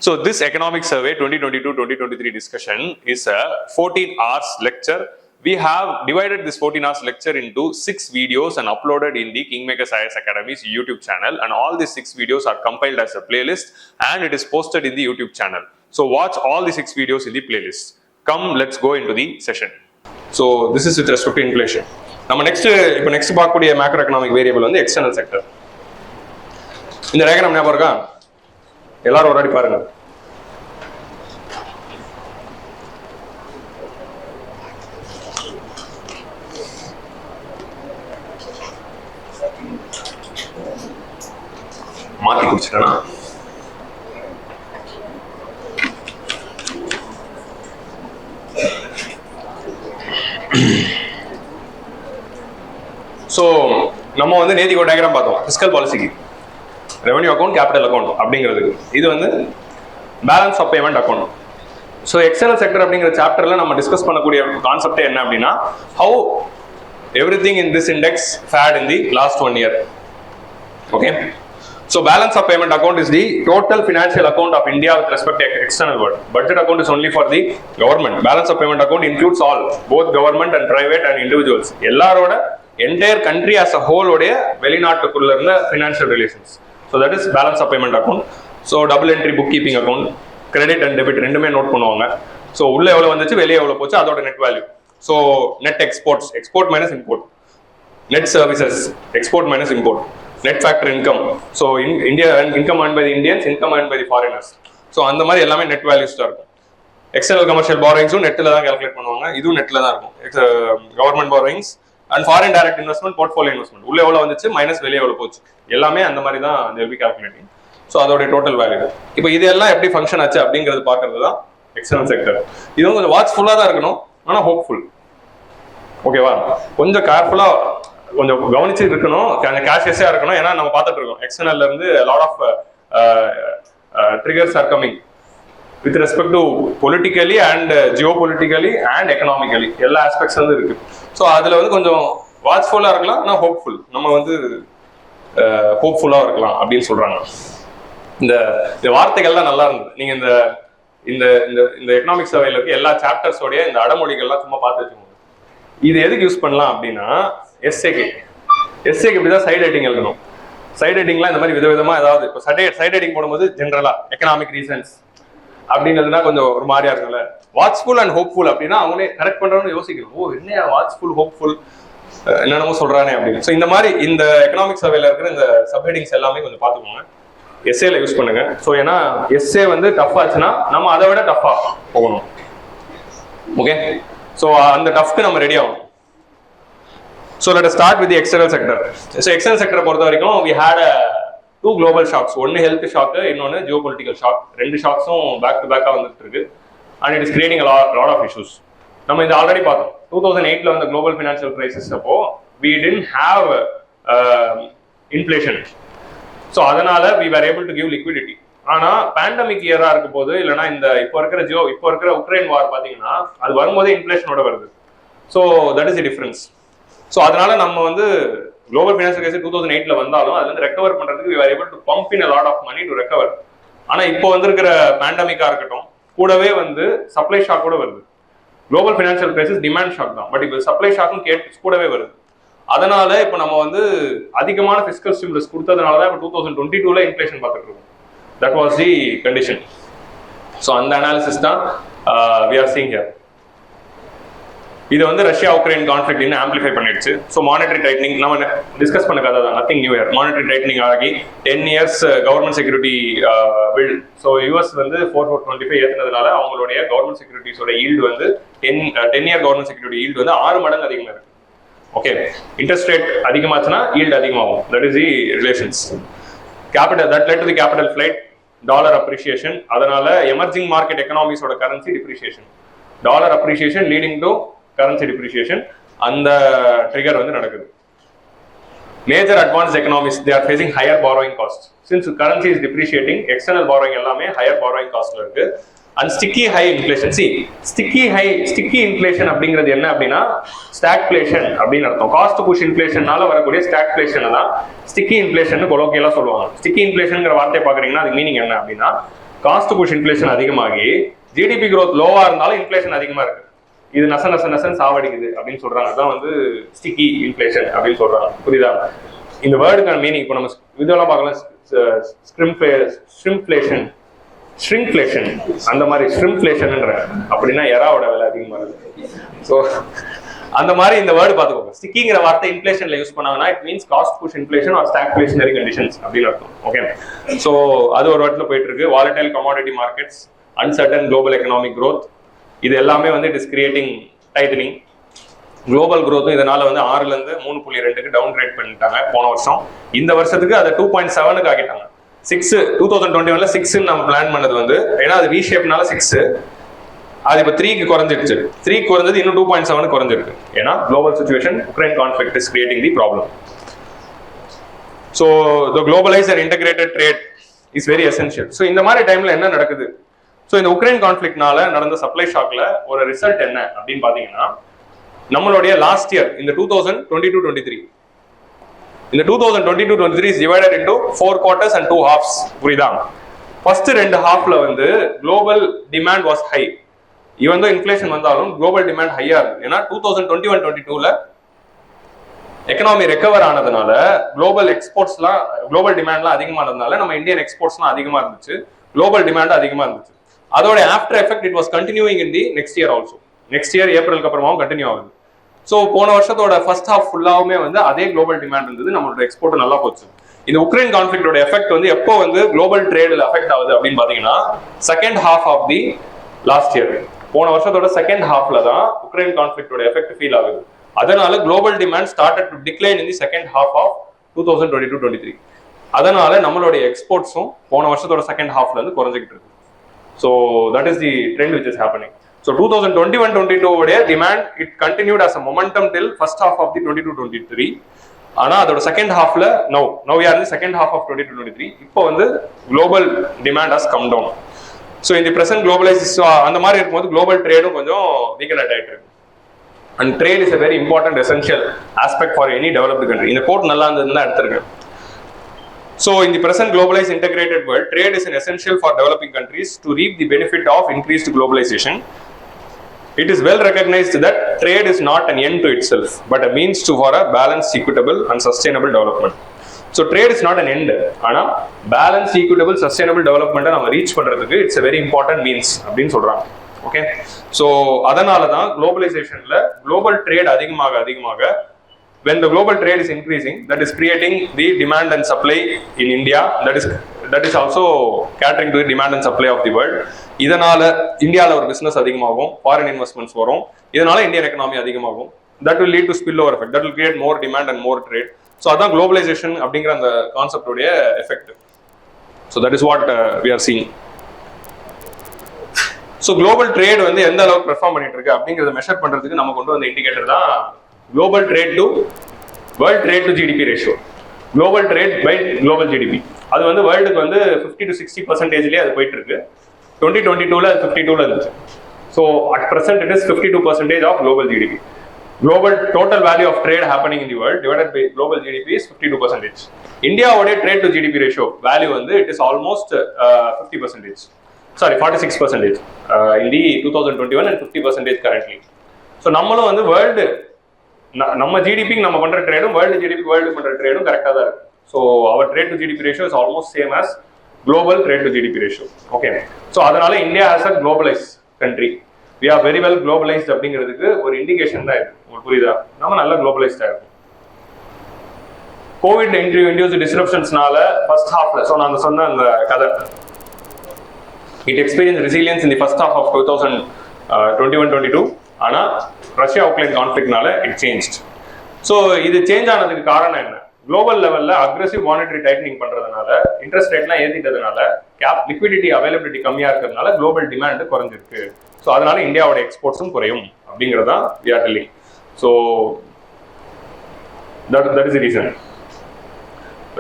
So this economic survey 2022-2023 discussion is a 14 hours lecture. We have divided this 14 hours lecture into 6 videos and uploaded in the KingMakers IAS Academy's YouTube channel, and all these 6 videos are compiled as a playlist and it is posted in the YouTube channel. So watch all the 6 videos in the playlist. Come, let's go into the session. So this is with respect to inflation. நம்ம next பார்க்கக்கூடிய macroeconomic variable வந்து external sector. இந்த diagram ஞாபகம் இருக்கா? எல்லாரும் ஒரு அடி பாருங்க. மாத்தி குடிச்சிட்டேனா? ஸோ நம்ம வந்து நேத்திக்கு ஒரு டயக்ராம் பார்த்தோம் ஃபிஸ்கல் பாலிசிக்கு, ரெவன்யூ அக்கௌண்ட், கேபிட்டல் அக்கௌண்ட் அப்படிங்கிறதுக்கு. இது வந்து balance of payment account. So external sector அப்படிங்கிற சாப்டர்ல நம்ம டிஸ்கஸ் பண்ணக்கூடிய கான்செப்டே என்ன அப்படின்னா, how everything in this index fade in the last 1 year. Okay, so balance of payment account is the total financial account of India with respect to external world. Budget account is only for the government. Balance of payment account includes all, both government and private and individuals. எல்லாரோட entire country as a whole உடைய வெளிநாட்டுக்குள்ள இருந்த financial relations. So that is balance of payment account. So double entry bookkeeping account, credit and debit ரெண்டுமே note பண்ணுவாங்க. So உள்ள எவ்வளவு வந்துச்சு, வெளியே எவ்வளவு போச்சு, அதோட net value. So net exports, export minus import. Net services, export minus import. Net factor income. So India income earned by the Indians, income earned by the foreigners. So அந்த மாதிரி எல்லாமே net values தான் இருக்கும். External commercial borrowings நெட்ல தான் calculate பண்ணுவாங்க. இதுவும் நெட்ல தான் இருக்கும். Government borrowings and foreign direct investment, portfolio investment. உள்ள எவ்வளவு வந்துச்சு மைனஸ் வெளியே எவ்வளவு போச்சு, எல்லாமே அந்த மாதிரி தான் they will be calculating. So அதோட டோட்டல் வேல்யூ. இப்போ இது எல்லாம் எப்படி ஃபங்க்ஷன் ஆச்சு அப்படிங்கிறது பார்க்கறது தான் எக்ஸ்டர்னல் செக்டர். இது கொஞ்சம் வாட்ச்ஃபுல்லாக தான் இருக்கணும், ஆனால் ஹோப்ஃபுல். ஓகேவா, கொஞ்சம் கேர்ஃபுல்லா கொஞ்சம் கவனிச்சு இருக்கணும், கேஷியஸா இருக்கணும். ஏன்னா நம்ம பார்த்துட்டு இருக்கோம் எக்ஸ்டர்னல்ல இருந்து lot of triggers are coming with respect to politically and geopolitically and economically எல்லா ஆஸ்பெக்ட்ஸ் வந்து இருக்கு. ஸோ அதுல வந்து கொஞ்சம் வாட்ச்ஃபுல்லா இருக்கலாம், ஆனால் ஹோப்ஃபுல். நம்ம வந்து ஹோப்ஃபுல்லா இருக்கலாம் அப்படின்னு சொல்றாங்க. இந்த வார்த்தைகள்லாம் நல்லா இருந்தது. நீங்க இந்த இந்த இந்த எக்கனாமிக் சர்வேல இருக்க எல்லா சாப்டர்ஸோடைய இந்த அடமொழிகள்லாம் சும்மா பார்த்து வச்சுக்கோங்க. இது எதுக்கு யூஸ் பண்ணலாம் அப்படின்னா, எஸ்ஏக்கு இப்படிதான் சைட் ஹெட்டிங் எழுதணும். சைட் ஹெட்டிங்லாம் இந்த மாதிரி விதவிதமா ஏதாவது இப்போ சைட் ஹெட்டிங் போடும்போது ஜென்ரலா எக்கனாமிக் ரீசன்ஸ் அப்படின்றதுனா கொஞ்சம் ஒரு மாதிரியா இருக்கும்ல. வாட்ச்ஃபுல் அண்ட் ஹோப்ஃபுல் அப்படின்னா அவங்களே கரெக்ட் பண்றவங்க யோசிக்கணும், ஓ என்ன வாட்ச்ஃபுல் ஹோப்ஃபுல் என்னென்னமோ சொல்றானே அப்படின்னு. ஸோ இந்த மாதிரி இந்த எக்கனாமிக் சர்வேல இருக்கிற இந்த சப்ஹெட்டிங்ஸ் எல்லாமே கொஞ்சம் பார்த்துக்கோங்க, எஸ்ஏல யூஸ் பண்ணுங்க. ஸோ ஏன்னா எஸ்ஏ வந்து டஃப் ஆச்சுன்னா நம்ம அதை விட டஃபா போகணும். ஓகே, ஸோ அந்த டஃப்க்கு நம்ம ரெடி ஆகணும். So let us start with the external sector. So external செக்டரை பொறுத்த வரைக்கும் we had two global shocks. ஒன்னு ஹெல்த் ஷாக், இன்னொன்னு ஜியோபொலிட்டிக்கல் ஷாக். ரெண்டு ஷாக்ஸும் பேக் டு பேக்கா வந்துட்டு இருக்கு and it is creating a lot of issues. நம்ம இது ஆல்ரெடி பார்த்தோம். 2008ல வந்து குளோபல் ஃபினான்ஷியல் கிரைசிஸ் அப்போ we didn't have inflation. So அதனால we were able to give liquidity. ஆனா பேண்டமிக் இயரா இருக்கும் போது, இல்லைன்னா இந்த இப்போ இருக்கிற உக்ரைன் வார் பாத்தீங்கன்னா அது வரும்போதே இன்ஃபிளேஷனோட வருது. So that is the difference. So அதனால நம்ம வந்து குளோபல் ஃபினான்ஷியல் கிரைசிஸ் 2008ல வந்தாலும் அதுல இருந்து ரெக்கவர் பண்றதுக்கு we were able to pump in a lot of money to recover. ஆனா இப்போ வந்திருக்கிற பேண்டமிக்கா இருக்கட்டும், கூடவே வந்து சப்ளை ஷாக் கூட வருது. Global financial crisis demand shock தான், பட் இப்போ சப்ளை ஷாக்கும் கூடவே வருது. அதனால இப்போ நம்ம வந்து அதிகமான ஃபிஸ்கல் ஸ்டிமுலஸ் கொடுத்ததுனால தான் இப்போ 2022ல இன்ஃபிளேஷன் பார்த்துட்டு இருக்கோம். That was the condition. So அந்த அனாலிசிஸ் தான் we are seeing here. இது வந்து ரஷ்யா உக்ரைன் கான்ஃபிளிக்ட் இன்னும் ஆம்பிளிஃபை பண்ணிடுச்சு. ஸோ மானிட்டரி டைட்னிங் நம்ம டிஸ்கஸ் பண்ண கதை தான், nothing new year. Monetary tightening ஆகி 10 years government security bill. So US வந்து 4.25 ஏற்றினதுனால அவங்களுடைய கவர்மெண்ட் செக்யூரிட்டிஸோட ஈல்டு வந்து 10 year கவர்மெண்ட் செக்யூரிட்டி ஈல்டு வந்து 6 மடங்கு அதிகமாக இருக்கு. ஓகே, இன்ட்ரெஸ்ட் ரேட் அதிகமாச்சுன்னா ஈல்டு அதிகமாகும். That is the relations. Capital that led to the capital flight, dollar appreciation. அதனால எமர்ஜிங் மார்க்கெட் எக்கனாமிஸோட currency depreciation, dollar appreciation leading to currency depreciation. அந்த ட்ரிகர் வந்து நடக்குது. Major advanced economies, they are facing higher borrowing costs. Since currency is depreciating, external borrowing எல்லாமே higher borrowing costல இருக்கு. And sticky high inflation. See, sticky inflation அப்படிங்கிறது என்ன அப்படின்னா stagflation அப்படின்னு அர்த்தம். காஸ்ட் புஷ் இன்ஃப்ளேஷனால வரக்கூடிய ஸ்டாக்ஃப்ளேஷன் தான் ஸ்டிக்கி இன்ஃப்ளேஷன் கொலோக்கியலா சொல்லுவாங்க. ஸ்டிக்கி இன்ஃப்ளேஷன்ங்கிற வார்த்தையை பாக்குறீங்கன்னா அது மீனிங் என்ன அப்படின்னா காஸ்ட் புஷ் இன்ஃப்ளேஷன் அதிகமாகி ஜிடிபி growth லோவா இருந்தாலும் இன்ஃப்ளேஷன் அதிகமா இருக்கு. இது நசன் சாவடிக்குது அப்படின்னு சொல்றாங்க. அதான் வந்து ஸ்டிக்கி இன்ஃப்ளேஷன் அப்படின்னு சொல்றாங்க. புரியுதா? இந்த வேர்டுக்கான மீனிங் இப்போ நம்ம இதெல்லாம் பார்க்கலாம். ஷ்ரிங்க்ஃப்ளேஷன் அந்த மாதிரி ஷ்ரிங்க்ஃப்ளேஷன்ன்ற அப்படின்னா எறாவோட விலை அதிகமா இருக்கு. ஸோ அந்த மாதிரி இந்த வேர்டு பார்த்துக்கோங்க. ஸ்டிக்கிங்கிற வார்த்தை இன்ஃப்ளேஷன்ல யூஸ் பண்ணாங்கன்னா it means cost push inflation or stagflationary conditions அப்படின்னு அர்த்தம். ஓகே, ஸோ அது ஒரு வாட்டில் போயிட்டு இருக்கு. Volatile commodity markets, uncertain global economic growth, இது எல்லாமே வந்து it is creating tightening. Global growth இதனால வந்து 6ல இருந்து 3.2க்கு டவுன் கிரேட் பண்ணிட்டாங்க போன வருஷம். இந்த வருஷத்துக்கு அதை 2.7க்கு ஆகிட்டாங்க. 2021ல 6 நம்ம பிளான் பண்ணது வந்து ஏன்னா அது வி ஷேப்னால 6, அது இப்போ 3க்கு குறைஞ்சிருச்சு. 3 குறைஞ்சது இன்னும் 2.7 குறைஞ்சிருக்கு. ஏன்னா global situation, Ukraine conflict is creating the problem. So the globalise and integrated trade is very essential. So இந்த மாதிரி டைம்ல என்ன நடக்குது? ஸோ இந்த உக்ரைன் கான்ஃபிளிக்ட்னால நடந்த சப்ளை ஷாக்ல ஒரு ரிசல்ட் என்ன அப்படின்னு பாத்தீங்கன்னா, நம்மளுடைய லாஸ்ட் இயர் இந்த 2022-23 இந்த 2022-23 is divided into 4 quarters and 2 halves. புரியுதா? ஃபர்ஸ்ட் 2 ஹாஃப்ல வந்து global demand was high. Even though inflation வந்தாலும் குளோபல் டிமாண்ட் ஹையா இருக்கு. ஏன்னா 2021-22ல எக்கனாமி ரெக்கவர் ஆனதுனால குளோபல் எக்ஸ்போர்ட்ஸ்லாம், குளோபல் டிமாண்ட்லாம் அதிகமானதுனால நம்ம இந்தியன் எக்ஸ்போர்ட்ஸ்லாம் அதிகமா இருந்துச்சு, குளோபல் டிமாண்ட் அதிகமா இருந்துச்சு. அதோட after effect it was continuing in the next year also. Next year ஏப்ரலுக்கு அப்புறமாவும் கண்டினியூ ஆகுது. ஸோ போன வருஷத்தோட ஃபர்ஸ்ட் ஹாஃப் ஃபுல்லாவுமே வந்து அதே குளோபல் டிமாண்ட் இருந்தது, நம்மளோட எக்ஸ்போர்ட் நல்லா போச்சு. இந்த உக்ரைன் கான்ஃபிளிக்டோட எஃபெக்ட் வந்து எப்போ வந்து குளோபல் ட்ரேடில் எஃபெக்ட் ஆகுது அப்படின்னு பாத்தீங்கன்னா, second half of the last year. போன வருஷத்தோட செகண்ட் ஹாஃப்ல தான் உக்ரைன் கான்ஃபிளிக்டோட எஃபெக்ட் ஃபீல் ஆகுது. அதனால global demand started to decline in the second half of 2022-23. அதனால நம்மளுடைய எக்ஸ்போர்ட்ஸும் போன வருஷத்தோட செகண்ட் ஹாஃப்ல இருந்து குறைஞ்சிக்கிட்டு இருக்கு. So that is the trend which is happening. So 2021-22 உடைய demand it continued as a momentum till first half of the 22-23. ஆனா அதோட செகண்ட் ஹாஃப்ல now we are in the second half of 22-23. இப்போ வந்து global demand has come down. So in the present globalized அந்த மாதிரி இருக்கும்போது global tradeம் கொஞ்சம் weaken ஆயிட்டு இருக்கு. And trade is a very important essential aspect for any developed country. இந்த code நல்லா இருந்ததுன்னா எடுத்துருக்கேன். So in the present globalized integrated world, trade is an essential for developing countries to reap the benefit of increased globalization. It is well recognized that trade is not an end to itself, but a means to for a balanced, equitable and sustainable development. So trade is not an end, ஆனா balanced, equitable, sustainable development நம்ம reach பண்றதுக்கு it's a very important means அப்படின்னு சொல்றாங்க. Okay, so அதனால தான் குளோபலைசேஷன்ல global trade அதிகமாக when the global trade is increasing, that is creating the demand and supply in India, that is also catering to the demand and supply of the world. இதனால இந்தியால ஒரு business அதிகமாகும், foreign investments வரும், இதனால Indian economy அதிகமாகும். that will lead to spillover effect, that will create more demand and more trade. So அதான் globalisation அப்படிங்கிற அந்த கான்செப்டோடைய effect. So that is what we are seeing. So global trade வந்து எந்த அளவுக்கு perform பண்ணிட்டு இருக்கு அப்படிங்கறத மெஷர் பண்றதுக்கு நம்ம கொண்டு வந்த இண்டிகேட்டர் தான் global trade to world trade to GDP ratio. Global trade by global GDP. அது வந்து வேர்ல்டுக்கு வந்து 50 to 60% அது போயிட்டு இருக்கு. 2022ல 52ல இருந்துச்சு. So at present it is 52% of global GDP. Global total value of trade happening in the world divided by global GDP is 52%. Indiaவோட trade to GDP ratio value வந்து it is almost 50%. Sorry, 46% in the 2021 and 50% currently. So நம்மளும் வந்து world நம்ம ஜிடிபிக்கு நம்ம பண்ற ட்ரேடும் world GDP world பண்ற ட்ரேடும் கரெக்டாக தான் இருக்கு. So our trade to GDP ratio is almost same as global trade to GDP ratio. Okay, so அதனால India as a globalise country, we are very well globalised அப்படிங்கிறதுக்கு ஒரு இண்டிகேஷன் தான் இருக்கு. உங்களுக்கு புரியுதா? நம்ம நல்லா குளோபலைஸ்டா இருக்கும். கோவிட் இன்டியூஸ் டிஸ்ரப்ஷன்ஸ்னால ஃபர்ஸ்ட் ஹாஃப்ல நான் சொன்ன அந்த கதை, it experience resilience in the first half of 2021-22. ஆனா ரஷ்யா உக்ரைன் கான்ஃபிளிக்ட்னால இட் சேஞ்ச்ட். ஸோ இது சேஞ்ச் ஆனதுக்கு காரணம் என்ன? குளோபல் லெவல்ல அக்ரெசிவ் மானிட்டரி டைட்டனிங் பண்றதுனால, இன்ட்ரெஸ்ட் ரேட்லாம் ஏற்றிட்டதுனால, லிக்விடிட்டி அவைலபிலிட்டி கம்மியா இருக்கிறதுனால குளோபல் டிமாண்ட் குறைஞ்சிருக்கு. ஸோ அதனால இந்தியாவோட எக்ஸ்போர்ட்ஸும் குறையும் அப்படிங்கிறதான் we are telling. So that is the reason.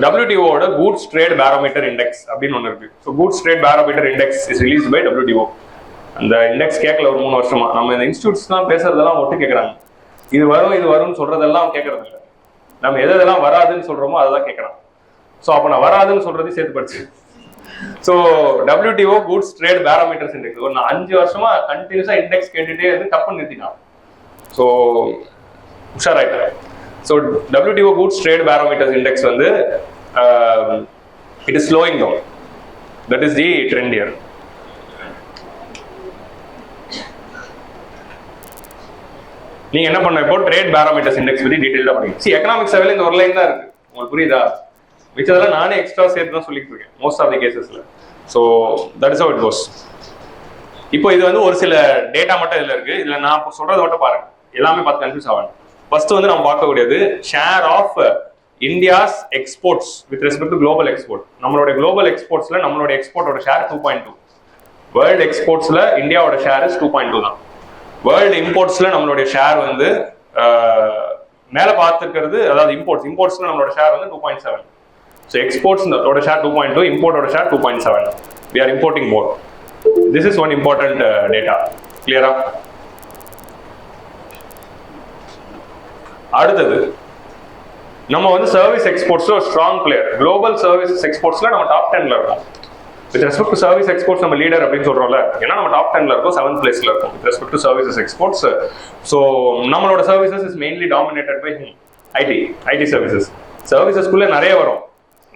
WTOட கூட்ஸ் ட்ரேட் பேரோமீட்டர் இண்டெக்ஸ் அப்படின்னு ஒன்று இருக்கு. So goods trade barometer index is released by WTO. அந்த இண்டெக்ஸ் கேட்கல ஒரு 3 வருஷமா. நம்ம இந்த இன்ஸ்டியூட்ஸ் தான் பேசுறதெல்லாம் ஒட்டு கேட்கறாங்க. இது வரும்னு சொல்றதெல்லாம் கேட்கறது இல்லை. நம்ம எதெல்லாம் வராதுன்னு சொல்றோமோ அதை தான் கேட்கறான். ஸோ அப்போ நான் வராதுன்னு சொல்றதையும் சேர்த்து படிச்சு so WTO Goods Trade Barometers Index ஒரு 5 வருஷமா கண்டினியூஸா இண்டெக்ஸ் கேட்டுட்டே இருந்து தப்பு நிறுத்தினான். ஸோ உஷாராயிட்டாங்க. So WTO Goods Trade Barometers Index வந்து it is slowing down. That is the trend here. நீங்க என்ன பண்ண இப்போ ட்ரேட் பேரோமீட்டர்ஸ் இண்டெக்ஸ் பத்தி டீடைலா படிங்க. சி எகனாமிக் சர்வேல இந்த ஒரு லைன் தான் இருக்கு, உங்களுக்கு புரியுதா? மிச்சதெல்லாம் நானே எக்ஸ்ட்ரா சேர்த்து தான் சொல்லிட்டு இருக்கேன் மோஸ்ட் ஆஃப் தி கேசஸ்ல. So that is how it goes. இப்போ இது வந்து ஒரு சில டேட்டா மட்டும் இதுல இருக்கு. இதுல நான் சொல்றதை மட்டும் பாருங்க, எல்லாமே பார்த்து கன்ஃபியூஸ் ஆகணும். ஃபர்ஸ்ட் வந்து நம்ம பார்க்கக்கூடியது share of India's exports with respect to global export. நம்மளோட குளோபல் எக்ஸ்போர்ட்ஸ்ல நம்மளோட எக்ஸ்போர்ட்டோட ஷேர் 2.2. வேர்ல்டு எக்ஸ்போர்ட்ஸ்ல இந்தியாவோட ஷேர் 2.2 தான். வேர்ல்டு இம்போர்ட்ஸ்ல நம்மளுடைய ஷேர் வந்து மேல பார்த்துக்கிறது, அதாவது இம்போர்ட்ஸ்ல நம்மளோட ஷேர் வந்து 2.7. ஸோ எக்ஸ்போர்ட்ஸ் ஷேர் 2.2, இம்போர்ட்டோட share 2.7. we are importing more. This is one important data. Clear up? அடுத்தது நம்ம வந்து சர்வீஸ் எக்ஸ்போர்ட்ஸ்ல ஒரு ஸ்ட்ராங் பிளேயர். குளோபல் சர்வீசஸ் எக்ஸ்போர்ட்ஸ்ல நம்ம டாப் 10ல இருக்கோம். With respect to service exports நம்ம லீடர் அப்படின்னு சொல்றோம்ல, ஏன்னா நம்ம டாப் 10ல இருக்கோம், 7th பிளேஸ்ல இருக்கோம் with respect to services exports. So நம்மளோட services is mainly dominated by IT services. சர்வீசஸ்க்குள்ள நிறைய வரும்.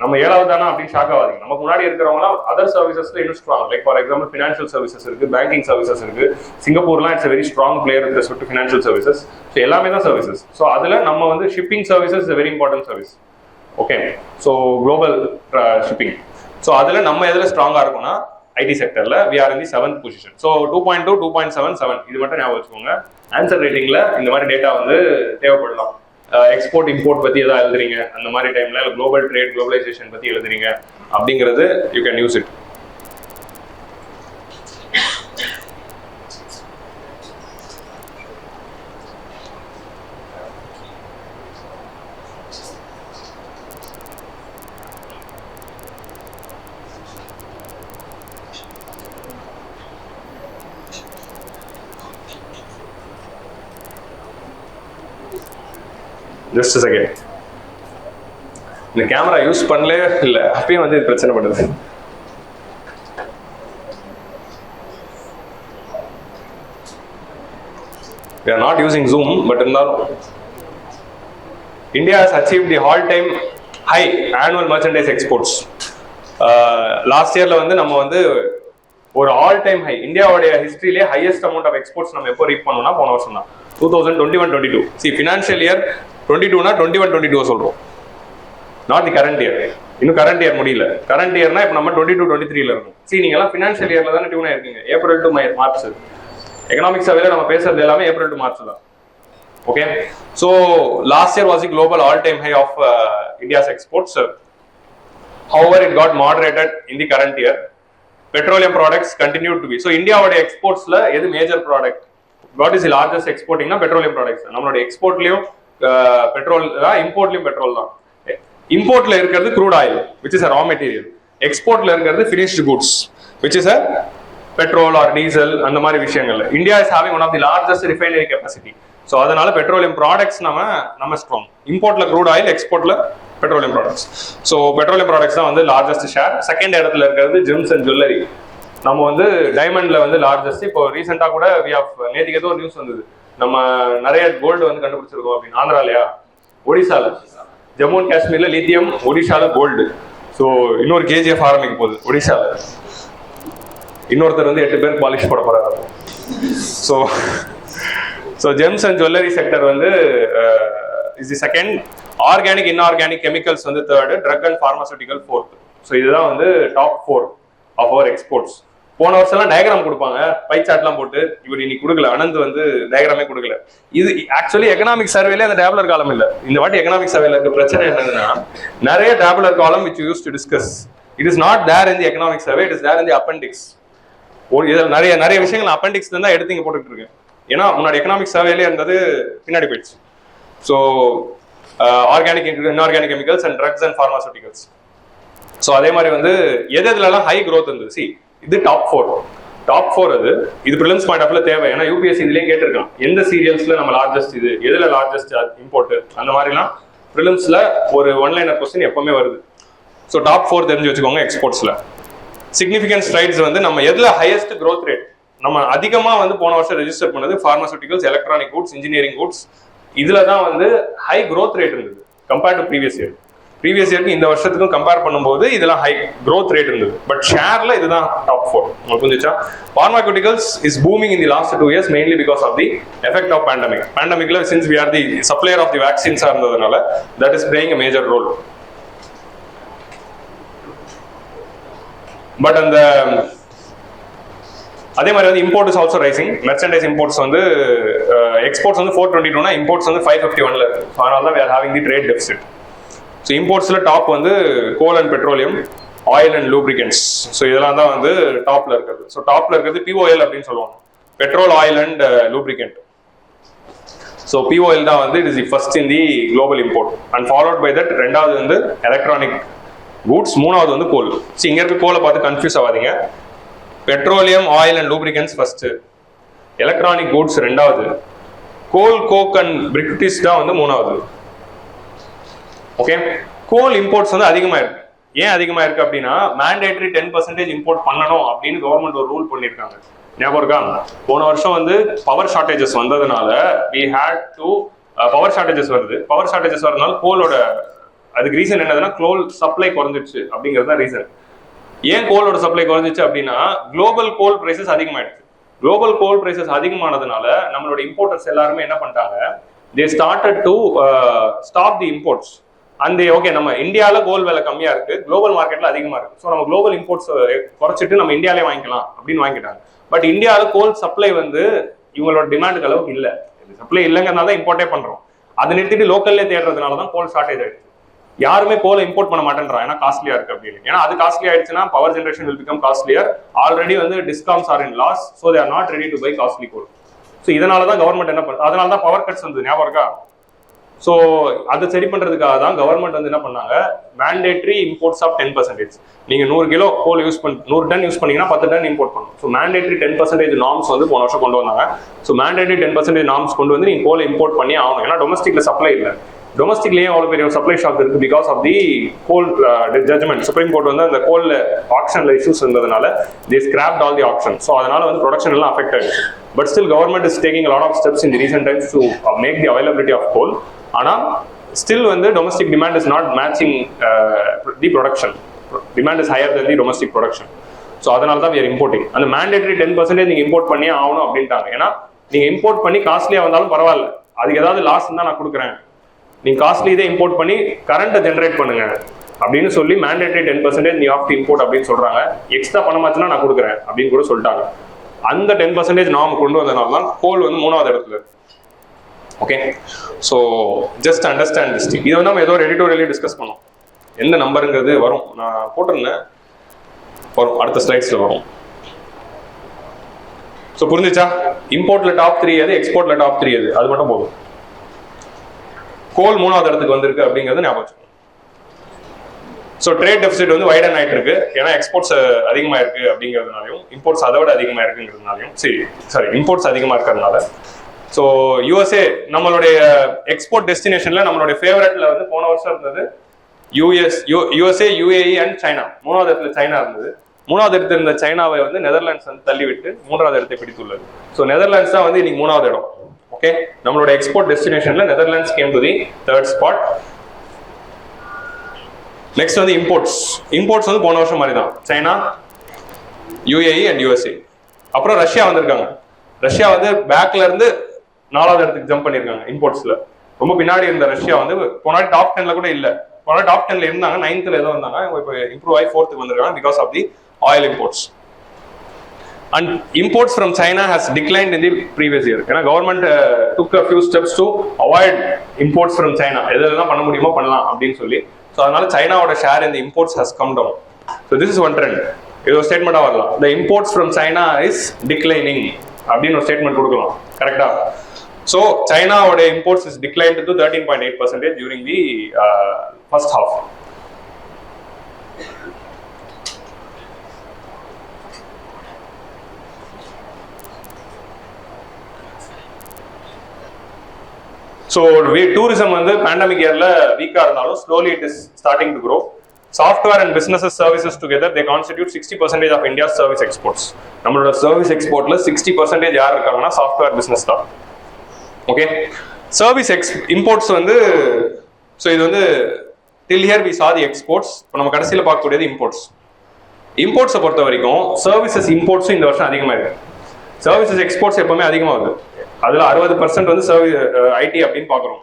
நம்ம 7வது தானா அப்படின்னு ஷாக் ஆகாதீங்க. நமக்கு முன்னாடி இருக்கிறவங்க அதர் சர்வீசஸ்ல இன்னும் strong. Like for example financial services இருக்கு, பேங்கிங் சர்வீசஸ் இருக்கு. சிங்கப்பூர்லாம் it's very strong player with respect to financial services. So எல்லாமே தான் சர்வீசஸ். ஸோ அதுல நம்ம வந்து shipping services is very important service. Okay, so global shipping. So அதுல நம்ம எதுல ஸ்ட்ராங்கா இருக்கும்னா ஐடி செக்டர்ல we are in the 7th position. So 2.2, 2.7, 7 இது மட்டும் ஞாபகம் வச்சுக்கோங்க. ஆன்சர் ரேட்டிங்ல இந்த மாதிரி டேட்டா வந்து தேவைப்படலாம். எக்ஸ்போர்ட் இம்போர்ட் பத்தி ஏதாவது எழுதுறீங்க அந்த மாதிரி டைம்ல, குளோபல் ட்ரேட் குளோபலைசேஷன் பத்தி எழுதுறீங்க அப்படிங்கிறது you can use it. Just second. இந்த கேமரா யூஸ் பண்ணலே இல்லை, அப்பயும் வந்து இது பிரச்சனை பண்ணுது. We are not using Zoom, but இருந்தாலும் India has achieved the all-time high annual merchandise exports. Last இயர்ல வந்து நம்ம வந்து ஒரு ஆல் டைம் ஹை, இந்தியாவுடைய ஹிஸ்டரியிலே ஹையஸ்ட் அமௌண்ட் ஆஃப் எக்ஸ்போர்ட்ஸ் நம்ம எப்போ ரீச் பண்ணோம்னா போன வருஷம் தான், 2021-22. சி ஃபினான்ஷியல் இயர் 22னா 21-22 சொல்றோம், நாட் தி கரண்ட் இயர். இன்னும் கரண்ட் இயர் முடியல. கரண்ட் இயர்னா இப்போ நம்ம 22-23ல இருக்கும். சி நீங்க எல்லாம் ஃபினான்ஷியல் இயர்ல தானே டியூனா இருக்கீங்க. ஏப்ரல் டு மார்ச் எகனாமிக் சர்வேல நம்ம பேசுறது எல்லாமே ஏப்ரல் டு மார்ச் தான். Okay, so last year was the global all time high of India's exports. However, it got moderated in the current year. Petroleum products continued to be. So, India would exports la edu major product. What is the largest exporting na petroleum products. Nammaloda export liyum petrol da, import liyum petrol da. Import la irukkiradhu crude oil, which is a raw material. Export la irukkiradhu finished goods, which is a petrol or diesel and mari vishayangal. India is having one of the largest refinery capacity. So, adanal petroleum products nama strong. Import la crude oil, export la petroleum products. So petroleum products தான் வந்து largest share. Second இடத்துல இருக்கிறது gems and jewellery. நம்ம வந்து டைமண்ட்ல வந்து largest. இப்போ ரீசெண்டா கூட நேற்றுக்கு ஏதோ ஒரு நியூஸ் வந்தது, நம்ம நிறைய கோல்டு வந்து கண்டுபிடிச்சிருக்கோம் அப்படின்னு. ஆந்திராலயா, ஒடிசால, ஜம்மு அண்ட் காஷ்மீர்ல லித்தியம், ஒடிசால கோல்டு. ஸோ இன்னொரு KGF ஆரம்பிக்க போகுது ஒடிசால. இன்னொருத்தர் வந்து 8 பேர் பாலிஷ் போட போறாரு. So gems and jewellery sector வந்து is the second. Organic, inorganic chemicals வந்து third, drug and pharmaceutical fourth. So இதுதான் வந்து top 4 of our exports. போன வருஷம் எல்லாம் டயக்ராம் கொடுப்பாங்க, பை சார்ட்லாம் போட்டு. இவர் இன்னைக்கு கொடுக்கல, அனந்த் வந்து டயக்ராமே கொடுக்கல. இது ஆக்சுவலி எகனாமிக் சர்வேல அந்த டேபுலர் காலம் இல்ல. இந்த வாட்டி எகனாமிக் சர்வேல இருக்க பிரச்சனை என்னன்னா, நிறைய டேபுலர் காலம் which you used to discuss, it is not there in the economic survey, it is there in the appendix. இதுல நிறைய விஷயங்கள் appendix தான் எடுத்து இங்க போட்டுட்டு இருக்கேன். ஏன்னா முன்னாடி எகனாமிக் சர்வேல இருந்தது பின்னாடி போயிடுச்சு. So organic, inorganic chemicals and drugs and pharmaceuticals. So அதே மாதிரி வந்து எதுலாம் ஹை க்ரோத் இருந்தது. சி இது டாப் 4 அது. இது ப்ரிலிம்ஸ் பாயிண்ட் ஆஃப்ல தேவை. ஏன்னா UPSC இதுலயே கேட்டிருக்கான், எந்த சீரியல்ஸ்ல நம்ம லார்ஜஸ்ட், இது எதுல லார்ஜஸ்ட் இம்போர்ட், அந்த மாதிரிலாம் ப்ரிலிம்ஸ்ல ஒரு ஒன்லைனர் கொஸ்டின் எப்பவுமே வருது. ஸோ டாப் 4 தெரிஞ்சு வச்சுக்கோங்க எக்ஸ்போர்ட்ஸ்ல. சிக்னிஃபிகன்ட் ஸ்ட்ரைட்ஸ் வந்து நம்ம எதுல ஹையஸ்ட் growth ரேட் நம்ம அதிகமா வந்து போன வருஷம் ரெஜிஸ்டர் பண்ணது pharmaceuticals, electronic goods, engineering goods. இதுல தான் வந்து ஹை growth ரேட் இருந்தது compared to previous year. Previous இயருக்கு இந்த வருஷத்துக்கும் கம்பேர் பண்ணும்போது இதெல்லாம் ஹை growth ரேட் இருந்தது. பட் ஷேர்ல இதுதான் டாப் 4. உங்களுக்கு புரிஞ்சுச்சா? Pharmaceuticals is booming in the last 2 years mainly because of the effect of pandemic. Pandemicல since we are the supplier of the vaccines இருந்ததுனால that is playing a major role. But அந்த அதே மாதிரி வந்து import is also rising. Merchandise imports வந்து exports வந்து 422னா imports வந்து 551ல இருக்கு. ஸோ அதனால தான் we are having the trade deficit. So இம்போர்ட்ஸ்ல டாப் வந்து coal and petroleum, oil and lubricants. So இதெல்லாம் தான் வந்து டாப்ல இருக்கிறது. ஸோ டாப்ல இருக்கிறது POL அப்படின்னு சொல்லுவாங்க, petrol, oil and lubricant. So POL தான் வந்து it is the first in the global import and followed by that ரெண்டாவது வந்து எலக்ட்ரானிக் கூட்ஸ், மூணாவது வந்து கோல். ஸோ இங்க இருக்க கோலை பார்த்து கன்ஃபியூஸ் ஆகாதீங்க. Petroleum, oil and lubricants first, electronic goods ரெண்டாவது, கோல், கோக் அண்ட் பிரிட்டிஷ் தான் வந்து மூணாவது. ஓகே, கோல் இம்போர்ட்ஸ் வந்து அதிகமா இருக்கு. ஏன் அதிகமா இருக்கு அப்படின்னா மேண்டேட்டரி 10% இம்போர்ட் பண்ணணும் அப்படின்னு கவர்மெண்ட் ஒரு ரூல் பண்ணிருக்காங்க. ஞாபகம் இருக்கா? போன வருஷம் வந்து பவர் ஷார்டேஜஸ் வந்ததுனால we had to power shortages வருது. பவர் ஷார்டேஜஸ் வரதுனால கோலோட அதுக்கு ரீசன் என்னதுன்னா கோல் சப்ளை குறைஞ்சிச்சு அப்படிங்கிறது தான் ரீசன். ஏன் கோலோட சப்ளை குறைஞ்சிச்சு அப்படின்னா குளோபல் கோல் பிரைசஸ் அதிகமாயிடுச்சு. குளோபல் கோல் பிரைசஸ் அதிகமானதுனால நம்மளோட இம்போர்ட்டர்ஸ் எல்லாருமே என்ன பண்ணிட்டாங்க, they started to stop the imports. அந்த ஓகே நம்ம இந்தியாவில் கோல் விலை கம்மியா இருக்கு, குளோபல் மார்க்கெட்ல அதிகமா இருக்கு, ஸோ நம்ம குளோபல் இம்போர்ட்ஸ் குறைச்சிட்டு நம்ம இந்தியாவிலே வாங்கிக்கலாம் அப்படின்னு வாங்கிட்டாங்க. பட் இந்தியாவில் கோல் சப்ளை வந்து இவங்களோட டிமாண்டுக்கு அளவுக்கு இல்லை. சப்ளை இல்லைங்கிறதுனால தான் இம்போர்ட்டே பண்றோம். அதை நிறுத்திட்டு லோக்கல்லே தேடுறதுனால தான் கோல் ஷார்டேஜ் ஆயிடுச்சு. யாருமே கோலை இம்போர்ட் பண்ண மாட்டேன்றான், ஏன்னா காஸ்ட்லியா இருக்கு அப்படின்னு. ஏன்னா அது காஸ்ட்லி ஆயிடுச்சுன்னா power generation will become costlier. Already வந்து discoms are in loss, so they are not ready to buy costly coal. So இதனால தான் கவர்மெண்ட் என்ன பண்ணுது, அதனால தான் பவர் கட்ஸ் வந்து ஞாபகம் இருக்கா? ஸோ அதை சரி பண்றதுக்காக தான் கவர்மெண்ட் வந்து என்ன பண்ணாங்க, மேண்டேட்டரி இம்போர்ட்ஸ் ஆஃப் 10%. நீங்க 100 கிலோ கோல் யூஸ் பண்ணி 100 டன் யூஸ் பண்ணீங்கன்னா 10 டன் இம்போர்ட் பண்ணணும். ஸோ மேண்டேட்டரி 10% நார்ம்ஸ் வந்து போன வருஷம் கொண்டு வந்தாங்க. ஸோ மேண்டேட்டரி 10% நார்ம்ஸ் கொண்டு வந்து நீங்க கோலை இம்போர்ட் பண்ணி ஆகணும். ஏன்னா டொமஸ்டிக்ல சப்ளை இல்லை. டொமஸ்டிக்லேயே அவ்வளோ பெரிய சப்ளை ஷாக் இருக்கு because of the coal judgment. Supreme Court வந்து அந்த கோல் ஆக்ஷன்ல இஷ்யூஸ் இருந்ததுனால they scrapped all the auctions. So அதனால வந்து ப்ரொடக்ஷன் எல்லாம் அஃபெக்ட் ஆயிடுச்சு. But still government is taking a lot of steps in the recent times to make the availability of coal. ஆனால் still வந்து domestic demand is not matching the production. Demand is higher than the domestic production. So அதனால தான் we are importing. அந்த mandatory 10% நீங்க import பண்ணியே ஆகணும் அப்படின்ட்டாங்க. ஏன்னா நீங்க இம்போர்ட் பண்ணி காஸ்ட்லியா வந்தாலும் பரவாயில்ல, அதுக்கு ஏதாவது லாஸ் தான் நான் கொடுக்குறேன், நீங்க காஸ்ட்லி இதை இம்போர்ட் பண்ணி கரண்ட்டை ஜென்ரேட் பண்ணுங்க அப்படின்னு சொல்லி மேண்டேட்டரி 10% நீ ஆஃப் இம்போர்ட் அப்படின்னு சொல்றாங்க. எக்ஸ்ட்ரா பணமாச்சுன்னா நான் கொடுக்குறேன் அப்படின்னு கூட சொல்லிட்டாங்க. அந்த 10% நார்ம் கொண்டு வந்ததுனால தான் கோல் வந்து மூணாவது இடத்துல. Okay, so just understand this thing. இது வந்து நம்ம ஏதோ ஒரு எடிட்டோரியலே டிஸ்கஸ் பண்ணோம். எந்த நம்பருங்கிறது வரும், நான் போட்டிருந்தேன், வரும் அடுத்த ஸ்லைட்ஸ்ல வரும். ஸோ புரிஞ்சுச்சா? இம்போர்ட்ல டாப் 3 எது, எக்ஸ்போர்ட்ல டாப் 3 எது, அது மட்டும் போதும். கோல் மூணாவது இடத்துக்கு வந்திருக்கு அப்படிங்கிறது ஞாபகம். ஸோ ட்ரேட் டெபிசிட் வந்து வைடன் ஆயிட்டு இருக்கு, ஏன்னா எக்ஸ்போர்ட்ஸ் அதிகமா இருக்கு அப்படிங்கிறதுனாலையும் இம்போர்ட்ஸ் அதை விட அதிகமா இருக்குங்கிறதுனாலையும் சாரி இம்போர்ட்ஸ் அதிகமா இருக்கிறதுனால. ஸோ யூஎஸ்ஏ நம்மளுடைய எக்ஸ்போர்ட் டெஸ்டினேஷன்ல நம்மளுடைய ஃபேவரட்ல வந்து போன வருஷம் இருந்தது யூஎஸ்ஏ, UAE அண்ட் சைனா. மூணாவது இடத்துல சைனா இருந்தது. மூணாவது இடத்துல இருந்த சைனாவை வந்து நெதர்லாண்ட்ஸ் வந்து தள்ளிவிட்டு மூன்றாவது இடத்தை பிடித்துள்ளது. ஸோ நெதர்லாண்ட்ஸ் தான் வந்து இன்னைக்கு மூணாவது இடம். ஓகே, நம்மளோட எக்ஸ்போர்ட் டெஸ்டினேஷன்ல Netherlands came to the 3rd spot. Next வந்து இம்போர்ட்ஸ். இம்போர்ட்ஸ் வந்து போன வருஷம் மாதிரி தான், சைனா, UAE அண்ட் USA. அப்புறம் ரஷ்யா வந்திருக்காங்க. ரஷ்யா வந்து பேக்ல இருந்து 4வது இடத்துக்கு ஜம்ப் பண்ணிருக்காங்க இம்போர்ட்ஸ்ல. ரொம்ப பின்னாடி இருந்த ரஷ்யா வந்து போன டாப் 10ல கூட இல்ல, போன டாப் 10ல இருந்தாங்க, 9th ஏதோ இருந்தாங்க, இப்போ இம்ப்ரூவ் ஆகி 4th வந்திருக்காங்க because of the oil imports. And imports from China has declined in the previous year. ஏன்னா government took a few steps to avoid imports from China. எதெல்லாம் பண்ண முடியுமோ பண்ணலாம் அப்படின்னு சொல்லி. ஸோ அதனால சைனாவோட share in the imports has come down. So this is one trend. இது ஒரு ஸ்டேட்மெண்டா வரலாம், the imports from China is declining அப்படின்னு ஒரு ஸ்டேட்மெண்ட் கொடுக்கலாம். கரெக்டா? ஸோ சைனாவோட imports is declined to 13.8% during the first half. So tourism வந்து பேண்டமிக் இயர்ல வீக்கா இருந்தாலும் slowly it is starting to grow. Software and businesses services together, they constitute 60% of India's service exports. நம்மளோட service exportல 60% யார் இருக்காங்கன்னா software business தான். Okay, service imports வந்து, so இது வந்து till here we saw the exports. இப்போ நம்ம கடைசியில பார்க்கக்கூடியது imports. Imports பொறுத்த வரைக்கும் services imports இந்த வருஷம் அதிகமாக இருக்கு. Services exports எப்பவுமே அதிகமாகுது. அதுல 60% வந்து ஐடி அப்படின்னு பாக்குறோம்.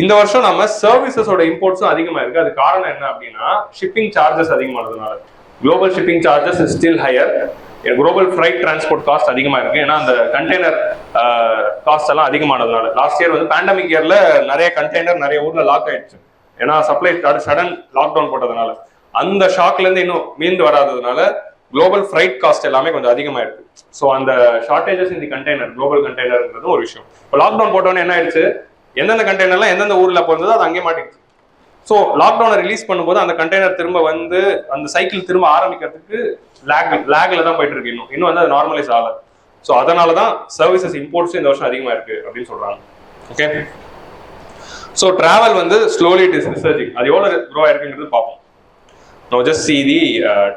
இந்த வருஷம் நம்ம சர்வீசஸோட இம்போர்ட்ஸும் அதிகமா இருக்கு. அது காரணம் என்ன அப்படின்னா ஷிப்பிங் சார்ஜஸ் அதிகமானதுனால. Global shipping charges is still higher. Global freight transport cost அதிகமா இருக்கு. ஏன்னா அந்த கண்டெய்னர் காஸ்ட் எல்லாம் அதிகமானதுனால. லாஸ்ட் இயர் வந்து பேண்டமிக் இயர்ல நிறைய கண்டெய்னர் நிறைய ஊர்ல லாக் ஆயிடுச்சு. ஏன்னா சப்ளை சடன் லாக்டவுன் போட்டதுனால. அந்த ஷாக்ல இருந்து இன்னும் மீண்டு வராததுனால குளோபல் ஃப்ரைட் காஸ்ட் எல்லாமே கொஞ்சம் அதிகமா இருக்கு. ஸோ அந்த ஷார்டேஜஸ் இந்த கண்டெய்னர், குளோபல் கண்டெய்னர்ன்றது ஒரு விஷயம். இப்போ லாக்டவுன் போட்டோன்னே என்ன ஆயிடுச்சு, எந்தெந்த கண்டெய்னர்லாம் எந்தெந்த ஊர்ல போயிருந்ததோ அது அங்கே மாட்டிடுச்சு. ஸோ லாக்டவுனை ரிலீஸ் பண்ணும்போது அந்த கண்டெய்னர் திரும்ப வந்து அந்த சைக்கிள் திரும்ப ஆரம்பிக்கிறதுக்கு லேக்ல தான் போயிட்டு இருக்கு. இன்னும் வந்து அது நார்மலைஸ் ஆகல. ஸோ அதனால தான் சர்வீசஸ் இம்போர்ட்ஸ் இந்த வருஷம் அதிகமா இருக்கு அப்படின்னு சொல்றாங்க. ஓகே, ஸோ டிராவல் வந்து ஸ்லோலி இட் இஸ் ரிசர்ச்சிங். அது எவ்வளவு க்ரோ ஆயிருக்குங்கிறது பார்ப்போம். No just see the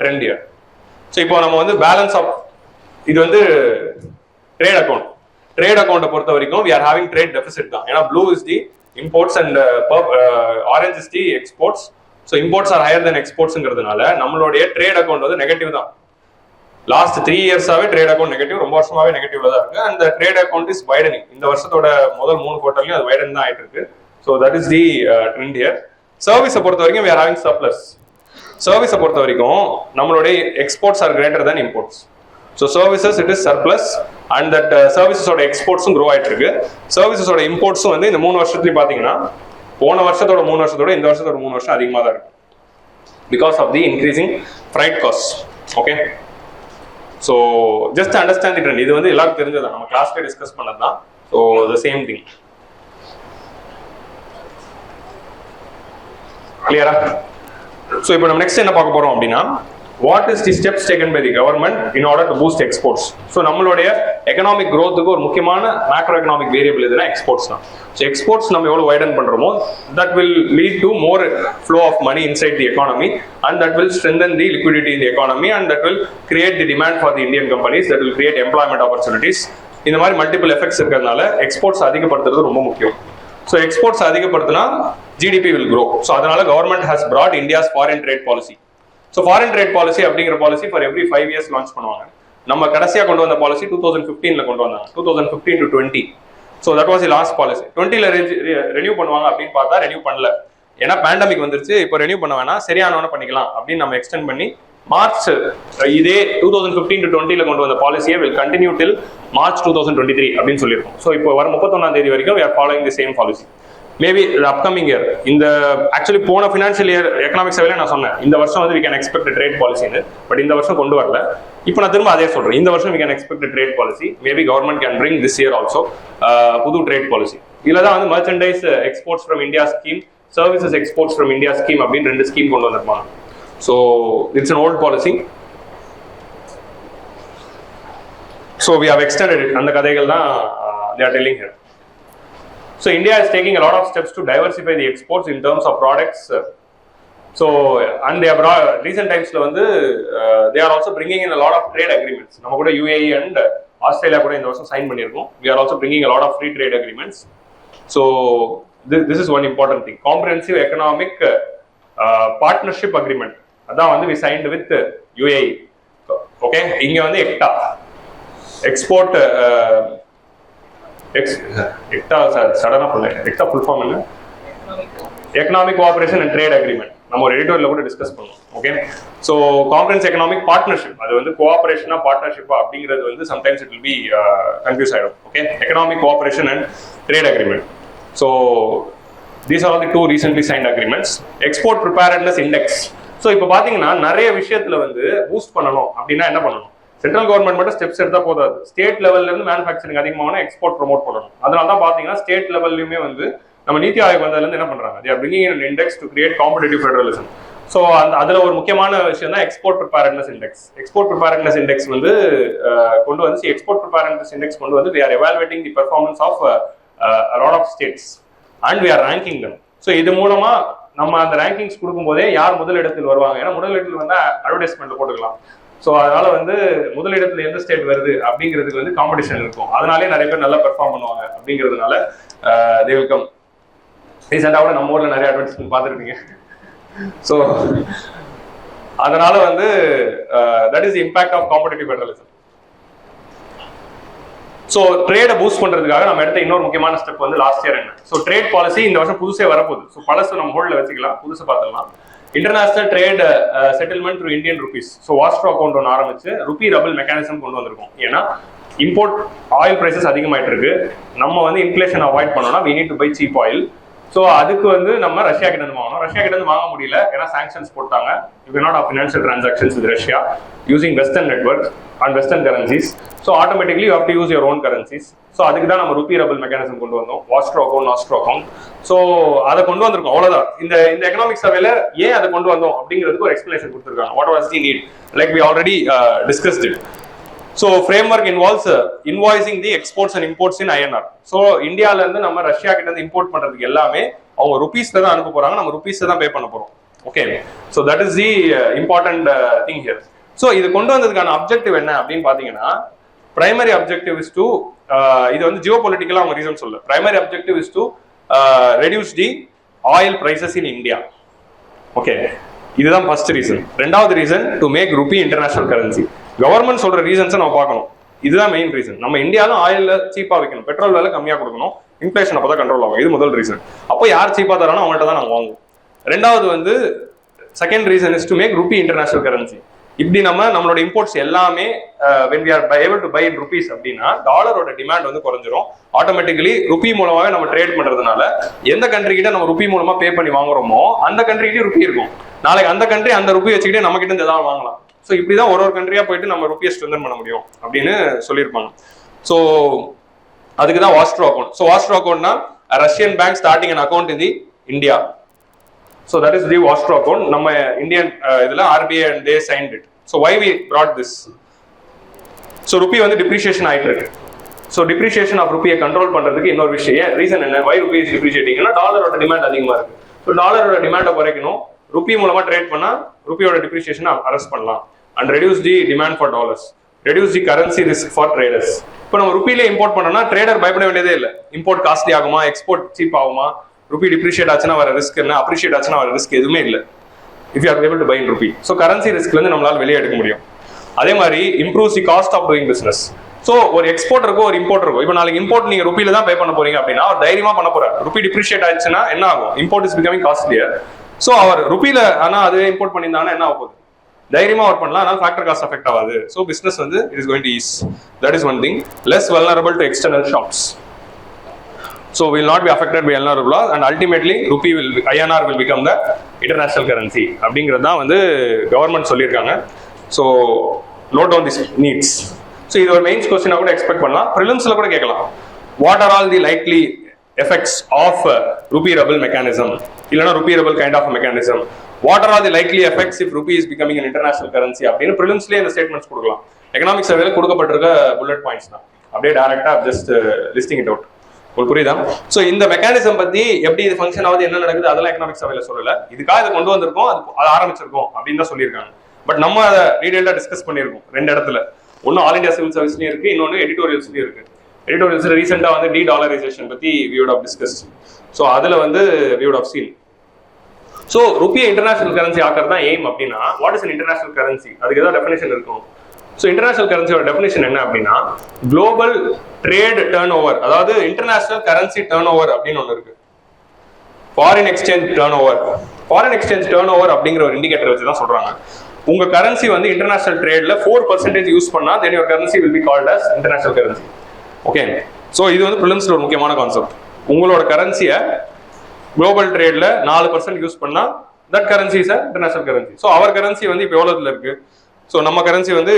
trend here. ஸோ இப்போ நம்ம வந்து பேலன்ஸ் ஆஃப் இது வந்து ட்ரேட் அக்கௌண்ட். ட்ரேட் அக்கௌண்ட்டை பொறுத்த வரைக்கும் we are having trade deficit தான். ஏன்னா blue is the imports and orange is the exports. So imports are higher than exportsங்கிறதுனால நம்மளுடைய ட்ரேட் அக்கௌண்ட் வந்து நெகட்டிவ் தான். லாஸ்ட் 3 இயர்ஸாவே ட்ரேட் அக்கௌண்ட் நெகட்டிவ், ரொம்ப வருஷமாவே நெகட்டிவ்ல தான் இருக்கு. அந்த ட்ரேட் அக்கௌண்ட் இஸ் வைடனிங். இந்த வருஷத்தோட முதல் 3 குவார்ட்டர்லயும் அது வைடன் தான் ஆயிட்டு இருக்கு. So that is the trend here. சர்வீஸை பொறுத்த வரைக்கும் we are having surplus. சர்வீஸை பொறுத்த வரைக்கும் நம்மளுடைய exports are greater than imports. So services it is surplus and that சர்வீசஸோட எக்ஸ்போர்ட்ஸும் க்ரோ ஆயிட்டு இருக்கு. சர்வீசஸோட இம்போர்ட்ஸும் வந்து இந்த 3 வருஷத்துலையும் பார்த்தீங்கன்னா போன வருஷத்தோட 3 வருஷத்தோட இந்த வருஷத்தோட 3 வருஷம் அதிகமாக தான் இருக்கு. Because of the increasing freight cost. Okay, so just understand the trend. இது வந்து எல்லாருக்கும் தெரிஞ்சதான், நம்ம கிளாஸ்ல டிஸ்கஸ் பண்ணது தான். So the same thing. கிளியரா? ஸோ இப்போ நம்ம நெக்ஸ்ட் என்ன பார்க்க போறோம் அப்படின்னா, what is the steps taken by the government in order to boost exports? So நம்மளுடைய economic growthக்கு ஒரு முக்கியமான macro economic variable எதுனா exports தான். So exports நம்ம எவ்வளவு widen பண்றோமோ that will lead to more flow of money inside the economy and that will strengthen the liquidity in the economy and that will create the demand for the Indian companies, that will create employment opportunities. இந்த மாதிரி multiple effects இருக்கிறதுனால exports அதிகப்படுத்துறது ரொம்ப முக்கியம். So exports அதிகப்படுத்தினா GDP will grow. So அதனால government has brought India's foreign trade policy. So foreign trade policy அப்படிங்கிற policy for every 5 years launch பண்ணுவாங்க. நம்ம கடைசியாக கொண்டு வந்த பாலிசி 2015ல கொண்டு வந்தாங்க. 2015 to 20. So that was the last policy. 20ல ரெனியூ பண்ணுவாங்க அப்படின்னு பார்த்தா ரெனியூ பண்ணல. ஏன்னா பேண்டமிக் வந்துருச்சு. இப்போ ரெனியூ பண்ண வேணாம், சரியானவன பண்ணிக்கலாம் அப்படின்னு நம்ம எக்ஸ்டெண்ட் பண்ணி மார்ச் இதே 2015 to 20ல கொண்டு வந்த பாலிசியை will continue till March 2023 அப்படின்னு சொல்லியிருக்கோம். ஸோ இப்போ வர 31ஆம் தேதி வரைக்கும் we are following the same policy. Maybe upcoming year இந்த ஆக்சுவலி போன ஃபினான்ஷியல் இயர் எக்கனாமிக் சர்வேல நான் சொன்னேன் இந்த வருஷம் வந்து we can expect a trade policy ன்னு. பட் இந்த வருஷம் கொண்டு வரல. இப்போ நான் திரும்ப அதே சொல்றேன், இந்த வருஷம் we can expect a trade policy. Maybe government can bring this year also புது trade policy. இதுல தான் வந்து merchandise exports from India scheme, services exports from India scheme அப்படின்னு 2 ஸ்கீம் கொண்டு வந்திருப்பாங்க. So it's an old policy. So we have extended it. அந்த கதைகள் தான் they are telling here. So India is taking a lot of steps to diversify the exports in terms of products. So and they have recent times la vandu they are also bringing in a lot of trade agreements. நம்ம கூட UAE and Australia கூட இந்த வருஷம் sign பண்ணிருக்கோம். We are also bringing a lot of free trade agreements. So this is one important thing. Comprehensive economic partnership agreement. அதான் வந்து we signed with UAE. Okay, இங்க வந்து ECTA export ECTA சடனா பண்ணேன். ECTA full form என்ன? Economic Cooperation and Trade Agreement. நம்ம ஒரு எடிட்டோர்ல கூட டிஸ்கஸ் பண்ணுவோம். Okay, so comprehensive economic partnership, அது வந்து கோஆபரேஷனா பார்ட்னர்ஷிப்பா அப்படிங்கிறது வந்து sometimes it will be confuse ஆயிடும். Okay, economic cooperation and trade agreement. So these are all the 2 recently signed agreements. Export preparedness index. So இப்போ பார்த்தீங்கன்னா நிறைய விஷயத்துல வந்து பூஸ்ட் பண்ணணும் அப்படின்னா என்ன பண்ணணும்? சென்ட்ரல் கவர்மெண்ட் மட்டும் ஸ்டெப்ஸ் எடுத்தா போதாது. ஸ்டேட் லெவல்ல இருந்து மேனுஃபேக்சரிங் அதிகமான எக்ஸ்போர்ட் ப்ரொமோட் பண்ணணும். அதனால தான் பாத்தீங்கன்னா ஸ்டேட் லெவல்லையுமே வந்து நம்ம நீத்தி ஆயோக் வந்ததுல இருந்து என்ன பண்றாங்க, they are bringing in an index to create competitive federalism. So அதுல ஒரு முக்கியமான விஷயம் தான் export preparedness index. Export preparedness index வந்து கொண்டு வந்து எக்ஸ்போர்ட் ப்ரிப்பேர்ட்னஸ் இண்டெக்ஸ் கொண்டு வந்து they are evaluating the performance of a lot of states and we are ranking them. So இது மூலமா நம்ம அந்த ரேங்கிங்ஸ் கொடுக்கும்போதே யார் முதலிடத்தில் வருவாங்க, ஏன்னா முதலிடத்தில் வந்தா அட்வர்டைஸ்மெண்ட்ல போட்டுக்கலாம். ஸோ அதனால வந்து முதலிடத்துல எந்த ஸ்டேட் வருது அப்படிங்கிறதுக்கு வந்து காம்படிஷன் இருக்கும். அதனாலே நிறைய பேர் நல்லா பெர்ஃபார்ம் பண்ணுவாங்க அப்படிங்கிறதுனால தே வில் கம். ரீசெண்டாக கூட நம்ம ஊர்ல நிறைய அட்வர்டைஸ்மெண்ட் பார்த்துருப்பீங்க. ஸோ அதனால வந்து that is impact of competitive federalism. So ட்ரேடை பூஸ்ட் பண்றதுக்காக நம்ம எடுத்த இன்னொரு முக்கியமான ஸ்டெப் வந்து லாஸ்ட் இயர் என்ன. ஸோ ட்ரேட் பாலிசி இந்த வருஷம் புதுசே வரப்போகுது. ஸோ பழசு நம்ம ஹோல்ட்ல வச்சுக்கலாம், புதுசு பார்த்துக்கலாம். International trade settlement through Indian rupees. So vostro account ஒன்று ஆரம்பிச்சு ருபி ரபிள் மெக்கானிசம் கொண்டு வந்திருக்கோம். ஏன்னா இம்போர்ட் ஆயில் பிரைசஸ் அதிகமாயிட்டு இருக்கு. நம்ம வந்து இன்ஃபிளேஷன் அவாய்ட் பண்ணோம்னா we need to buy cheap oil. So அதுக்கு வந்து நம்ம ரஷ்யா கிட்ட இருந்து வாங்கணும். ரஷ்யா கிட்ட இருந்து வாங்க முடியல, ஏன்னா சாங்ஷன்ஸ் போட்டாங்க. You can not have financial transactions with Russia using western network and western currencies. So automatically you have to use your own currencies. So அதுக்கு தான் நம்ம ருபி ரபிள் மெக்கானிசம் கொண்டு வந்தோம், வாஸ்ட்ரோ அக்கௌண்ட், நாஸ்ட்ரோ அக்கௌண்ட். ஸோ அதை கொண்டு வந்திருக்கோம், அவ்வளோதான். இந்த எக்கனாமிக் சர்வேல ஏன் அதை கொண்டு வந்தோம் அப்படிங்கிறதுக்கு ஒரு எக்ஸ்பிளேஷன் கொடுத்துருக்காங்க. What was the need, like we already discussed it. So framework involves invoicing the exports and imports in INR. So இந்தியால இருந்து நம்ம ரஷ்யா கிட்ட இருந்து இம்போர்ட் பண்றதுக்கு எல்லாமே அவங்க ருபீஸ்ல தான் அனுப்ப போறாங்க, நம்ம ருபீஸ்ல தான் பே பண்ண போறோம். Okay, so that is the important thing here. So இது கொண்டு வந்ததுக்கான அப்ஜெக்டிவ் என்ன அப்படின்னு பாத்தீங்கன்னா, பிரைமரி அப்ஜெக்டிவ் இஸ் டு, இது வந்து ஜியோ பொலிட்டிக்கலா அவங்க ரீசன் சொல்ல, primary objective is to reduce the oil prices in India. Okay, இதுதான் ஃபர்ஸ்ட் ரீசன். ரெண்டாவது reason to make rupee international currency. Government சொல்ற ரீசன்ஸை நம்ம பார்க்கணும். இதுதான் மெயின் ரீசன். நம்ம இந்தியாவில் ஆயில சீப்பா வைக்கணும், பெட்ரோல் விலை கம்மியா கொடுக்கணும், இன்ஃபிளேஷன் அப்பதான் கண்ட்ரோல் ஆகும். இது முதல் ரீசன். அப்போ யார் சீப்பா தரானோ அவங்கள்ட்ட தான் நாங்கள் வாங்குவோம். ரெண்டாவது வந்து second reason is to make rupee international currency. இப்படி நம்மளோட இம்போர்ட்ஸ் எல்லாமே when we are able to buy in rupees அப்படின்னா டாலரோட டிமாண்ட் வந்து குறைஞ்சிரும். ஆட்டோமேட்டிக்கலி ருபி மூலமாவே நம்ம ட்ரேட் பண்றதுனால எந்த கண்ட்ரி கிட்ட நம்ம ருபி மூலமா பே பண்ணி வாங்குறோமோ அந்த கண்ட்ரிக்கிட்டே ருபி இருக்கும். நாளைக்கு அந்த கண்ட்ரி அந்த ருபி வச்சுக்கிட்டே நம்ம கிட்ட இருந்து ஏதாவது வாங்கலாம். ஸோ இப்படிதான் ஒரு கண்ட்ரியா போயிட்டு நம்ம ருபியை ஸ்ட்ரென்தன் பண்ண முடியும் அப்படின்னு சொல்லியிருப்பாங்க. ஸோ அதுக்கு தான் வாஸ்ட்ரோ அக்கௌண்ட். ஸோ வாஸ்ட்ரோ அக்கௌண்ட்னா Russian bank starting an account in the India. So that is the vostro account. நம்ம இந்தியன் இதுல RBI and they signed it. So why we brought this? So rupee வந்து depreciation ஆயிட்டு இருக்கு. So depreciation of ருபியை control பண்றதுக்கு இன்னொரு விஷயம் reason என்ன, why rupee is டிப்ரிசியேட்டிங்னா டாலரோட demand அதிகமா இருக்கு. ஸோ டாலரோட டிமாண்டை குறைக்கணும், ருபி மூலமா ட்ரேட் பண்ணா ருபியோட டிப்ரிசியேஷனை அரெஸ்ட் பண்ணலாம் and reduce the demand for dollars, reduce the currency risk for traders. இப்போ நம்ம ருபியிலே இம்போர்ட் பண்ணோம்னா ட்ரேடர் பயப்பட வேண்டியதே இல்லை. இம்போர்ட் காஸ்ட்லி ஆகுமா, எக்ஸ்போர்ட் சீப் ஆகுமா, ருபி டிப்ரிஷியேட் ஆச்சுன்னா வர ரிஸ்க் என்ன, அப்ரிஷியேட் ஆச்சுன்னா வர ரிஸ்க் எதுவுமே இல்லை. If you are able to buy in rupee. So currency ரிஸ்க்ல இருந்து நம்மளால வெளியே எடுக்க முடியும். அதே மாதிரி improves the cost of doing business. So ஒரு எக்ஸ்போர்ட்டருக்கோ ஒரு இம்போர்ட்டருக்கோ இப்போ நாளைக்கு இம்போர்ட் நீங்க ருபியில தான் பே பண்ண போறீங்க அப்படின்னா அவர் தைரியமா பண்ண போறாரு. ருபி டிப்ரிஷியேட் ஆயிடுச்சுன்னா என்ன ஆகும், import is becoming costlier. So our ருபியில ஆனா அது இம்போர்ட் பண்ணியிருந்தாங்கன்னா என்ன ஆகும், தைரியமா ஒர்க் பண்ணலாம், அதனால ஃபேக்டர் காஸ்ட் அஃபெக்ட் ஆகாது. ஸோ பிசினஸ் வந்து it is going to ease. That is one thing. Less vulnerable to external shocks. So will not be affected by LNR laws and ultimately rupee will INR will become the international currency அப்படிங்கிறது தான் வந்து government சொல்லியிருக்காங்க. So note down this needs. So இது ஒரு mains கொஸ்டினா கூட expect பண்ணலாம், ப்ரிலிம்ஸ்ல கூட கேட்கலாம். What are all the likely effects of rupee ruble mechanism இல்லைன்னா rupee ruble kind of a mechanism? What are all the likely effects if rupee is becoming an international currency அப்படின்னு ப்ரிலிம்ஸ்லயே இந்த statements கொடுக்கலாம். Economic சர்வேல கொடுக்கப்பட்டிருக்க bullet points தான், அப்படியே டைரக்டா just listing it out. உங்களுக்கு புரியுதா? So இந்த மெக்கானிசம் பத்தி எப்படி இது ஃபங்க்ஷன் ஆகுது, என்ன நடக்குது, அதெல்லாம் எக்கனாமிக் சர்வேல சொல்லல. இதுக்காக இதை கொண்டு வந்திருக்கோம், அது ஆரம்பிச்சிருக்கோம் அப்படின்னு தான் சொல்லியிருக்காங்க. பட் நம்ம அதை டீடைலா டிஸ்கஸ் பண்ணியிருக்கோம் ரெண்டு இடத்துல. ஒன்னு ஆல் இந்தியா சிவில் சர்வீஸ்லயும் இருக்கு, இன்னொன்னு எடிட்டோரியல்ஸ்லயும் இருக்கு. எடிட்டோரியல்ஸ்ல ரீசெண்டா வந்து டாலரைசேஷன் பத்தி we would have discussed. So அதுல வந்து we would have seen. So ருபியை இன்டர்நேஷனல் கரன்சி ஆக்கிறது தான் எய்ம் அப்படின்னா, what is an international currency, அதுக்கு ஏதாவது டெஃபினேஷன் இருக்கும். ஸோ இன்டர்நேஷனல் கரன்சியோட டெஃபினேஷன் என்ன அப்படின்னா, குளோபல் ட்ரேட் டர்ன் ஓவர், அதாவது இன்டர்நேஷனல் கரன்சி டர்ன் ஓவர் அப்படின்னு ஒன்று இருக்கு. Foreign exchange turn over. Foreign exchange turn over அப்படிங்கிற ஒரு இண்டிகேட்டர் வச்சு தான் சொல்றாங்க, உங்க கரன்சி வந்து இன்டர்நேஷனல் ட்ரேட்ல 4% யூஸ் பண்ணா then your currency will be called as international currency. Okay, so இது வந்து ப்ரிலிம்ஸ்ல ஒரு முக்கியமான கான்செப்ட். உங்களோட கரன்சியை குளோபல் ட்ரேட்ல 4% யூஸ் பண்ணா that currency is international currency. So our currency வந்து இப்போ எவ்வளவுல இருக்கு, ஸோ நம்ம கரன்சி வந்து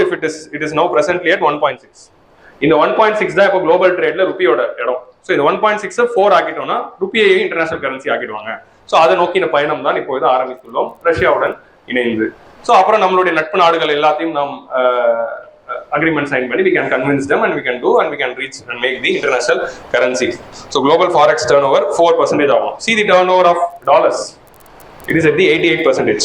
it is now presently at 1.6. இந்த 1.6 தான் இப்போ குளோபல் ட்ரேட்ல ருபியோட இடம். ஸோ இந்த 1.6 4 ஆக்கிட்டோம்னா ருபியை இன்டர்நேஷனல் கரன்சி ஆக்கிடுவாங்க. ஸோ அதை நோக்கின பயணம் தான் இப்போ ஆரம்பித்துள்ளோம் ரஷ்யாவுடன் இணைந்து. ஸோ அப்புறம் நம்மளுடைய நட்பு நாடுகள் எல்லாத்தையும் நாம் agreement sign பண்ணி we can convince them and we can do and we can reach and make the international currency. So global forex turnover 4% ஆகும். See the turnover of dollars. It is at the 88%.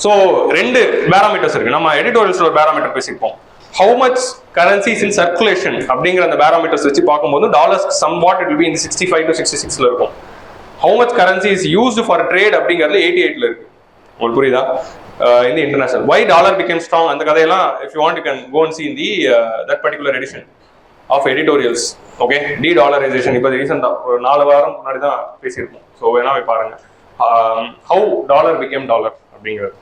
So ரெண்டு parameters இருக்கு. நம்ம எடிட்டோரியல்ஸ்ல ஒரு parameter பேசிப்போம். How much currency is in circulation அப்படிங்கிற அந்த parameters வச்சு பார்க்கும்போது dollars somewhat it will be in 65 to 66 ல இருக்கும். How much currency is used for trade அப்படிங்கிறது 88 ல இருக்கு. உங்களுக்கு புரியுதா? In the international. Why dollar became strong அந்த கதையெல்லாம் if you want you can go and see in the that particular edition of editorials. Okay, de-dollarization இப்போ ரீசெண்டா ஒரு 4 வாரம் முன்னாடி தான் பேசியிருக்கோம். ஸோ வேணா போய் பாருங்க. How dollar became dollar அப்படிங்கிறது.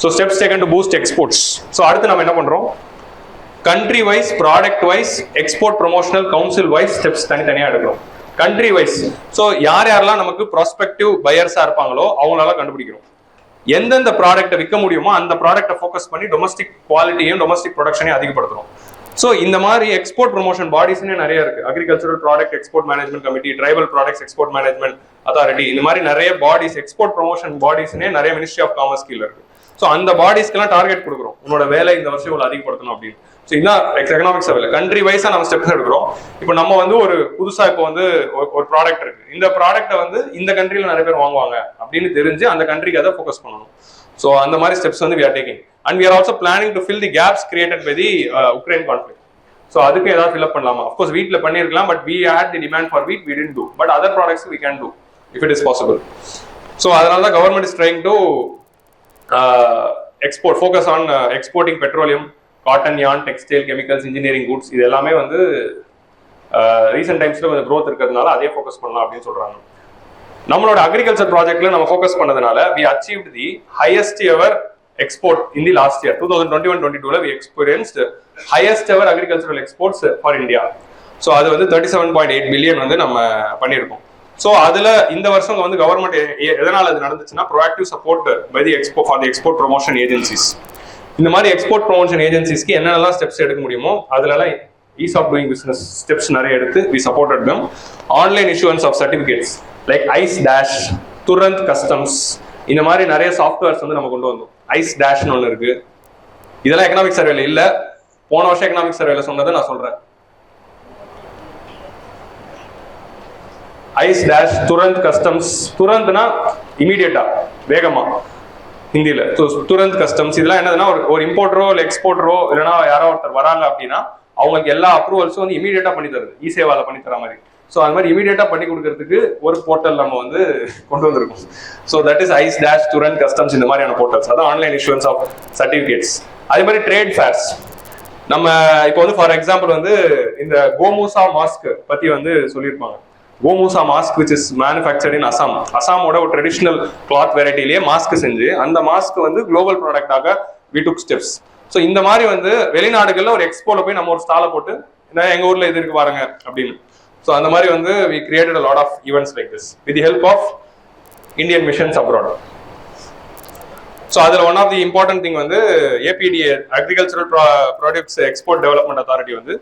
So steps taken to boost exports. So அடுத்து நம்ம என்ன பண்றோம்? Country wise, product wise, export promotional, council wise steps தனித்தனியா எடுக்கிறோம். Country wise. So யார் யாரெல்லாம் நமக்கு prospective buyers இருப்பாங்களோ அவங்களால கண்டுபிடிக்கிறோம். எந்தெந்த ப்ராடக்ட்டை விற்க முடியுமோ அந்த ப்ராடக்ட்டை ஃபோக்கஸ் பண்ணி டொமஸ்டிக் குவாலிட்டியும் டொமஸ்டிக் ப்ரொடக்ஷனையும் அதிகப்படுத்துறோம். ஸோ இந்த மாதிரி எக்ஸ்போர்ட் ப்ரொமோஷன் பாடிஸ்னே நிறைய இருக்கு. Agricultural product export management committee, tribal products export management authority, இந்த மாதிரி நிறைய பாடிஸ் எக்ஸ்போர்ட் ப்ரொமோஷன் பாடிஸ்னே நிறைய மினிஸ்ட்ரி ஆஃப் காமர்ஸ் கீழே இருக்கு. ஸோ அந்த பாடிஸ்க்கெல்லாம் டார்கெட் கொடுக்குறோம், உன்னோட வேலை இந்த வருஷம் இவ்வளோ அதிகப்படுத்தணும் அப்படின்னு. ஸோ இதான் எக்கனாமிக்ஸ் லெவலில் கண்ட்ரி வைஸா நம்ம ஸ்டெப்ஸ் எடுக்கிறோம். இப்போ நம்ம வந்து ஒரு புதுசா இப்போ வந்து ஒரு ப்ராடக்ட் இருக்கு, இந்த ப்ராடக்ட்டை வந்து இந்த கண்ட்ரியில நிறைய பேர் வாங்குவாங்க அப்படின்னு தெரிஞ்சு அந்த கண்ட்ரிக்கு அதை ஃபோக்கஸ் பண்ணணும். ஸோ அந்த மாதிரி ஸ்டெப்ஸ் வந்து we are taking and we are also planning to fill the gaps created by the Ukraine conflict. So அதுக்கு ஏதாவது ஃபில் அப் பண்ணலாமா? அஃப்கோர்ஸ் வீட்டில் பண்ணியிருக்கலாம், but we had the demand for wheat, we didn't do, but other products we can do if it is possible. So அதனால தான் government is trying to export, focus on exporting petroleum, cotton, yarn, textile, chemicals, engineering goods. இது எல்லாமே வந்து recent டைம்ஸ்ல கொஞ்சம் growth இருக்கிறதுனால அதே focus பண்ணலாம் அப்படின்னு சொல்றாங்க. நம்மளோட அக்ரிகல்ச்சர் ப்ராஜெக்ட்ல நம்ம ஃபோக்கஸ் பண்ணதுனால we achieved the highest ever export in the last year 2021-22 we experienced highest ever agricultural exports for India. So அது வந்து 37.8 பில்லியன் வந்து நம்ம பண்ணியிருக்கோம். ஸோ அதுல இந்த வருஷம் வந்து கவர்மெண்ட் எதனால அது நடந்துச்சுன்னா proactive support by the for the export promotion agencies. இந்த மாதிரி எக்ஸ்போர்ட் ப்ரொமோஷன் ஏஜென்சிஸ்க்கு என்னென்னலாம் ஸ்டெப்ஸ் எடுக்க முடியுமோ அதுலலாம் ease of doing business steps நிறைய எடுத்து we supported them. Online issuance of certificates like ice dash, Turant customs, இந்த மாதிரி நிறைய சாஃப்ட்வேர்ஸ் வந்து நம்ம கொண்டு வந்தோம். ஐஸ் டேஷ்னு ஒன்று இருக்கு. இதெல்லாம் எக்கனாமிக் சர்வேல இல்ல, போன வருஷம் எக்கனாமிக் சர்வேல சொன்னதை நான் சொல்றேன். Ice dash, Turant customs. துரந்த்னா இமீடியட்டா, வேகமா ஹிந்தியில. துரந்த் கஸ்டம்ஸ் இதெல்லாம் என்னதுன்னா ஒரு இம்போர்ட்டரோ இல்லை எக்ஸ்போர்ட்டரோ இல்லைன்னா யாரோ ஒருத்தர் வராங்க அப்படின்னா அவங்களுக்கு எல்லா அப்ரூவல்ஸும் வந்து இமீடியட்டா பண்ணி தருது, இ-சேவால பண்ணி தர மாதிரி. ஸோ அது மாதிரி இமீடியட்டா பண்ணி கொடுக்கறதுக்கு ஒரு போர்ட்டல் நம்ம வந்து கொண்டு வந்திருக்கோம். So that is ice dash, Turant customs, இந்த மாதிரியான போர்ட்டல்ஸ். அதான் ஆன்லைன் இஷ்யூவன்ஸ் ஆஃப் சர்டிஃபிகேட்ஸ். அதே மாதிரி ட்ரேட் ஃபேர்ஸ். நம்ம இப்போ வந்து ஃபார் எக்ஸாம்பிள் வந்து இந்த கோமூசா மாஸ்க் பத்தி வந்து சொல்லியிருப்பாங்க. Gamosa mask which is manufactured in Assam. அசாமோட ஒரு ட்ரெடிஷனல் கிளாத் வெரைட்டிலேயே மாஸ்க் செஞ்சு அந்த மாஸ்க் வந்து குளோபல் ப்ராடக்டாக வி டுக் ஸ்டெப்ஸ். ஸோ இந்த மாதிரி வந்து வெளிநாடுகள்ல ஒரு எக்ஸ்போல போய் நம்ம ஒரு ஸ்டாலை போட்டு எங்க ஊர்ல இது இருக்கு பாருங்க அப்படின்னு. ஸோ அந்த மாதிரி வந்து we created a lot of events like this with the help of Indian missions abroad. So அதில் one of the important thing வந்து APEDA agricultural products export development authority வந்து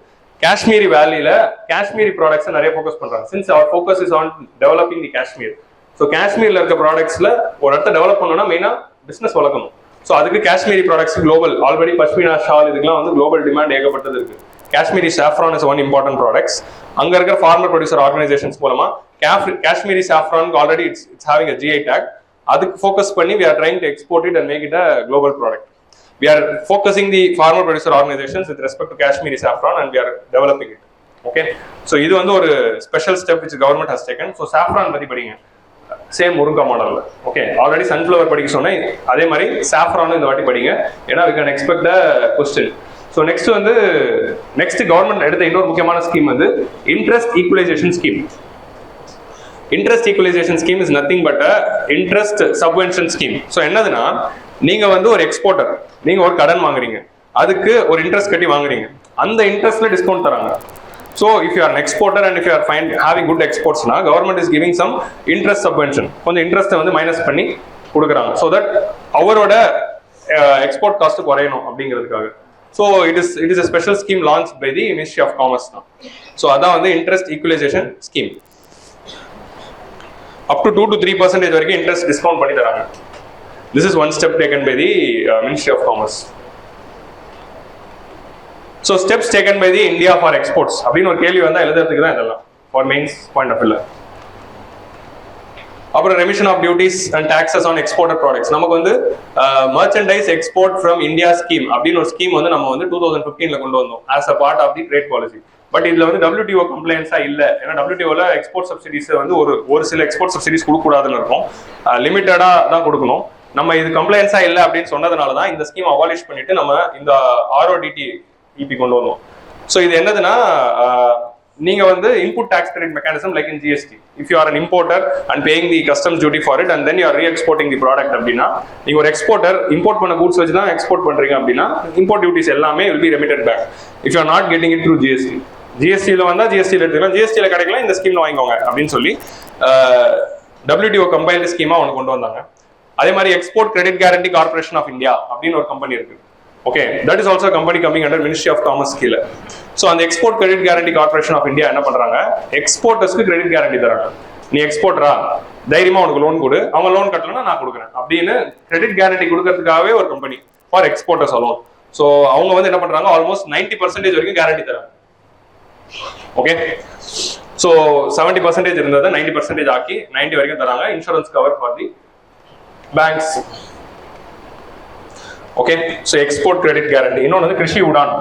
காஷ்மீரி வேலியில காஷ்மீரி ப்ராடக்ட்ஸ் நிறைய ஃபோக்கஸ் பண்றாங்க. Since our focus is on developing the Kashmir. So காஷ்மீர்ல இருக்க ப்ராடக்ட்ஸ்ல ஒரு இடத்த டெவலப் பண்ணணும்னா மெயினா பிசினஸ் வளர்க்கணும். ஸோ அதுக்கு Kashmiri products global, already pashmina shawl இதுக்கெல்லாம் வந்து குளோபல் டிமாண்ட் ஏகப்பட்டது இருக்கு. Kashmiri saffron is one important products. அங்க இருக்கிற ஃபார்மர் ப்ரொடியூசர் ஆர்கனைசேஷன்ஸ் மூலமா Kashmiri saffron already it's having a GI tag. அதுக்கு ஃபோக்கஸ் பண்ணி we are trying to export it and make it a global product. We are focusing the farmer producer organizations with respect to Kashmiri saffron and we are developing it. Okay, so இது வந்து ஒரு special step which government has taken. So saffron பத்தி படிங்க, same முருங்கா மாடல்ல. Okay, already sunflower படிக்க சொன்னேன், அதே மாதிரி சாஃப்ரானும் இந்த வாட்டி படிங்க, ஏன்னா we can expect a question. So next வந்து கவர்மெண்ட் எடுத்த இன்னொரு முக்கியமான ஸ்கீம் வந்து interest equalisation scheme. Interest equalisation scheme is nothing but a interest subvention scheme. So என்னதுன்னா நீங்க வந்து ஒரு எக்ஸ்போர்ட்டர், நீங்க ஒரு கடன் வாங்குறீங்க, அதுக்கு ஒரு இன்ட்ரெஸ்ட் கட்டி வாங்குறீங்க, அந்த இன்ட்ரெஸ்ட்ல டிஸ்கவுண்ட் தராங்க. So if you are exporter and if you are having good எக்ஸ்போர்ட்ஸ்னா government is giving some interest subvention, கொஞ்சம் இன்ட்ரெஸ்ட்டை வந்து மைனஸ் பண்ணி கொடுக்குறாங்க. ஸோ தட் அவரோட எக்ஸ்போர்ட் காஸ்ட் குறையணும் அப்படிங்கிறதுக்காக. So it is a special scheme launched by the Ministry of Commerce now. So அதான் வந்து interest equalization scheme. Up to 2 to 3% வரைக்கும் interest discount பண்ணி தராங்க. This is one step taken by the Ministry of Commerce. So steps taken by the India for exports அப்படின்னு ஒரு கேள்வி வந்தால் எழுதுறதுக்கு தான் இதெல்லாம் ஃபார் மெயின்ஸ் பாயிண்ட் ஆஃப் வியூல. அப்புறம் remission of duties and taxes on exported products. நமக்கு வந்து merchandise export from India scheme அப்படின்னு ஒரு ஸ்கீம் வந்து நம்ம வந்து 2015 கொண்டு வந்தோம் as a part of the trade policy. But இதுல வந்து WTO கம்ப்ளைன்ஸா இல்ல. ஏன்னா WTOல எக்ஸ்போர்ட் சப்சிடிஸ் வந்து ஒரு சில எக்ஸ்போர்ட் சப்சிடிஸ் கொடுக்கூடாதுன்னு இருக்கும், லிமிட்டடா தான் கொடுக்கணும். நம்ம இது கம்ப்ளைன்ஸா இல்ல அப்படின்னு சொன்னதுனால தான் இந்த ஸ்கீம் அபாலிஷ் பண்ணிட்டு நம்ம இந்த RODTEP கொண்டு வந்தோம். ஸோ இது என்னதுன்னா, நீங்க வந்து input tax credit mechanism like in GST. If you are an importer and paying the customs duty for it and then you are re-exporting the product அப்படின்னா, நீங்க ஒரு எக்ஸ்போர்ட்டர் இம்போர்ட் பண்ண கூட்ஸ் வச்சு தான் எக்ஸ்போர்ட் பண்றீங்க அப்படின்னா இம்போர்ட் டியூட்டிஸ் எல்லாமே will be remitted back if you are not getting it through GST. GSTல வந்தா GSTல எடுத்துக்கலாம், GSTல கிடைக்கலாம், இந்த ஸ்கீம்ல வாங்கிக்கோங்க அப்படின்னு சொல்லி WTO கம்பைல்டு ஸ்கீமா ஒன்று கொண்டு வந்தாங்க. அதே மாதிரி Export Credit Guarantee Corporation of India அப்படின்னு ஒரு கம்பெனி இருக்கு. Okay, that is also company coming under Ministry of Commerce கீழே. ஸோ அந்த Export Credit Guarantee Corporation of India என்ன பண்றாங்க, எக்ஸ்போர்ட்டர்ஸ்க்கு கிரெடிட் கேரண்டி தராங்க. நீ எக்ஸ்போர்ட்டரா, தைரியமா உனக்கு லோன் கொடு, அவங்க லோன் கட்டலன்னா நான் கொடுக்குறேன் அப்படின்னு கிரெடிட் கேரண்டி கொடுக்கறதுக்காகவே ஒரு company for exporters alone. So அவங்க வந்து என்ன பண்றாங்க, ஆல்மோஸ்ட் 90% வரைக்கும் கேரண்டி தராங்க. ஓகே, ஸோ 70% இருந்ததை 90% ஆக்கி 90 வரைக்கும் தராங்க. Insurance cover for the banks. Okay, so export Credit guarantee. இன்னொன்று வந்து கிருஷி உடான்.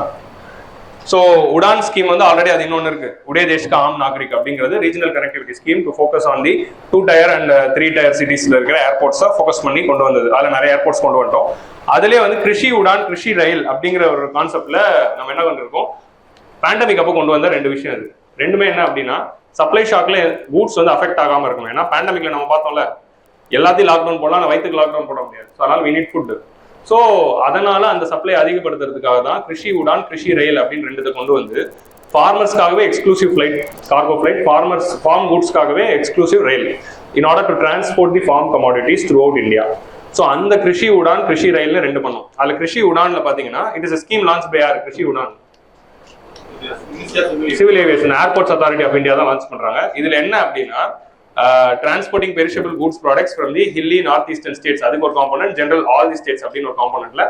ஸோ உடான் ஸ்கீம் வந்து ஆல்ரெடி அது இன்னொன்று இருக்கு, உடே தேஷ் கா ஆம் நாகரிக் அப்படிங்கிறது regional connectivity scheme to focus on the 2 tier and 3 tier சிட்டிஸ்ல இருக்கிற ஏர்போர்ட்ஸை ஃபோக்கஸ் பண்ணி கொண்டு வந்தது. அதில் நிறைய ஏர்போர்ட்ஸ் கொண்டு வந்துட்டோம். அதுலேயே வந்து கிருஷி உடான் கிருஷி ரயில் அப்படிங்கிற ஒரு கான்செப்ட்ல நம்ம என்ன பண்ணிருக்கோம், பேண்டமிக் அப்போ கொண்டு வந்த 2 விஷயம் அது. ரெண்டுமே என்ன அப்படின்னா, சப்ளை ஷாக்ல கூட்ஸ் வந்து அஃபெக்ட் ஆகாம இருக்கணும். ஏன்னா பேண்டமிக்ல நம்ம பார்த்தோம்ல, எல்லாத்தையும் லாக்டவுன் போடலாம், வயிற்றுக்கு லாக்டவுன் போட முடியாது. ஸோ அதனால we need food. ஸோ அதனால அந்த சப்ளை அதிகப்படுத்துறதுக்காக தான் கிருஷி உடான் கிருஷி ரயில் அப்படின்னு 2 கொண்டு வந்து ஃபார்மர்ஸ்க்காகவே exclusive flight, cargo flight, farm குட்ஸ்க்காகவே exclusive rail in order to transport the farm commodities throughout India. So அந்த கிருஷி உடான் கிருஷி ரயில்னு 2 பண்ணோம். அதில் கிருஷி உடான்ல பாத்தீங்கன்னா it is scheme launch by யார், Krishi Udan civil aviation airports authority of India தான் லான்ச் பண்றாங்க. இதுல என்ன அப்படின்னா, transporting perishable goods products from the hilly north eastern states, அதுக்கு ஒரு component, general all the states அப்படின்னு ஒரு காம்பனன்ட்ல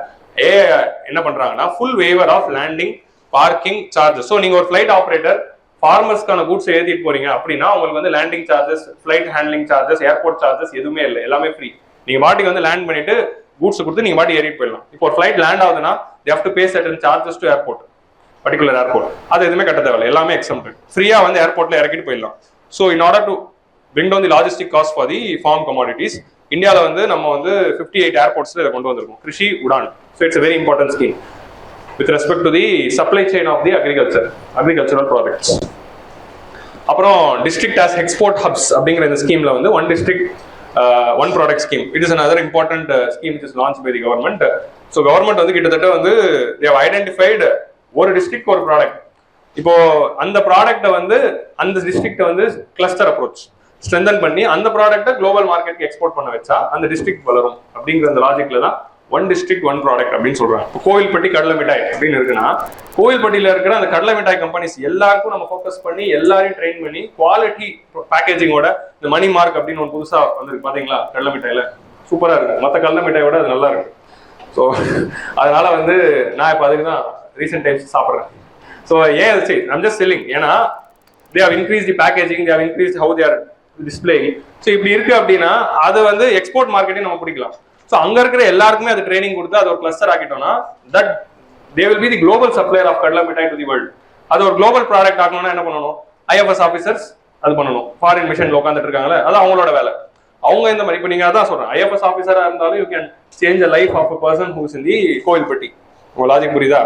என்ன பண்றாங்கன்னா, full waiver of landing parking charges. So நீங்க ஒரு ஃபிளைட் ஆப்ரேட்டர் ஃபார்மர்ஸ்க்கான கூட்ஸ் ஏற்றிட்டு போறீங்க அப்படின்னா உங்களுக்கு வந்து landing charges, flight handling charges, airport charges எதுவுமே இல்லை, எல்லாமே ஃப்ரீ. நீங்க பாட்டிக்கு வந்து லேண்ட் பண்ணிட்டு கூட்ஸ் கொடுத்து நீங்க பாட்டி ஏறிட்டு போயிடலாம். இப்போ ஒரு ஃபிளைட் லேண்ட் ஆகுதுன்னா they have to pay certain charges to airport, particular airport. அது எதுவுமே கட்ட தேவையில்லை, எல்லாமே எக்ஸம்ப்டட், ஃப்ரீயா வந்து ஏர்போர்ட்ல இறக்கிட்டு போயிடலாம். So in order to bring down the logistic cost for the farm commodities, இந்தியால வந்து நம்ம வந்து 58 ஏர்போர்ட்ஸ்ல இதை கொண்டு வந்திருக்கோம், Krishi Udan. So it's a very important scheme with respect to the supply chain of the agricultural products. அப்புறம் district as export hubs அப்படிங்கிற இந்த ஸ்கீம்ல வந்து one district one product scheme. It is another important scheme which is launched by the government. So government வந்து கிட்டத்தட்ட வந்து they have identified ஒரு district ஒரு product. இப்போ அந்த ப்ராடக்ட்டை வந்து அந்த டிஸ்ட்ரிக்ட் வந்து கிளஸ்டர் அப்ரோச் ஸ்ட்ரென்தன் பண்ணி அந்த ப்ராடக்ட்டை குளோபல் மார்க்கெட்டுக்கு எக்ஸ்போர்ட் பண்ண வச்சா அந்த டிஸ்ட்ரிக்ட் வளரும் அப்படிங்கிற அந்த லாஜிக்ல தான் ஒன் டிஸ்ட்ரிக்ட் ஒன் ப்ராடக்ட் அப்படின்னு சொல்றாங்க. இப்போ கோவில்பட்டி கடலை மிட்டாய் அப்படின்னு இருக்குன்னா, கோவில்பட்டியில இருக்கிற அந்த கடலை மிட்டாய் கம்பெனிஸ் எல்லாருக்கும் நம்ம ஃபோக்கஸ் பண்ணி எல்லாரையும் ட்ரெயின் பண்ணி குவாலிட்டி பேக்கேஜிங்கோட இந்த மணி மார்க் அப்படின்னு ஒரு புதுசா வந்துருக்கு பாத்தீங்களா, கடலை மிட்டாயில சூப்பரா இருக்கு, மற்ற கடலை மிட்டாயோட அது நல்லா இருக்கு. ஸோ அதனால வந்து நான் இப்போ அதுக்கு தான் ரீசெண்ட் டைம்ஸ் சாப்பிட்றேன். ஸோ ஏன் அது I'm just selling, ஏன்னா they have increased the packaging, they have increased how they are displaying. So இப்படி இருக்கு அப்படின்னா அது வந்து எக்ஸ்போர்ட் மார்க்கெட்டையும் நம்ம பிடிக்கலாம். ஸோ அங்க இருக்கிற எல்லாருக்குமே அது ட்ரைனிங் கொடுத்து அது ஒரு கிளஸ்டர் ஆக்கிட்டோம்னா that they will be the global supplier of கடலை மிட்டாய் to the world. அது ஒரு குளோபல் ப்ராடக்ட் ஆகணும்னா என்ன பண்ணணும், IFS ஆஃபீஸர்ஸ் அது பண்ணணும், ஃபாரின் மிஷன்ல உட்காந்துட்டு இருக்காங்களே அது அவங்களோட வேலை. அவங்க இந்த மாதிரி இப்போ நீங்க அதான் சொல்றேன், IFS ஆஃபீஸரா இருந்தாலும் you can change the life of a person who's in the Kovilpatti. உங்க லாஜிக் புரியுதா?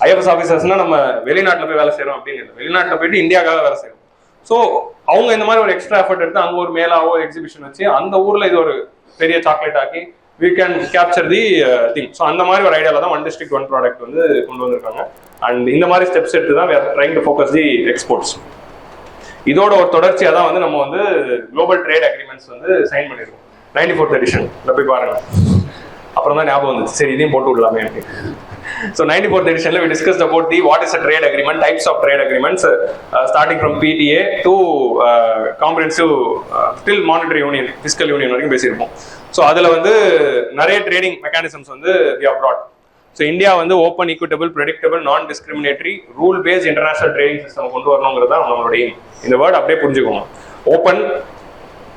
IFS ஆஃபீஸர்ஸ்னா நம்ம வெளிநாட்டுல போய் வேலை செய்யறோம் அப்படின்னு இல்லை, வெளிநாட்டுல போயிட்டு இந்தியாக்காக வேலை செய்யறோம். ஸோ அவங்க இந்த மாதிரி ஒரு எக்ஸ்ட்ரா எஃபர்ட் எடுத்து அங்க ஒரு மேலாவோ எக்ஸிபிஷன் வச்சு அந்த ஊர்ல இது ஒரு பெரிய சாக்லேட் ஆக்கி we can capture the thing. So அந்த மாதிரி ஒரு ஐடியால தான் ஒன் டிஸ்ட்ரிக்ட் ஒன் ப்ராடக்ட் வந்து கொண்டு வந்திருக்காங்க. அண்ட் இந்த மாதிரி ஸ்டெப்ஸ் எடுத்து தான் we are trying to focus the exports. இதோட ஒரு தொடர்ச்சியா தான் வந்து நம்ம வந்து குளோபல் ட்ரேட் அக்ரிமெண்ட்ஸ் வந்து சைன் பண்ணிருக்கோம். 94th edition போய் பாருங்க. அப்புறம் தான் ஞாபகம் வந்துச்சு, சரி இதையும் போட்டு விடலாமே. So 94th edition we discussed about the what is a trade agreement, types of trade agreements, starting from PTA to comprehensive till monetary union, fiscal union வரைக்கும் பேசியிருப்போம். ஸோ அதில் வந்து நிறைய ட்ரேடிங் மெக்கானிசம்ஸ் வந்து we have brought. So India வந்து open, equitable, predictable, non discriminatory, rule based international trading system கொண்டு வரணுங்கிறது தான் நம்மளுடைய எய்ம். இந்த வேர்ட் அப்படியே புரிஞ்சுக்கோங்க. Open,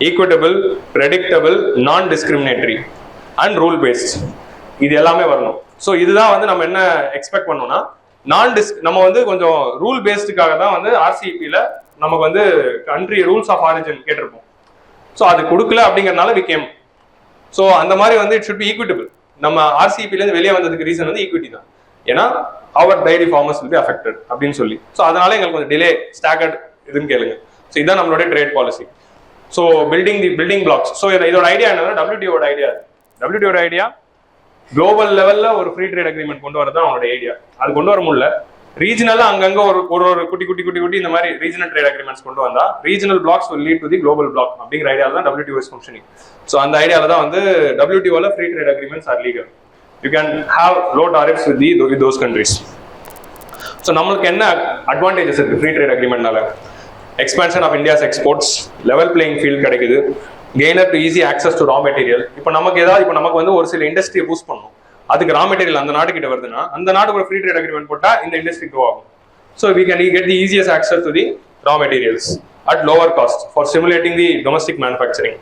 equitable, predictable, non discriminatory and rule based, இது எல்லாமே வரணும். ஸோ இதுதான் வந்து நம்ம என்ன எக்ஸ்பெக்ட் பண்ணோம்னா, நம்ம வந்து கொஞ்சம் ரூல் பேஸ்டுக்காக தான் வந்து ஆர்சிஇபியில் நமக்கு வந்து கண்ட்ரி ரூல்ஸ் ஆஃப் ஆரிஜின் கேட்டிருப்போம். ஸோ அது கொடுக்கல அப்படிங்கறதுனால வி கேம். ஸோ அந்த மாதிரி வந்து இட் ஷுட் பி ஈக்விட்டபிள். நம்ம ஆர்சிஇபிலேருந்து வெளியே வந்ததுக்கு ரீசன் வந்து ஈக்விட்டி தான். ஏன்னா our dairy farmers will be affected அப்படின்னு சொல்லி. ஸோ அதனால எங்களுக்கு கொஞ்சம் டிலே ஸ்டாகர்ட் இதுன்னு கேளுங்க. ஸோ இதுதான் நம்மளுடைய trade policy. So building blocks. So இதோட ஐடியா என்னன்னா டபிள்யூடிஓட ஐடியா. டபிள்யூடிஓட ஐடியா குளோபல் லெவல்ல ஒரு ஃப்ரீ ட்ரேட் அக்ரிமெண்ட் கொண்டு வரதான் அவங்களோட ஐடியா. அது கொண்டு வர முடியல. ரீஜனலா அங்கங்க ஒரு குட்டி இந்த மாதிரி ரீஜனல் ட்ரேட் அக்ரிமெண்ட்ஸ் கொண்டு வந்தா regional blocks will lead to the global block அப்படிங்கிற ஐடியால தான் WTO is functioning. ஸோ அந்த ஐடியால தான் வந்து WTOல free trade agreements are legal. You can have low tariffs with those countries. So நம்மளுக்கு என்ன அட்வான்டேஜஸ் இருக்கு ஃப்ரீ ட்ரேட் அக்ரிமெண்ட்னால? Expansion of India's exports, level playing field கிடைக்குது, gainer to easy access to raw material. இப்போ நமக்கு வந்து ஒரு சில இண்டஸ்ட்ரியை பூஸ்ட் பண்ணணும், அதுக்கு ரா மெட்டீரியல் அந்த நாடு கிட்ட வருதுன்னா அந்த நாட்டுக்கு ஒரு ஃப்ரீ ட்ரேட் அக்ரிமெண்ட் போட்டா இந்த இண்டஸ்ட்ரி க்ரோ ஆகும். So we can get the easiest access to the raw materials at lower cost for stimulating the domestic manufacturing.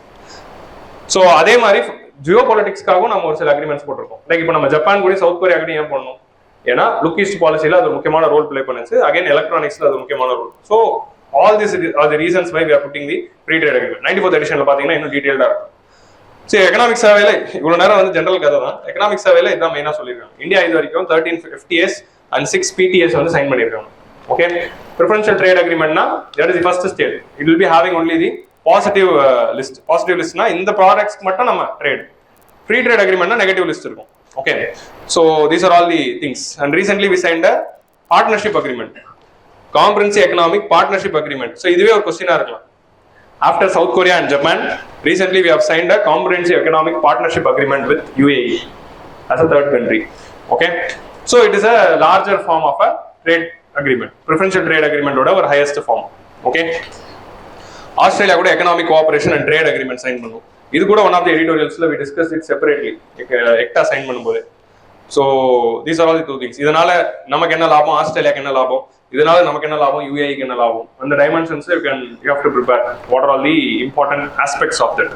So அதே மாதிரி ஜியோ பொலிட்டிக்ஸ்க்காகவும் நம்ம ஒரு சில அக்ரிமெண்ட்ஸ் போட்டிருக்கோம். லைக் இப்போ நம்ம ஜப்பான் கூட சவுத் கொரியா கூட ஏன் பண்ணணும்? ஏன்னா லுக் ஈஸ்ட் பாலிசியில் அது முக்கியமான ரோல் பிளே பண்ணுச்சு. அகைன் எலக்ட்ரானிக்ஸ்ல அது முக்கியமான role. So all these are the reasons why we are putting the free trade agreement. 94th editionல பாத்தீங்கன்னா இன்னும் டீடைல்டா இருக்கும். சரி, எகனாமிக் சர்வேல இவ்வளவு நேரம் வந்து ஜெனரல் கதை தான். எகனாமிக் சர்வேல இதான் மெயினா சொல்லிருக்காங்க. இந்தியா இது வரைக்கும் 13 FTAs and 6 PTAs வந்து சைன் பண்ணிருக்காங்க. Okay, preferential trade agreementனா that is the first stage. It will be having only the positive list. Positive listனா இந்த ப்ராடக்ட்ஸ்க்கு மட்டும் நம்ம ட்ரேட். Free trade agreementனா நெகட்டிவ் லிஸ்ட் இருக்கும். Okay, so these are all the things. And recently we signed a partnership agreement. Comprehensive Economic Partnership Agreement. So இதுவே ஒரு கொஸ்டினா இருக்கலாம். After South Korea and Japan, recently we have signed a Comprehensive Economic Partnership Agreement with UAE as a third country. Okay, so it is a larger form of a trade agreement. Preferential trade agreement oda or highest form. Okay, Australia கூட economic cooperation and trade agreement sign பண்ணும். இது கூட one of the editorials we discussed it separately. ECTA sign பண்ணும்போது. So these are all the two things. இதனால நமக்கு என்ன லாபம், ஆஸ்திரேலியாக்கு என்ன லாபம், இதனால நமக்கு என்ன லாபம், யூஏக்கு என்ன லாபம், அந்த dimensions you have to prepare what are all the important aspects of that.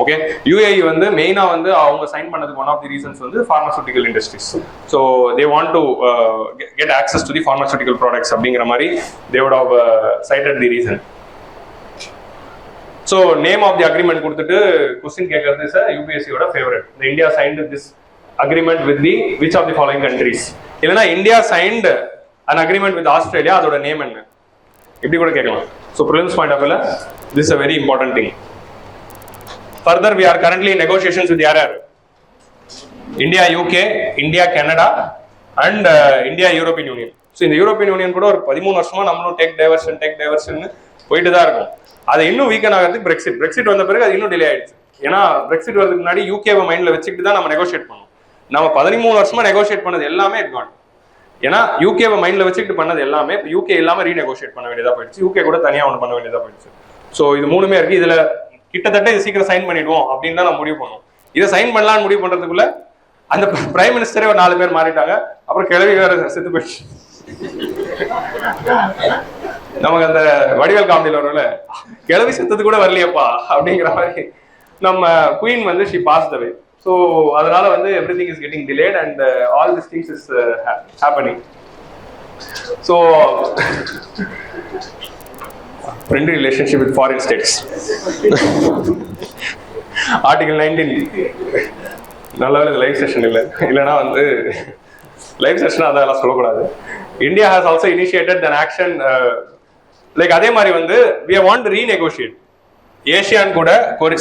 Okay, UAE வந்து மெயினா வந்து அவங்க சைன் பண்ணதுக்கு one of the reasons வந்து pharmaceutical industries. So they want to get access to the pharmaceutical products அப்படிங்கிற மாதிரி they would have cited the reason. So name of the agreement கொடுத்துட்டு question கேட்கறது is UPSC ஓட favorite. The India signed this agreement with the which of the following countries? இல்லனா India signed an agreement with Australia, அதோட name என்ன இப்படி கூட கேட்கலாம். So prelims point of view this is a very important thing. Further we are currently in negotiations with yaar India, UK, India, Canada and India, European Union. So இந்த European Union கூட ஒரு 13 வருஷமா நம்மளும் tech diversion போயிட்டு தான் இருக்கும். அது இன்னும் வீக்கன் ஆகிறதுக்கு பிரெக்சிட் வந்த பிறகு அது இன்னும் டிலே ஆயிடுச்சு. ஏன்னா பிரெக்சிட் வரதுக்கு முன்னாடி யூகேவை மைண்ட்ல வச்சுக்கிட்டு தான் நம்ம நெகோஷியேட் பண்ணோம். நம்ம 13 வருஷமா நெகோஷியேட் பண்ணது எல்லாமே அட்வான். ஏன்னா யூகேவை மைண்ட்ல வச்சுக்கிட்டு பண்ணது எல்லாமே யூகே இல்லாம ரீநெகோஷியேட் பண்ண வேண்டியதா போயிடுச்சு. யூகே கூட தனியா ஒன்று பண்ண வேண்டியதா போயிடுச்சு. ஸோ இது மூணுமே இருக்கு. இதுல கிட்டத்தட்ட இது சீக்கிரம் சைன் பண்ணிடுவோம் அப்படின்னு தான் நம்ம முடிவு பண்ணுவோம். இதை சைன் பண்ணலாம்னு முடிவு பண்றதுக்குள்ள அந்த பிரைம் மினிஸ்டரே ஒரு 4 பேர் மாறிட்டாங்க. அப்புறம் கிழவி வேற செத்து போயிடுச்சு. நமக்கு அந்த வடிவேல் காமெடியில் வரும்ல, கிழவி செத்தது கூட வரலையப்பா அப்படிங்கிற மாதிரி நம்ம குயின் வந்து ஷி பாஸ்ட் அவே. So அதனால வந்து everything is getting delayed and all these things is happening. So friendly relationship with foreign states. Article 19 நல்ல லைவ் செஷன் இல்லைன்னா வந்து லைவ் செஷன் அதெல்லாம் சொல்லக்கூடாது. India has also initiated an action like அதே மாதிரி வந்து we want to renegotiate ASEAN கூட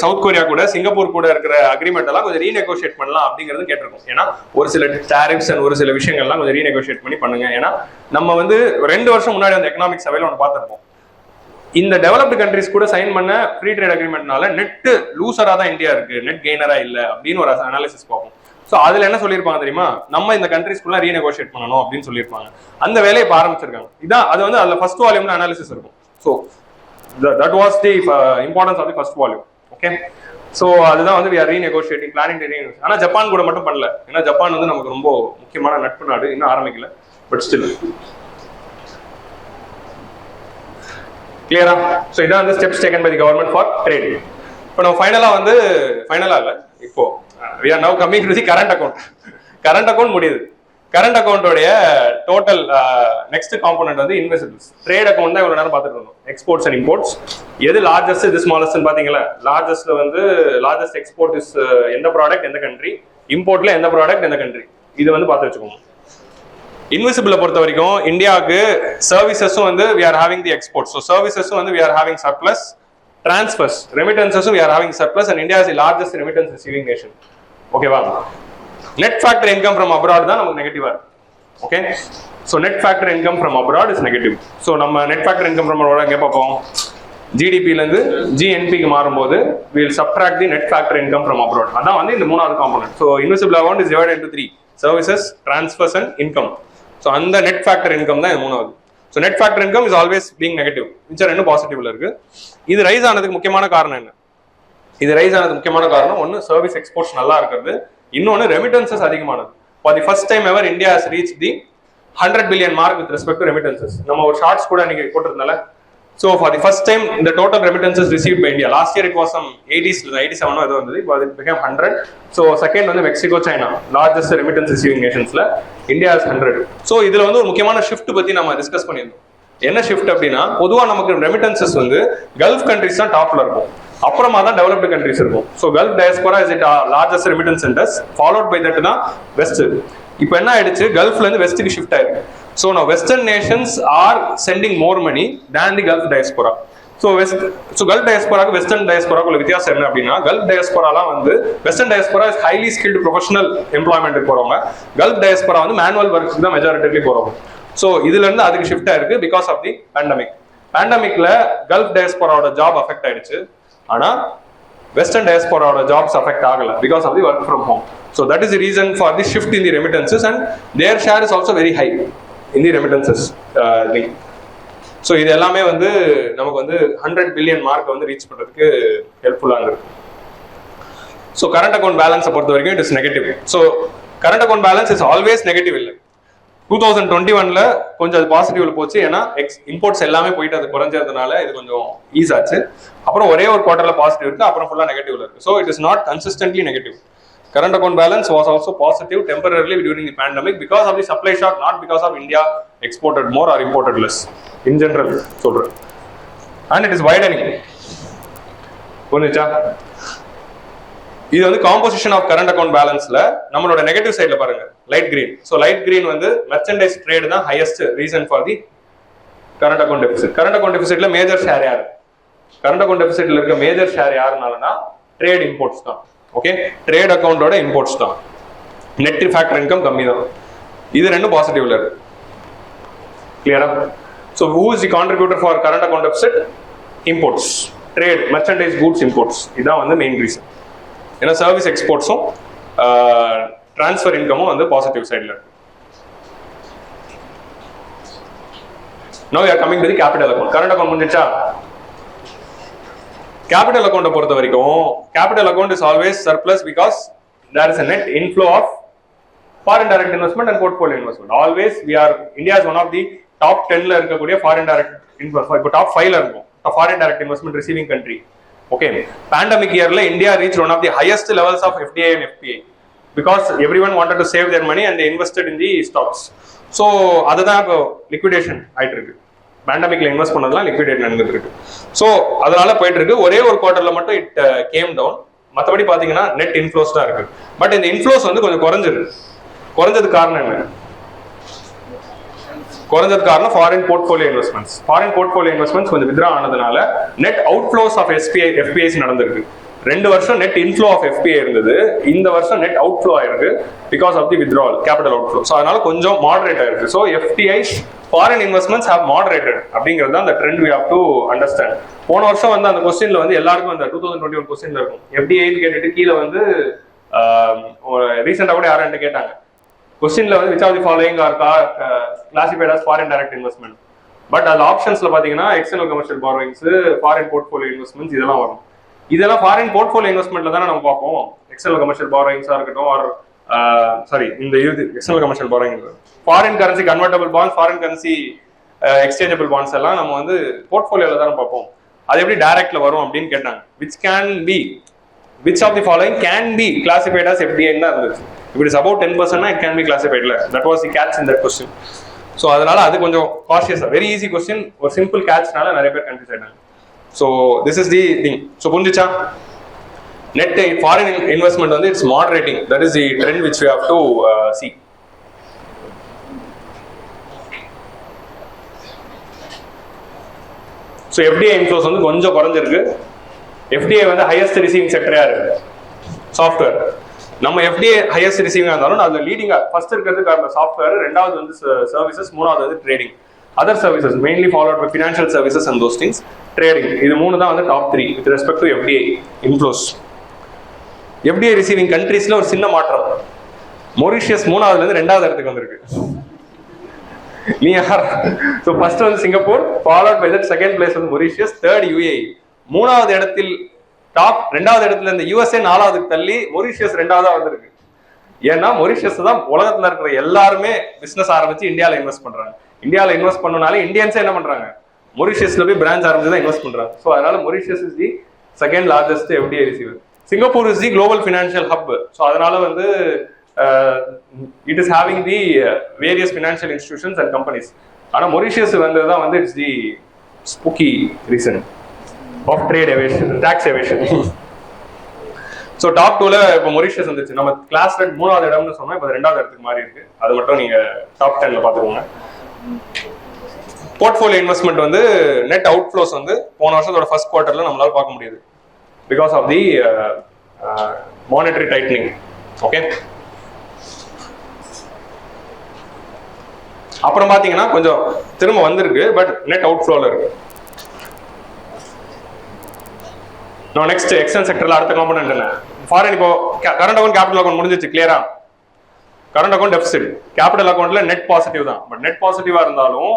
south Korea கூட சிங்கப்பூர் கூட இருக்கிற அக்ரிமெண்ட் எல்லாம் கொஞ்சம் ரீநெகோஷியேட் பண்ணலாம் அப்படிங்கிறது கேட்டிருக்கோம். ஏன்னா ஒரு சில டாரிஃப்ஸ் அண்ட் ஒரு சில விஷயங்கள்லாம் கொஞ்சம் ரீநெகோஷியேட் பண்ணி பண்ணுங்க. ஏன்னா நம்ம வந்து 2 வருஷம் முன்னாடி அந்த எக்கனாமிக் சர்வேல ஒன்று பார்த்துருப்போம். இந்த டெவலப்டு கண்ட்ரிஸ் கூட சைன் பண்ண ஃப்ரீ ட்ரேட் அக்ரிமெண்ட்னால நெட் லூசரா தான் இந்தியா இருக்கு, நெட் கெய்னரா இல்ல அப்படின்னு ஒரு அனாலிசிஸ் பார்ப்போம். ஸோ அதுல என்ன சொல்லியிருப்பாங்க தெரியுமா, நம்ம இந்த கண்ட்ரிஸ்குள்ள ரீநெகோஷியேட் பண்ணணும் அப்படின்னு சொல்லியிருப்பாங்க. அந்த வேலையை இப்போ ஆரம்பிச்சிருக்காங்க. இதான் அது வந்து அதுல ஃபர்ஸ்ட் வால்யூம்ல அனாலிசிஸ் இருக்கும். So that was the importance of the first volume. Okay, so அதுதான் வந்து we are renegotiating, planning to renegotiate. ஆனால் ஜப்பான் கூட மட்டும் பண்ணல, ஏன்னா ஜப்பான் வந்து நமக்கு ரொம்ப முக்கியமான நட்பு நாடு, இன்னும் ஆரம்பிக்கல, பட் ஸ்டில் கிளியரா. ஸோ இதான் வந்து steps taken by the government for trade. இப்போ நம்ம ஃபைனலா இல்லை, இப்போ we are now coming to the current account. Current account முடியுது. கரண்ட் அக்கௌண்டோடைய டோட்டல் நெக்ஸ்ட் காம்பனன்ட் வந்து இன்வெஸ்டிபிள்ஸ். ட்ரேட் அக்கௌண்ட் தான் இவ்வளவு நேரம் பார்த்துட்டு இருந்தோம். எக்ஸ்போர்ட்ஸ் அண்ட் இம்போர்ட்ஸ் எது லார்ஜஸ்ட் இது ஸ்மாலஸ்ட்னு பாத்தீங்களா? லார்ஜஸ்ட்ல வந்து லார்ஜஸ்ட் எக்ஸ்போர்ட் இஸ் எந்த ப்ராடக்ட் எந்த கண்ட்ரி, இம்போர்ட்ல எந்த ப்ராடக்ட் எந்த கண்ட்ரி, இது வந்து பார்த்து வச்சுக்கோங்க. இன்விசிபிளை பொறுத்த வரைக்கும் இந்தியாவுக்கு சர்வீசஸும் வந்து we are having the exports. So servicesum வந்து we are having surplus, transfers remittances we are having surplus, and India is the largest remittance receiving nation. ஓகேவா? Net factor income from abroad தான் நமக்கு நெகட்டிவா இருக்கு. Okay, so net factor income from abroad is negative. So நம்ம net factor income from abroad எங்கே பார்ப்போம்? ஜிடிபிலேருந்து ஜிஎன்பிக்கு மாறும்போது will subtract the net factor income from abroad. அதான் வந்து இந்த மூணாவது component. So invisible account is divided into 3: services, transfers and income. So அந்த நெட் ஃபேக்டர் இன்கம் தான் மூணாவது. So net factor income is always being negative. மிச்சம் ரெண்டும் பாசிட்டிவ்ல இருக்கு. இது ரைஸ் ஆனதுக்கு முக்கியமான காரணம் என்ன? இது ரைஸ் ஆனதுக்கு முக்கியமான காரணம் ஒன்று சர்வீஸ் எக்ஸ்போர்ட்ஸ் நல்லா இருக்கிறது, இன்னொன்று ரெமிட்டன்சஸ் அதிகமானது. For the first time ever India has reach the 100 billion mark with respect to remittances. நம்ம ஒரு ஷார்ட்ஸ் கூட இன்னைக்கு போட்டிருந்தால. So for the first time the total remittances received by India, last year it was some 80s 87 ஏதோ வந்தது, இப்போ it became 100. So second வந்து Mexico, China largest remittance receiving nationsல India is 100. So இதுல வந்து ஒரு முக்கியமான ஷிஃப்ட் பத்தி நம்ம டிஸ்கஸ் பண்ணியிருந்தோம். என்ன ஷிஃப்ட் அப்படின்னா, பொதுவா நமக்கு ரெமிட்டன்சஸ் வந்து கல்ஃப் கண்ட்ரிஸ் தான் டாப்ல இருக்கும், அப்புறமா தான் டெவலப்டு கண்ட்ரிஸ் இருக்கும். So gulf diaspora is it largest remittance centres, followed by that தான் வெஸ்ட். இப்போ என்ன ஆயிடுச்சு, கல்ஃப்ல இருந்து வெஸ்ட்டுக்கு ஷிஃப்ட் ஆயிருக்கு. So now western nations are sending more money than the gulf diaspora. So gulf டயஸ்போராக்கு வெஸ்டர்ன் டயஸ்போராக்கு வித்தியாசம் என்ன அப்படின்னா, கல்ஃப் டயஸ்போராலாம் வந்து western diaspora is highly skilled professional எம்ப்ளாய்மெண்ட்டுக்கு போறவங்க, கல்ஃப் டயஸ்போரா வந்து மேனுவல் ஒர்க்ஸ்க்கு தான் மெஜாரிட்டிக்கு போறவங்க. ஸோ இதுல இருந்து அதுக்கு ஷிஃப்ட் ஆயிருக்கு பிகாஸ் ஆஃப் தி பேண்டமிக். பேண்டமிக்ல கல்ஃப் டயஸ்போராவோட ஜாப் அஃபெக்ட் ஆயிடுச்சு, ஆனா வெஸ்டர்ன் டயஸ்போராவோட ஜாப்ஸ் அஃபெக்ட் ஆகல because of the work from home. So that is the reason for the shift in the remittances, and their share is also very high in the remittances link. So இது எல்லாமே வந்து நமக்கு வந்து 100 billion mark வந்து reach பண்றதுக்கு ஹெல்ப்ஃபுல்லா இருக்கு. So current account balance பொறுத்த வரைக்கும் it is negative. So current account balance is always negative இல்லை. 2021ல கொஞ்சம் அது பாசிட்டிவ்ல போச்சு, ஏன்னா இம்போர்ட்ஸ் எல்லாமே போயிட்டு அது குறைஞ்சதுனால இது கொஞ்சம் ஈஸ் ஆச்சு. அப்புறம் ஒரே ஒரு குவார்டர்ல பாசிட்டிவ் இருக்கு, அப்புறம் ஃபுல்லா நெகட்டிவ்ல இருக்கு. So it is not consistently negative. Current account balance was also positive temporarily during the pandemic because of the supply shock, not because of India exported more or imported less. In general, சொல்றேன். And it is widening. புரிஞ்சுச்சா? இது வந்து composition of current account பேலன்ஸ்ல நம்மளோட negative சைட்ல பாருங்க, light green. So light green வந்து merchandise trade தான் highest reason for the current account deficit. Current account டெபிசிட்ல மேஜர் ஷேர் யாரு? கரண்ட் அக்கௌண்ட் டெபிசிட்ல இருக்க மேஜர் ஷேர் யாருனாலனா ட்ரேட் இம்போர்ட்ஸ் தான். ஓகே, ட்ரேட் அக்கௌண்டோட இம்போர்ட்ஸ் தான். நெட் ஃபேக்டர் இன்கம் கம்மி தான். இது ரெண்டும் பாசிட்டிவ்ல இருக்கு. கிளியரா? So who is the contributor for current account deficit? Imports, trade, merchandise, goods, imports. இதான் வந்து மெயின் ரீசன். ஏன்னா சர்வீஸ் எக்ஸ்போர்ட்ஸும் டிரான்ஸ்ஃபர் இன்கமும் வந்து பாசிட்டிவ் சைட்ல இருக்கு. Now we are coming to the capital account. Current account முடிஞ்சிச்சா? கேபிட்டல் அக்கௌண்ட்டை பொறுத்த வரைக்கும் capital account is always surplus because there is a net inflow of foreign direct investment and portfolio investment. Always we are, India is one of the top 10ல இருக்கக்கூடிய foreign direct investment, இப்போ top 5ல இருக்கும் foreign direct investment receiving country. Okay, pandemic yearல India reached one of the highest levels of FDI and FPI because everyone wanted to save their money and they invested in the stocks. So அதுதான் இப்போ liquidation ஆயிட்டு இருக்கு. பேண்டமிக்ல invest பண்ணதெல்லாம் liquidate நடந்துட்டு இருக்கு. So அதனால போயிட்டு இருக்கு. ஒரே ஒரு குவார்டர்ல மட்டும் இட் கேம் டவுன். மற்றபடி பாத்தீங்கன்னா நெட் இன்ஃப்ளோஸ் தான் இருக்கு. பட் இந்த இன்ஃப்ளோஸ் வந்து கொஞ்சம் குறைஞ்சதுக்கு காரணம் என்ன? குறைஞ்சது காரணம் foreign portfolio investments. Foreign portfolio investments கொஞ்சம் வித்ரா ஆனதுனால நெட் அவுட்ஃப்ளோஸ் ஆஃப் எஃபிஐஸ் நடந்திருக்கு. 2 வருஷம் நெட் இன்ஃப்ளோ ஆஃப் எஃபிஐ இருந்தது, இந்த வருஷம் நெட் அவுட்ஃப்ளோ ஆயிருக்கு because of the withdrawal, capital outflow. So அதனால கொஞ்சம் மாடரேட் ஆயிருக்கு. So FDI foreign investments have moderated அப்படிங்கிறது தான் அந்த trend we have to understand. போன வருஷம் வந்து அந்த கொஸ்டின்ல வந்து எல்லாருக்கும் அந்த 2021 கொஸ்டின்ல இருக்கும் எஃப்டிஐன்னு கேட்டுட்டு கீழே வந்து ரீசெண்டா கூட யாரும் என்கிட்ட கேட்டாங்க கொஸ்டின்ல வந்து which of the following are classified as foreign direct investment. But அது ஆப்ஷன்ஸ்ல பாத்தீங்கன்னா external commercial borrowings, foreign portfolio investments இதெல்லாம் வரும். இதெல்லாம் ஃபாரின் போர்ட்ஃபோலியோ இன்வெஸ்ட்மெண்ட்ல தானே நம்ம பார்ப்போம். எக்ஸ்டர்னல் கமர்ஷியல் பாரோயிங்ஸா இருக்கட்டும், ஆர் இந்த external commercial borrowing, foreign currency convertible bonds, foreign currency exchangeable bonds எல்லாம் நம்ம வந்து போர்ட்ஃபோலியோல தானே பார்ப்போம். அது எப்படி டைரக்ட்ல வரும் அப்படின்னு கேட்டாங்க. which of the following can be classified as FDI ன்னு இருந்துச்சு. if it is about 10% it can be classified. That was the catch in that question. So அதனால அது கொஞ்சம் காஷியஸா, வெரி ஈஸி கொஸ்டின், ஒரு சிம்பிள் கேட்ச்னால நிறைய பேர் கன்ஃபியூஸ் ஆயிட்டாங்க. So this is the thing. So புரிஞ்சுச்சா? net foreign investment வந்து it's moderating. That is the trend which we have to see. So FDI inflows வந்து கொஞ்சம் குறைஞ்சிருக்கு. FDI வந்து ஹையஸ்ட் ரிசீவிங் செக்டரா இருக்கு. சாஃப்ட்வேர் நம்ம FDI ஹையஸ்ட் ரிசீவிங்கா இருந்தாலும் அது லீடிங்கா ஃபர்ஸ்ட் இருக்கிறதுக்கு சாஃப்ட்வேர், ரெண்டாவது வந்து சர்வீசஸ், மூணாவது வந்து trading. Other services mainly followed by financial services and those things. Trading, இது மூணு தான் வந்து top 3 with respect to FDI inflows. FDI receiving கண்ட்ரீஸ்ல ஒரு சின்ன மாற்றம். மொரிஷியஸ் 3வது இருந்து 2வது இடத்துக்கு வந்திருக்கு. நீ யார்? ஸோ ஃபர்ஸ்ட் வந்து Singapore, followed by that second place வந்து மொரிஷியஸ், தேர்ட் UAE. 3வது இடத்தில் டாப் 2வது இடத்துல இந்த USA 4வதுக்கு தள்ளி மொரிஷியஸ் 2வதா வந்திருக்கு. ஏன்னா மொரிஷியஸ் தான் உலகத்துல இருக்கிற எல்லாருமே பிசினஸ் ஆரம்பிச்சு இந்தியாவில் இன்வெஸ்ட் பண்றாங்க. இந்தியாவில் இன்வெஸ்ட் பண்ணனால இந்தியன்ஸே என்ன பண்றாங்க, மொரிஷியஸ்ல போய் பிரான்ச் ஆரம்பிச்சு தான் இன்வெஸ்ட் பண்றாங்க. ஸோ அதனால Mauritius is the second largest FDI receiver. Singapore is the global financial hub. So அதனால வந்து it is having the various financial institutions and companies. ஆனா மொரிஷியஸ் வந்து தான் வந்து it's the spooky reason of trade evasion, tax evasion. So top 2ல இப்போ Mauritius வந்துச்சு. நம்ம கிளாஸ் 3வது இடம்னு சொன்னா இப்போ 2வது இடத்துக்கு மாறி இருக்கு. அது மட்டும் நீங்க டாப் 10ல பாத்துக்கோங்க. போர்ட்ஃபோலியோ இன்வெஸ்ட்மெண்ட் வந்து நெட் அவுட்ஃப்ளோஸ் வந்து போன வருஷத்தோட ஃபர்ஸ்ட் குவார்ட்டர்ல நம்மளால பார்க்க முடியுது because of the monetary tightening. Okay, அப்புறம் பாத்தீங்கன்னா கொஞ்சம் திரும்ப வந்திருக்கு, பட் நெட் அவுட்ஃப்ளோல இருக்கு. நெக்ஸ்ட் எக்ஸ்டர்னல் செக்டர்ல அடுத்த காம்பனன்ட் என்ன? ஃபாரின் இப்போ கரண்ட் அக்கௌண்ட், கேபிட்டல் அக்கௌண்ட் முடிஞ்சிச்சு கிளியரா. கரண்ட் அக்கௌண்ட் டெபிசிட், கேபிட்டல் அக்கௌண்ட்ல நெட் பாசிட்டிவ் தான். பட் நெட் பாசிட்டிவா இருந்தாலும்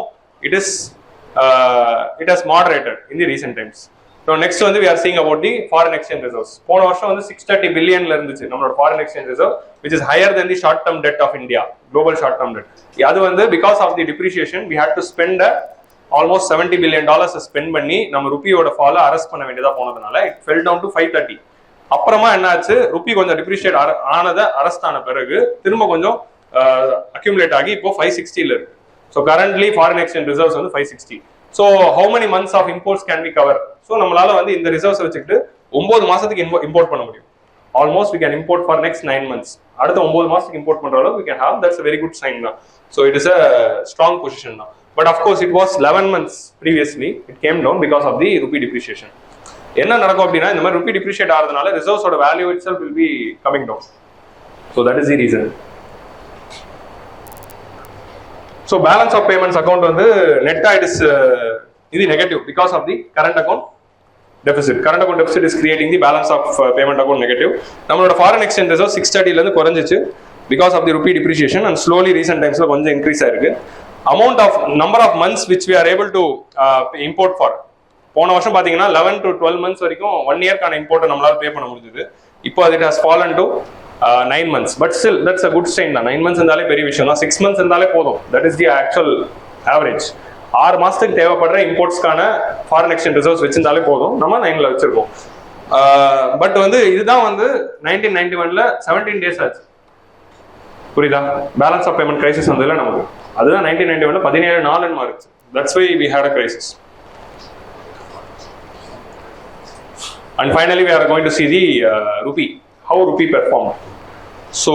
it has moderated in the recent times. So next வந்து we are seeing about the foreign exchange reserves. போன வருஷம் வந்து 630 பில்லியன்ல இருந்துச்சு நம்மளோட foreign exchange reserve, which is higher than the short term debt of India, global short term debt. அது வந்து because of the depreciation we had to spend almost $70 billion spend பண்ணி நம்ம ருப்பியோட ஃபால arrest பண்ண வேண்டியதா போனதுனால it fell down to 530. அப்புறமா என்னாச்சு, rupee கொஞ்சம் டிப்ரிஷியேட் ஆனதை அரெஸ்ட் ஆன பிறகு திரும்ப கொஞ்சம் அக்யூமுலேட் ஆகி இப்போ 560ல இருக்கு. So currently foreign exchange reserves வந்து 560. So how many months of imports can we cover? So நம்மளால வந்து இந்த ரிசர்வ்ஸ் வச்சுக்கிட்டு 9 மாசத்துக்கு இம்போர்ட் பண்ண முடியும். Almost we can import for next 9 months. அடுத்த 9 மாசத்துக்கு இம்போர்ட் பண்ற அளவுக்கு we can have. That's a very good sign now. So it is a strong position now. But of course it was 11 months previously. It came down because of the rupee depreciation. என்ன நடக்கும் அப்படின்னா, இந்த மாதிரி rupee depreciate ஆகிறதுனால ரிசர்வ்ஸோட value itself will be coming down. So that is the reason. So balance of payments account வந்து நெட்டா it is இது negative because of the current account deficit. Current account deficit is creating the balance of payment account negative. நம்மளோட foreign exchange reserve 630ல இருந்து குறைஞ்சிச்சு because of the rupee depreciation and slowly recent timesல கொஞ்சம் increase ஆயிருக்கு. Amount of number of months which we are able to import for, போன வருஷம் பாத்தீங்கன்னா 11 to 12 months வரைக்கும் 1 இயர்க்கான import நம்மளால பே பண்ண முடிஞ்சது. இப்போ it has fallen to 9 months, but still that's a good sign தான். 9 months இருந்தாலே பெரிய விஷயம் தான். 6 months இருந்தாலே போதும். That is the actual average. 6 மாசத்துக்கு தேவைப்படுற இம்போர்ட்ஸ்க்கான ஃபாரின் எக்ஸ்சேஞ்ச் ரிசர்வ்ஸ் வச்சிருந்தாலே போதும். நம்ம 9ல வச்சிருக்கோம். பட் வந்து இதுதான் வந்து 1991ல 17 days ஆச்சு. புரியுதா? பேலன்ஸ் ஆஃப் பேமெண்ட் கிரைசிஸ் வந்ததுல நமக்கு அதுதான் 1991ல 17 நாள்னு மாறிச்சு. That's why we had a crisis. And finally we are going to see the rupee. How rupee performed. So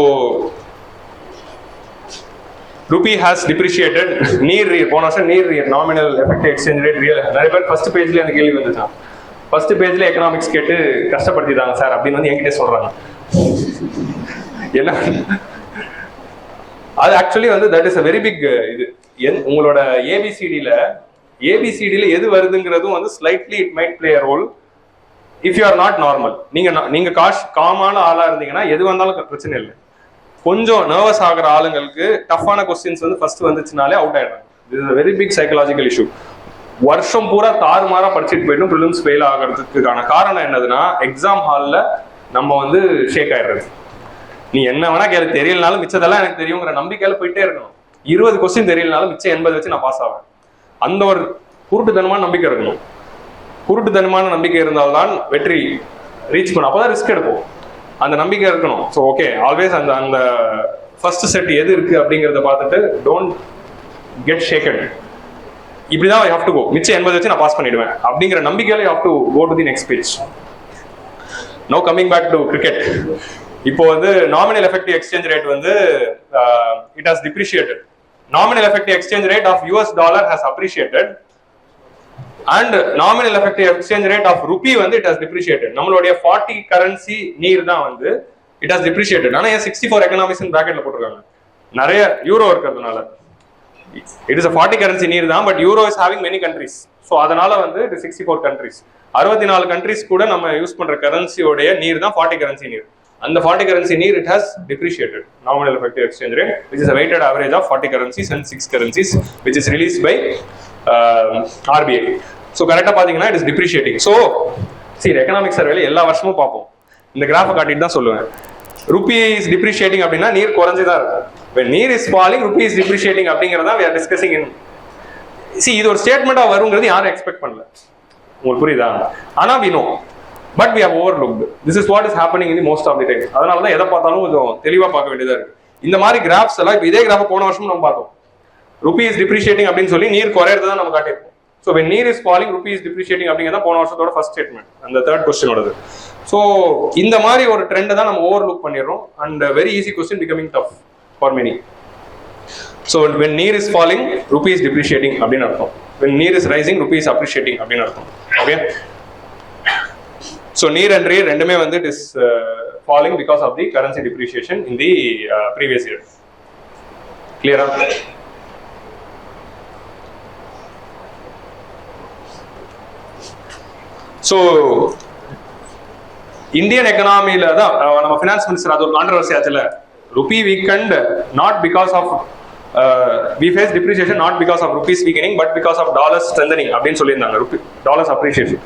rupee has depreciated near போன வருஷம் near nominal effective exchange rate real. நிறைய பேர் first பேஜ்ல அந்த கேள்வி வந்துச்சான். ஃபர்ஸ்ட் பேஜ்ல economics கேட்டு கஷ்டப்படுத்திட்டாங்க சார் அப்படின்னு வந்து என்கிட்ட சொல்றாங்க. என்ன அது ஆக்சுவலி வந்து that is a very big இது உங்களோட ஏபிசிடில எது வருதுங்கிறதும் வந்து slightly it might play a role. If you are not normal, நீங்க காமான ஆளா இருந்தீங்கன்னா எது வந்தாலும் பிரச்சனை இல்லை. கொஞ்சம் நர்வஸ் ஆகிற ஆளுங்களுக்கு டஃப்பான கொஸ்டின்ஸ் வந்து ஃபர்ஸ்ட் வந்துச்சுனாலே அவுட் ஆயிடுறாங்க. This is a very big psychological issue. வருஷம் பூரா தாறுமாறா படிச்சுட்டு போயிட்டும் ப்ரிலிம்ஸ் ஃபெயில் ஆகிறதுக்கான காரணம் என்னதுன்னா எக்ஸாம் ஹாலில் நம்ம வந்து ஷேக் ஆயிடுறது. நீ என்ன வேணா கேள்வி தெரியலனாலும் மிச்சதெல்லாம் எனக்கு தெரியுங்கிற நம்பிக்கையில போயிட்டே இருக்கணும். 20 கொஸ்டின் தெரியலனாலும் மிச்சம் 80 வச்சு நான் பாஸ் ஆவேன். அந்த ஒரு குருட்டுத்தனமான நம்பிக்கை இருக்கணும். குருட்டுத்தனமான நம்பிக்கை இருந்தால்தான் வெற்றி ரீச் பண்ணும். அப்போதான் ரிஸ்க் எடுப்போம். அந்த நம்பிக்கை இருக்கணும். ஸோ ஓகே, ஆல்வேஸ் அந்த அந்த ஃபர்ஸ்ட் செட் எது இருக்கு அப்படிங்கிறத பார்த்துட்டு டோன்ட் கெட் ஷேக்கன். இப்படிதான் யூ ஹேவ் டு கோ. மிச்சம் 80 வச்சு நான் பாஸ் பண்ணிடுவேன் அப்படிங்கிற நம்பிக்கையில you have to go to the next page. No coming back to cricket. இப்போ வந்து நாமினல் எஃபெக்டிவ் எக்ஸ்சேஞ்ச் ரேட் வந்து it has depreciated. Nominal effective exchange rate of US dollar has appreciated and nominal effective exchange rate of rupee வந்து it has depreciated. நம்மளுடைய 40 currency நீர் தான் வந்து it has depreciated. ஆனா 64 economics பிராக்கெட்ல போட்டுருக்காங்க. நிறைய euro இருக்கிறதுனால it is a 40 கரன்சி நீர் தான், but euro is having many countries. So அதனால வந்து it is 64 countries. 64 countries கூட நம்ம யூஸ் பண்ற கரன்சியோடைய நீர் தான் 40 கரன்சி நீர். அந்த 40 கரன்சி நீர் it has depreciated. Nominal effective exchange rate which is a weighted average of 40 currencies and 6 currencies which is released by RBI. So கரெக்டாக பார்த்தீங்கன்னா இட் இஸ் டிப்ரிஷியேட்டிங். ஸோ சரி, எக்கனாமிக் சர்வேல எல்லா வருஷமும் பார்ப்போம். இந்த கிராஃபை காட்டிட்டு தான் சொல்லுவேன். ருபி இஸ் டிப்ரிஷியேட்டிங் அப்படின்னா நீர் குறைஞ்சுதான் இருக்கும். when NEER is falling rupee is depreciating அப்படிங்கிறதா we are discussing in. see, இது ஒரு ஸ்டேட்மெண்டா வருங்கிறது யாரும் எக்ஸ்பெக்ட் பண்ணல. உங்களுக்கு புரியுதா? ஆனா we know but we have overlooked. this is what is happening in the most of the time. அதனால தான் எதை பார்த்தாலும் கொஞ்சம் தெளிவா பார்க்க வேண்டியதா இருக்கு. இந்த மாதிரி கிராஃப்ஸ் எல்லாம் இப்போ இதே கிராஃபை போன வருஷம் நம்ம பார்த்தோம். ருபி இஸ் டிப்ரிஷியேட்டிங் அப்படின்னு சொல்லி நீர் குறையறது தான் நம்ம காட்டியிருக்கோம். So when NEER is falling rupee is depreciating அப்படிங்கிறத போன வருஷத்தோட ஃபர்ஸ்ட் ஸ்டேட்மெண்ட், அந்த தேர்ட் கொஸ்டினோடது. ஸோ இந்த மாதிரி ஒரு ட்ரெண்ட் தான் நம்ம ஓவர் லுக் பண்ணிடுறோம். And very easy question becoming tough for many. So when NEER is falling rupee is depreciating அப்படின்னு அர்த்தம். when NEER is rising rupee is appreciating அப்படின்னு அர்த்தம். Okay, so NEER and REER ரெண்டுமே வந்து it is falling because of the currency depreciation in the previous year. கிளியரா? So Indian எக்கனாமியில தான் நம்ம ஃபினான்ஸ் மினிஸ்டர் அது ஒரு கான்ட்ரவர்சி ஆச்சுல. Rupee weakened not because of we face depreciation not because of rupees weakening but because of dollars strengthening அப்படின்னு சொல்லியிருந்தாங்க. Dollars appreciation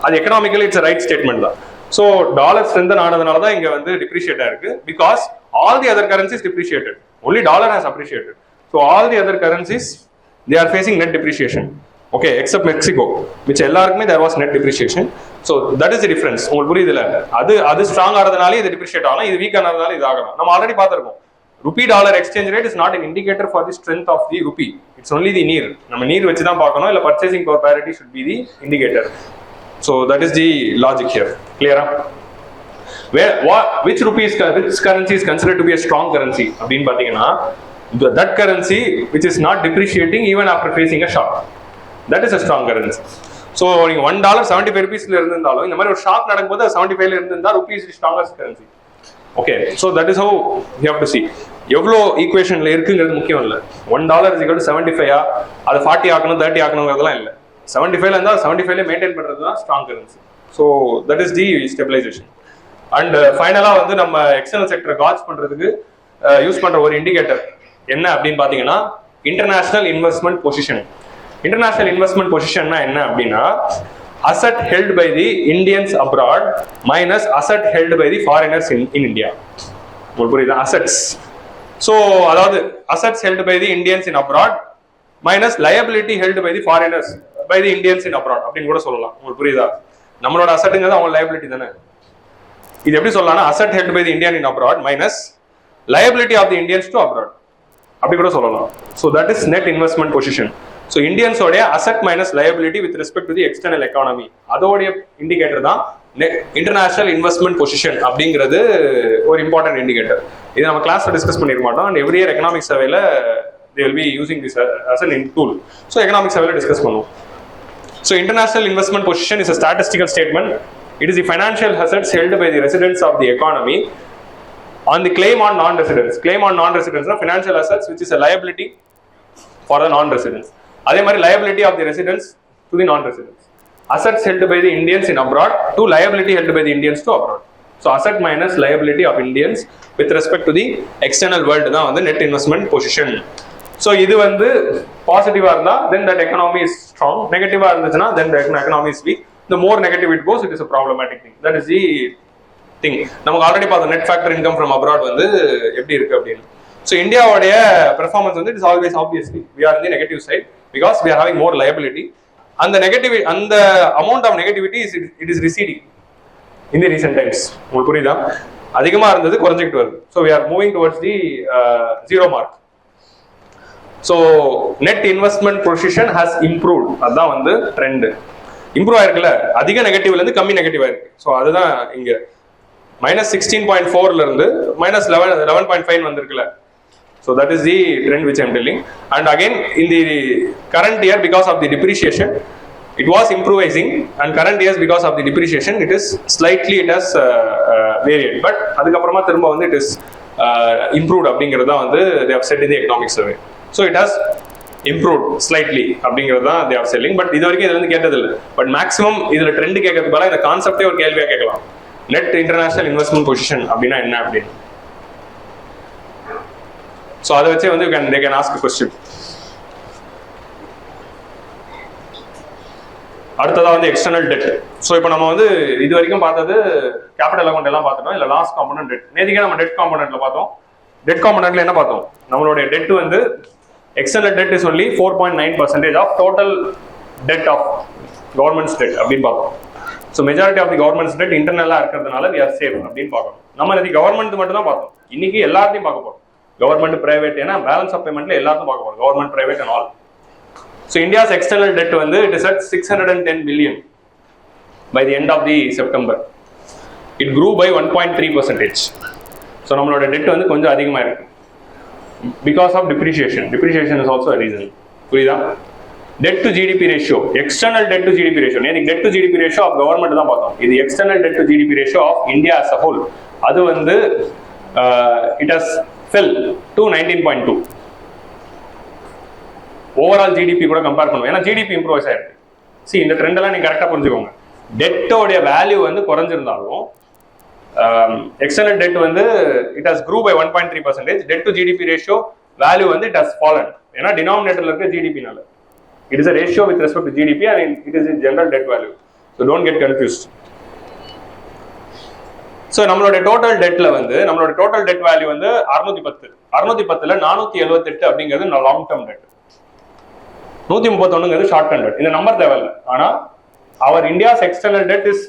அது எக்கனாமிக்கலி இட்ஸ் ரைட் ஸ்டேட்மெண்ட் தான். ஸோ டாலர் ஸ்ட்ரென்தன் ஆனதுனால தான் இங்க வந்து டிப்ரிஷியேட் ஆயிருக்கு. Because all the other currencies depreciated, only dollar has appreciated. So all the other currencies they are facing net depreciation. Okay, except Mexico, which எல்லாருக்குமே there was net depreciation. So that is the difference. உங்களுக்கு புரியுதுல? அது strong ஆறதுனால இது depreciate ஆகலாம், இது week ஆனதுனால இது ஆகலாம். நம்ம ஆல்ரெடி பார்த்திருக்கோம். Ruby dollar exchange rate is not an indicator for the strength of the rupee. It's only the நீர். நம்ம நீர் வச்சு தான் பார்க்கணும். இல்ல purchasing power parity should be the indicator. So that is the logic here. Clear? Which currency is considered to be a strong currency அப்படின்னு பாத்தீங்கன்னா that currency which is not depreciating even after facing a shock. That is a strong currency. So நீங்க $1 75 rupeesல இருந்தாலும் இந்த மாதிரி ஒரு shock நடக்கும்போது 75ல இருந்தா rupees is strongest currency. Okay, so that is how you have to see. எவ்வளோ ஈக்குவேஷன்ல இருக்குங்கிறது முக்கியம் இல்லை. $1 is equal to 75 அது 40 ஆக்கணும் 30 ஆக்கணுங்கிறதுலாம் இல்லை. 75ல இருந்தால் 75ல மெயின்டைன் பண்றது தான் strong currency. So that is the stabilization. And ஃபைனலாக வந்து நம்ம எக்ஸ்டர்னல் செக்டரை காட்ச் பண்றதுக்கு யூஸ் பண்ற ஒரு இண்டிகேட்டர் என்ன அப்படின்னு பாத்தீங்கன்னா international investment position. International investment பொசிஷன்னா என்ன அப்படின்னா asset held by the Indians abroad minus asset held by the foreigners in India. உங்களுக்கு புரியுதா? assets. So அதாவது assets held by the Indians in abroad minus liability held by the foreigners by the Indians in abroad அப்படின்னு கூட சொல்லலாம். உங்களுக்கு புரியுதா? நம்மளோட அசெட்டுங்கிறது அவங்க liability தானே. இது எப்படி சொல்லலாம்னா asset held by the Indian in abroad minus liability of the Indians to abroad அப்படி கூட சொல்லலாம். So that is net investment position. So Indians ஓட asset minus liability with respect to the external economy அதோடைய indicator தான் international investment position அப்படிங்கிறது ஒரு important indicator. இது நம்ம கிளாஸ்ல டிஸ்கஸ் பண்ணிருக்க மாட்டோம். அண்ட் எவ்ரி இயர் எக்கனாமிக் சர்வேல they will be using this as an tool. So economic சர்வேல டிஸ்கஸ் பண்ணுவோம். So international investment position is a statistical statement. It is the financial assets held by the residents of the economy on the claim on non-residents. Claim on non-residents na financial assets which is a liability for the non-residents. அதே மாதிரி liability of the residents to the non-residents. Assets held by the Indians in abroad to liability held by the Indians to abroad. So asset minus liability of Indians with respect to the external world தான் வந்து net investment position. So இது வந்து பாசிட்டிவா இருந்தா then that economy is strong, நெகட்டிவா இருந்துச்சுன்னா then the economy is weak. The more negative it goes, it is a problematic thing. That is the thing. நமக்கு already பார்த்தோம் net factor income from abroad வந்து எப்படி இருக்கு அப்படின்னு. ஸோ இந்தியாவுடைய performance வந்து it is always obviously we are in the negative side because we are having more liability. அந்த negative அந்த amount of negativity it is receding in the recent times. உங்களுக்கு புரியுதா? அதிகமா இருந்தது குறைஞ்சிட்டு வருது. So we are moving towards the zero mark. So net investment position has improved. அதுதான் வந்து ட்ரெண்ட். இம்ப்ரூவ் ஆயிருக்குல்ல, அதிக நெகட்டிவ்ல இருந்து கம்மி நெகட்டிவ் ஆயிருக்கு. ஸோ அதுதான் இங்க -16.4 இருந்து -11.5 வந்திருக்குல்ல. So that is the trend which I'm telling. And again in the current year because of the depreciation it was improving, and current years because of the depreciation it is slightly it has varied, but அதுக்கப்புறமா திரும்ப வந்து it is improved அப்படிங்கிறது தான் வந்து they have said in the economic survey. So it has improved slightly அப்படிங்கிறது தான் they are selling. But இது வரைக்கும் இதுல இருந்து கேட்டது இல்லை. பட் மேக்ஸிமம் இதுல ட்ரெண்ட் கேட்கறதுக்கு பதிலாக இந்த கான்செப்டே ஒரு கேள்வியா கேட்கலாம். நெட் இன்டர்நேஷனல் இன்வெஸ்ட்மெண்ட் பொசிஷன் அப்படின்னா என்ன அப்படின்னு. ஸோ அதை வச்சே வந்து they can ask a question. அடுத்ததா வந்து எக்ஸ்டர்னல் டெட். ஸோ இப்போ நம்ம வந்து இது வரைக்கும் பார்த்தது கேபிட்டல் அக்கௌண்ட் எல்லாம் பார்த்துட்டோம், இல்லை லாஸ்ட் காம்பனன்ட் டெட். நேற்றுக்கே நம்ம டெட் காம்பனன்ட்ல பார்த்தோம். டெட் காம்பனன்ட்ல என்ன பார்த்தோம்? நம்மளுடைய டெட் வந்து external debt is only 4.9% of total debt of government's debt அப்படின்னு பார்த்தோம். So majority of the government's debt இன்டர்னலா இருக்கிறதுனால we are safe அப்படின்னு பார்க்கணும். நம்ம இது கவர்மெண்ட் மட்டும் தான் பார்த்தோம். இன்னைக்கு எல்லாத்தையும் பார்க்க போறோம். கவர்மெண்ட் பிரைவேட், ஏன்னா பேலன்ஸ் ஆஃப் பேமெண்ட்ல எல்லாத்தையும் பார்க்க போறோம். Government private and all. So India's external debt வந்து it is at 610 billion by the end of the September. It grew by 1.3%. So நம்மளோட debt வந்து கொஞ்சம் அதிகமா இருக்கு because of depreciation. Depreciation is also a reason. புரியுதா? Debt to GDP ratio, external debt to GDP ratio. நேத்து debt to GDP ratio of government தான் பார்த்தோம். இது external debt to GDP ratio of India as a whole. அது வந்து it has fell to 19.2. Overall GDP கூட compare பண்ணுவோம், ஏன்னா GDP improve ஆயிருக்கு. சி இந்த ட்ரெண்ட் எல்லாம் நீங்க கரெக்டா புரிஞ்சுக்கோங்க. டெட்டோடைய வேல்யூ வந்து குறைஞ்சிருந்தாலும் எக்ஸ்டர்னல் டெட் வந்து it has grew by 1.3%. Debt to GDP ratio value வந்து இட் ஹஸ் ஃபாலன், ஏன்னா டினாமினேட்டர்ல இருக்க ஜிடிபினால. It is a ratio with respect to GDP and it is general debt value. So don't get confused. So நம்மளோட total டெட்ல வந்து நம்மளோட total dead value வந்து 610. 610ல 478 அப்படிங்கிறது long term debt, 131 short term debt. இந்த நம்பர் தேவையில்லை. ஆனா அவர் India's external debt is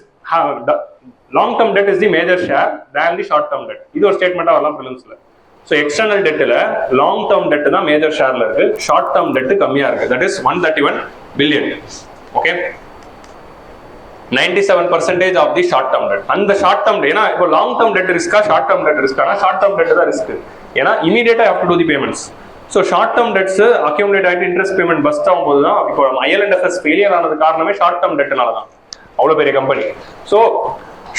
long term debt is the major share than the short term debt. இது ஒரு ஸ்டேட்மெண்டா வரலாம் பிரிலிம்ஸ்ல. ஸோ எக்ஸ்டர்னல் டெட்ல லாங் டேர்ம் டெட் தான் மேஜர் ஷேர்ல இருக்கு, ஷார்ட் டேர்ம் டெட் கம்மியா இருக்கு. That is 131 billion. Okay, 97% of the short term debt. அந்த ஷார்ட் டேர்ம் ஏன்னா இப்போ லாங் டேர்ம் டெட் ரிஸ்கா ஷார்ட் டேர்ம் டெட் ரிஸ்கானா ஷார்ட் டேர்ம் டெட் தான் ரிஸ்க், ஏன்னா இமீடியட்டா have to do the payments. So short term debts accumulate ஆகிட்டு interest payment burst ஆகும்போது தான் இப்போ IL&FS ஃபெயிலியர் ஆனது காரணமே ஷார்ட் டேர்ம் டெட்னால தான், அவ்வளோ பெரிய company. So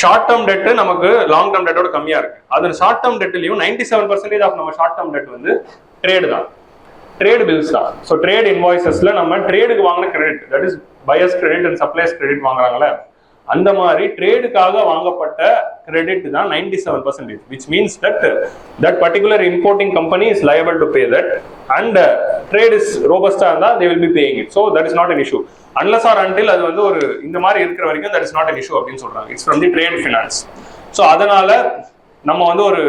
short term debt நமக்கு லாங் டேர்ம் டெட்டோட கம்மியா இருக்கு. அது ஷார்ட் டேர்ம் டெட்லையும் 97% ஆஃப் நம்ம ஷார்ட் டேர்ம் டெட் வந்து ட்ரேடு தான், ட்ரேடு பில்ஸ் தான். ஸோ ட்ரேட் இன்வாய்சஸ்ல நம்ம ட்ரேடுக்கு வாங்கின credit, that is buyers credit and suppliers credit வாங்குறாங்களே, அந்த மாதிரி ட்ரேடுக்காக வாங்கப்பட்ட கிரெடிட் தான் 97%, which means that that particular importing company is liable to pay that, and trade is robust இருந்தா they will be paying it. So that is not an issue unless or until அது வந்து ஒரு இந்த மாதிரி இருக்கிற வரைக்கும் that is not an issue அப்படின்னு சொல்றாங்க. It's from the trade finance. So அதனால நம்ம வந்து ஒரு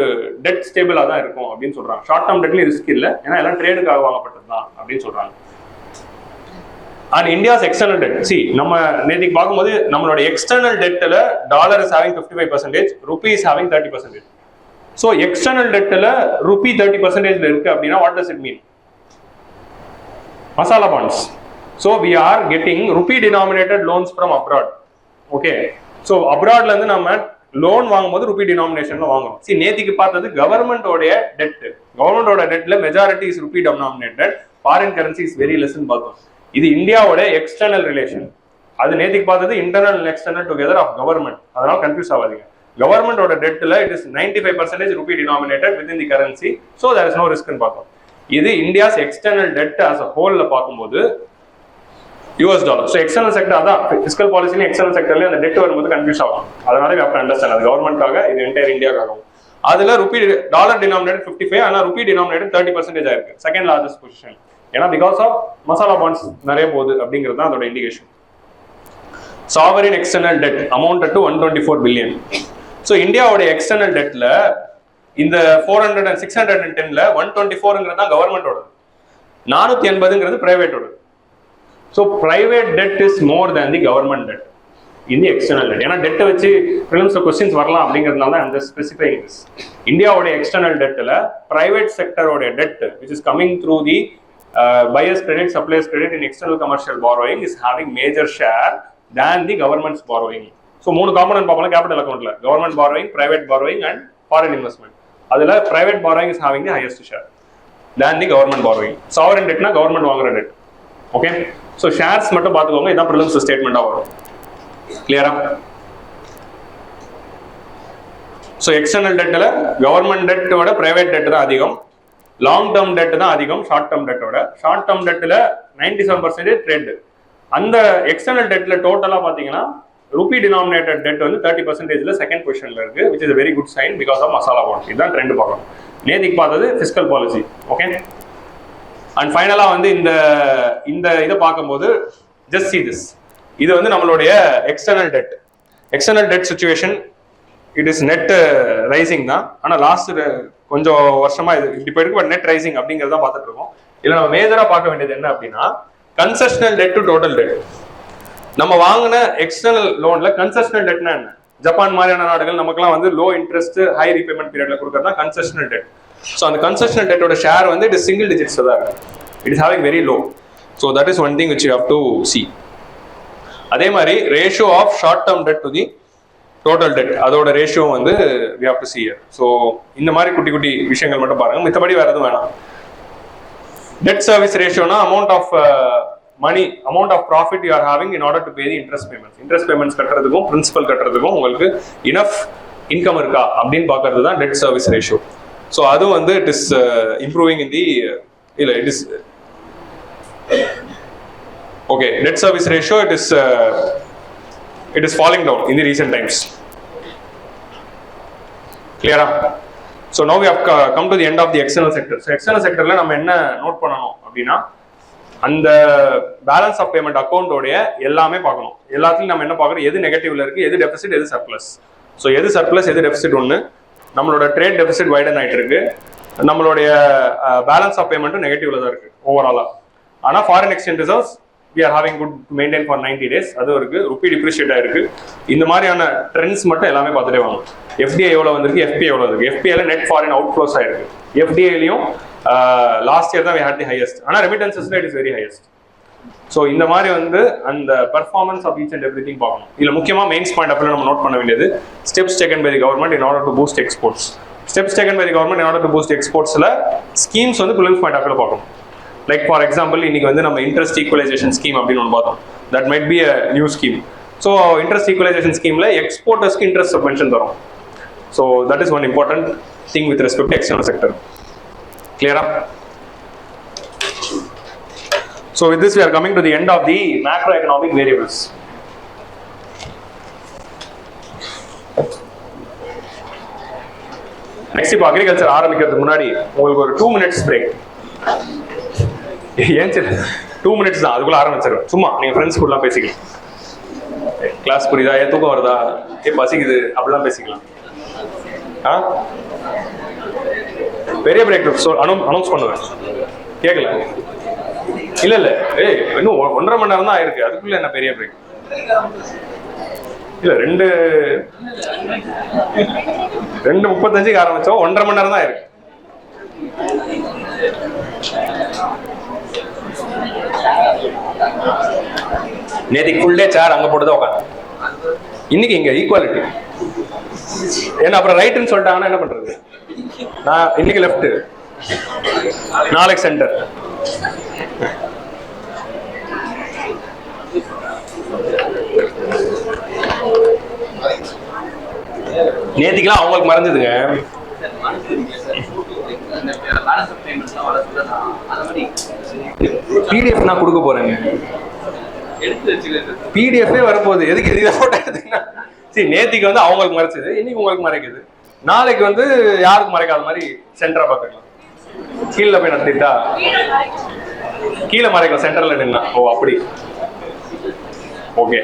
டெட் ஸ்டேபிளா தான் இருக்கும் அப்படின்னு சொல்றாங்க. ஷார்ட் டேர்ம் டெட்ல ரிஸ்க் இல்லை, ஏன்னா எல்லாம் ட்ரேடுக்காக வாங்கப்பட்டது தான் அப்படின்னு சொல்றாங்க. And India's external debt, see நம்ம நேற்றுக்கு பார்க்கும்போது நம்மளோட எக்ஸ்டர்னல் டெட்ல dollar is having 55%, rupee is having 30%. So external டெட்ல ருபி 30% இருக்கு அப்படின்னா what does it mean? Masala bonds. So we are getting rupee denominated loans from abroad. Okay, so அப்ராட்ல இருந்து நம்ம லோன் வாங்கும்போது ருபி டினாமினேஷன்ல வாங்கணும். சி நேற்றுக்கு பார்த்தது கவர்மெண்டோடைய டெட், கவர்மெண்டோட டெட்ல majority is rupee denominated, foreign currency is very லெஸ்ன்னு பார்த்தோம். இது இந்தியாவோட எக்ஸ்டர்னல் ரிலேஷன். அது நேற்றுக்கு பார்த்தது internal and external together of government. அதனால கன்ஃபியூஸ் ஆகாதீங்க. கவர்மெண்டோட டெட்ல it is 95% rupee denominated within the currency, so there is no ரிஸ்க்னு பார்த்தோம். இது India's external debt as a ஹோல்ல பார்க்கும்போது US dollar. So external sector அதான் ஃபிஸ்கல் பாலிசிலையும் எக்ஸ்டர்னல் செக்டர்லயும் அந்த டெட் வரும்போது கன்ஃபியூஸ் ஆகும். அதனால வி ஹேவ் டு அண்டர்ஸ்டாண்ட் அது கவர்மெண்ட்காக, இது என்டையர் இந்தியாக்காகவும். அதுல ரூபி டாலர் டினாமினேட்டட் 55, ஆனா ரூபி டினாமினேட்டட் 30% ஆயிருக்கு. Second largest position. ஏன்னா பிகாஸ் ஆஃப் மசாலா பாண்ட்ஸ் நிறைய போகுது அப்படிங்கிறது தான் அதோட indication. Sovereign external debt amounted to 124 billion. So இந்தியாவோட எக்ஸ்டர்னல் டெட்ல இந்த 400 and 610ல 124ங்கிறது தான் கவர்மெண்டோட, 480ங்கிறது பிரைவேட்டோட. So private debt is more than the government debt in the external debt. ஏன்னா டெட்டை வச்சு ப்ரிலிம்ஸ்ல கொஸ்டின்ஸ் வரலாம் அப்படிங்கிறதுனால தான் அந்த ஸ்பெசிஃபைங் திஸ். இந்தியாவோட எக்ஸ்டர்னல் டெட்ல பிரைவேட் செக்டரோட debt which is coming through the buyers credit, suppliers credit in external commercial borrowing is having major share than the government's borrowing. So மூணு காம்பனன்ட் பார்ப்போம் கேபிட்டல் அக்கவுண்ட்ல, government borrowing, private borrowing and foreign investment. அதுல private borrowing is having the highest share than the government borrowing. Sovereign debtனா government வாங்குற debt. Okay, so shares மட்டும் பார்த்துக்கோங்க, இதான் prelims ஸ்டேட்மெண்டா வரும். கிளியரா? ஸோ எக்ஸ்டர்னல் டெட்ல கவர்மெண்ட் டெட்டோட பிரைவேட் டெட் தான் அதிகம், லாங் டேர்ம் டெட் தான் அதிகம் ஷார்ட் டேர்ம் டெட்டோட. ஷார்ட் டேர்ம் டெட்ல 97% ட்ரேட். அந்த எக்ஸ்டர்னல் டெட்ல டோட்டலா பாத்தீங்கன்னா ரூபி டினாமினேட்டட் டெட் வந்து 30%ல செகண்ட் பொசிஷன்ல இருக்கு, which is a very good sign because of masala bond. இதுதான் ட்ரெண்ட் பார்க்கணும். நேத்திக்கு பார்த்தது ஃபிஸ்கல் பாலிசி. ஓகே, அண்ட் ஃபைனலா வந்து இந்த இதை பார்க்கும்போது ஜஸ்ட் see this. இது வந்து நம்மளுடைய external debt. External debt situation it is net rising தான், ஆனா லாஸ்ட் கொஞ்சம் வருஷமா இது இப்போ இருக்கு நெட் ரைசிங் அப்படிங்கிறத பார்த்துட்டு இருக்கோம். இதுல நம்ம மேஜரா பார்க்க வேண்டியது என்ன அப்படின்னா concessional debt to total debt. நம்ம வாங்கின எக்ஸ்டர்னல் லோன்ல கன்செஷனல் டெட்னா என்ன? ஜப்பான் மாதிரியான நாடுகள் நமக்குலாம் வந்து லோ இன்ட்ரெஸ்ட் ஹை ரீபேமெண்ட் பீரியட்ல கொடுக்கறது தான் கன்செஷனல் டெட். ஸோ அந்த கன்செஷனல் டெட்டோட ஷேர் வந்து இட் இஸ் சிங்கிள் டிஜிட்ஸ் தான் இருக்கு. It is having very low. So that is one thing which you have to see. அதே மாதிரி ratio of short term debt to the total debt, அதோட ratio வந்து we have to see here. So இந்த மாதிரி குட்டி குட்டி விஷயங்கள் மட்டும் பாருங்க, மித்தபடி வேற எதுவும் வேணாம். Debt service ratio na amount of money, amount of profit you are having in order to pay the interest payments. Interest payments கட்டறதுக்கும் principal கட்டறதுக்கும் உங்களுக்கு enough income இருக்கா அப்படினு பார்க்கிறது தான் debt service ratio. So அது வந்து it is improving in the இல்ல it is okay, debt service ratio it is falling down in the recent times. Clear ah? So now we have come to the end of the external sector. So external sectorல நம்ம என்ன note பண்ணணும் அப்படின்னா அந்த balance of payment account உடைய எல்லாமே பார்க்கணும். எல்லாத்துலயும் நம்ம என்ன பார்க்கறோம், எது நெகட்டிவ்ல இருக்கு, எது டெபிசிட், எது சர்ப்ளஸ். ஸோ எது சர்ப்ளஸ் எது டெபிசிட் ஒன்று, நம்மளோட ட்ரேட் டெபிசிட் வைடன் ஆயிட்டு இருக்கு, நம்மளுடைய பேலன்ஸ் ஆஃப் பேமெண்ட்டும் நெகட்டிவ்ல தான் இருக்கு ஓவராலா. ஆனா foreign exchange reserves we are having good to maintain for 90 days. அது இருக்கு, ரூபி டிப்ரிஷியேட் ஆயிருக்கு. இந்த மாதிரியான ட்ரெண்ட்ஸ் மட்டும் எல்லாமே பார்த்துட்டே வாங்க. எஃப்டிஐ எவ்வளவு வந்திருக்கு, எஃபிஐ எவ்வளவு வந்திருக்கு. எஃபிஐல நெட் ஃபாரின் அவுட் ஃப்ளோஸ் ஆயிருக்கு. எஃப்டிஐலயும் லாஸ்ட் இயர் தான் we had the highest, ஆனா ரெமிட்டன்சஸ்ல it is very highest. ஸோ இந்த மாதிரி வந்து அந்த performance of each and everything பார்க்கணும். இதுல முக்கியமா மெயின்ஸ் பாயிண்ட் ஆஃப் நம்ம நோட் பண்ண வேண்டியது steps taken by the government in order to boost exports. Steps taken by the government in order to boost எக்ஸ்போர்ட்ஸ்ல ஸ்கீம்ஸ் வந்து ப்ரிலிம்ஸ் பாயிண்ட் ஆஃப் பார்க்கணும். Like for example இன்னைக்கு வந்து நம்ம இன்ட்ரெஸ்ட் ஈக்குவலைசேஷன் ஸ்கீம் அப்படின்னு ஒன்று பார்த்தோம். That might be a new scheme. So interest equalisation ஸ்கீம்ல எக்ஸ்போர்ட்டர்ஸ்க்கு இன்ட்ரெஸ்ட் சப்வென்ஷன் தரும். So that is one important thing with respect to external sector. கிளியரா? So with this we are coming to the end of the macroeconomic variables. Next இப்போ agriculture ஆரம்பிக்கிறதுக்கு முன்னாடி உங்களுக்கு ஒரு 2 minutes break. ஏன் சரி 2 minutes தான், அதுக்குள்ள ஆரம்பிச்சிடும். சும்மா நீங்க ஃப்ரெண்ட்ஸ் கூடலாம் பேசிக்கலாம். கிளாஸ் புரியுதா, ஏன் தூக்கம் வருதா, ஏன் பசிக்குது அப்படிலாம் பேசிக்கலாம். பெரிய பிரேக் அனௌன்ஸ் பண்ணுவேன், கேட்கல? இல்ல இல்ல, இன்னும் 1.5 மணி நேரம் தான் ஆயிருக்கு, அதுக்குள்ள என்ன பெரிய பிரேக்? இல்ல 2:35 ஆரம்பிச்சோம், 1.5 மணி நேரம் தான் ஆயிருக்கு. நேத்திக்கு ஃபுல் டே சேர் அங்க போட்டுதான் உட்காந்து, இன்னைக்கு இங்க ஈக்குவாலிட்டி. ஏன்னா அப்புறம் ரைட்னு சொல்லிட்டாங்கன்னா என்ன பண்றது? நான் இன்னைக்கு லெஃப்ட், நாளைக்கு சென்டர். நேத்திக்கெல்லாம் அவங்களுக்கு மறந்துதுங்க. பிடிஎஃப் நான் கொடுக்க போறேங்க, பிடிஎஃப் வரப்போகுது. எதுக்கு போட்டோ எடுத்தீங்கன்னா சரி, நேத்திக்கு வந்து அவங்களுக்கு மறைச்சது, இன்னைக்கு உங்களுக்கு மறைக்குது. நாளைக்கு வந்து யாருக்கு மறைக்காத மாதிரி சென்டரா பார்த்துக்கலாம். கீழே போய் நடத்திட்டா கீழே மறைக்கலாம், சென்டர்ல நின்னா. ஓ அப்படி, ஓகே.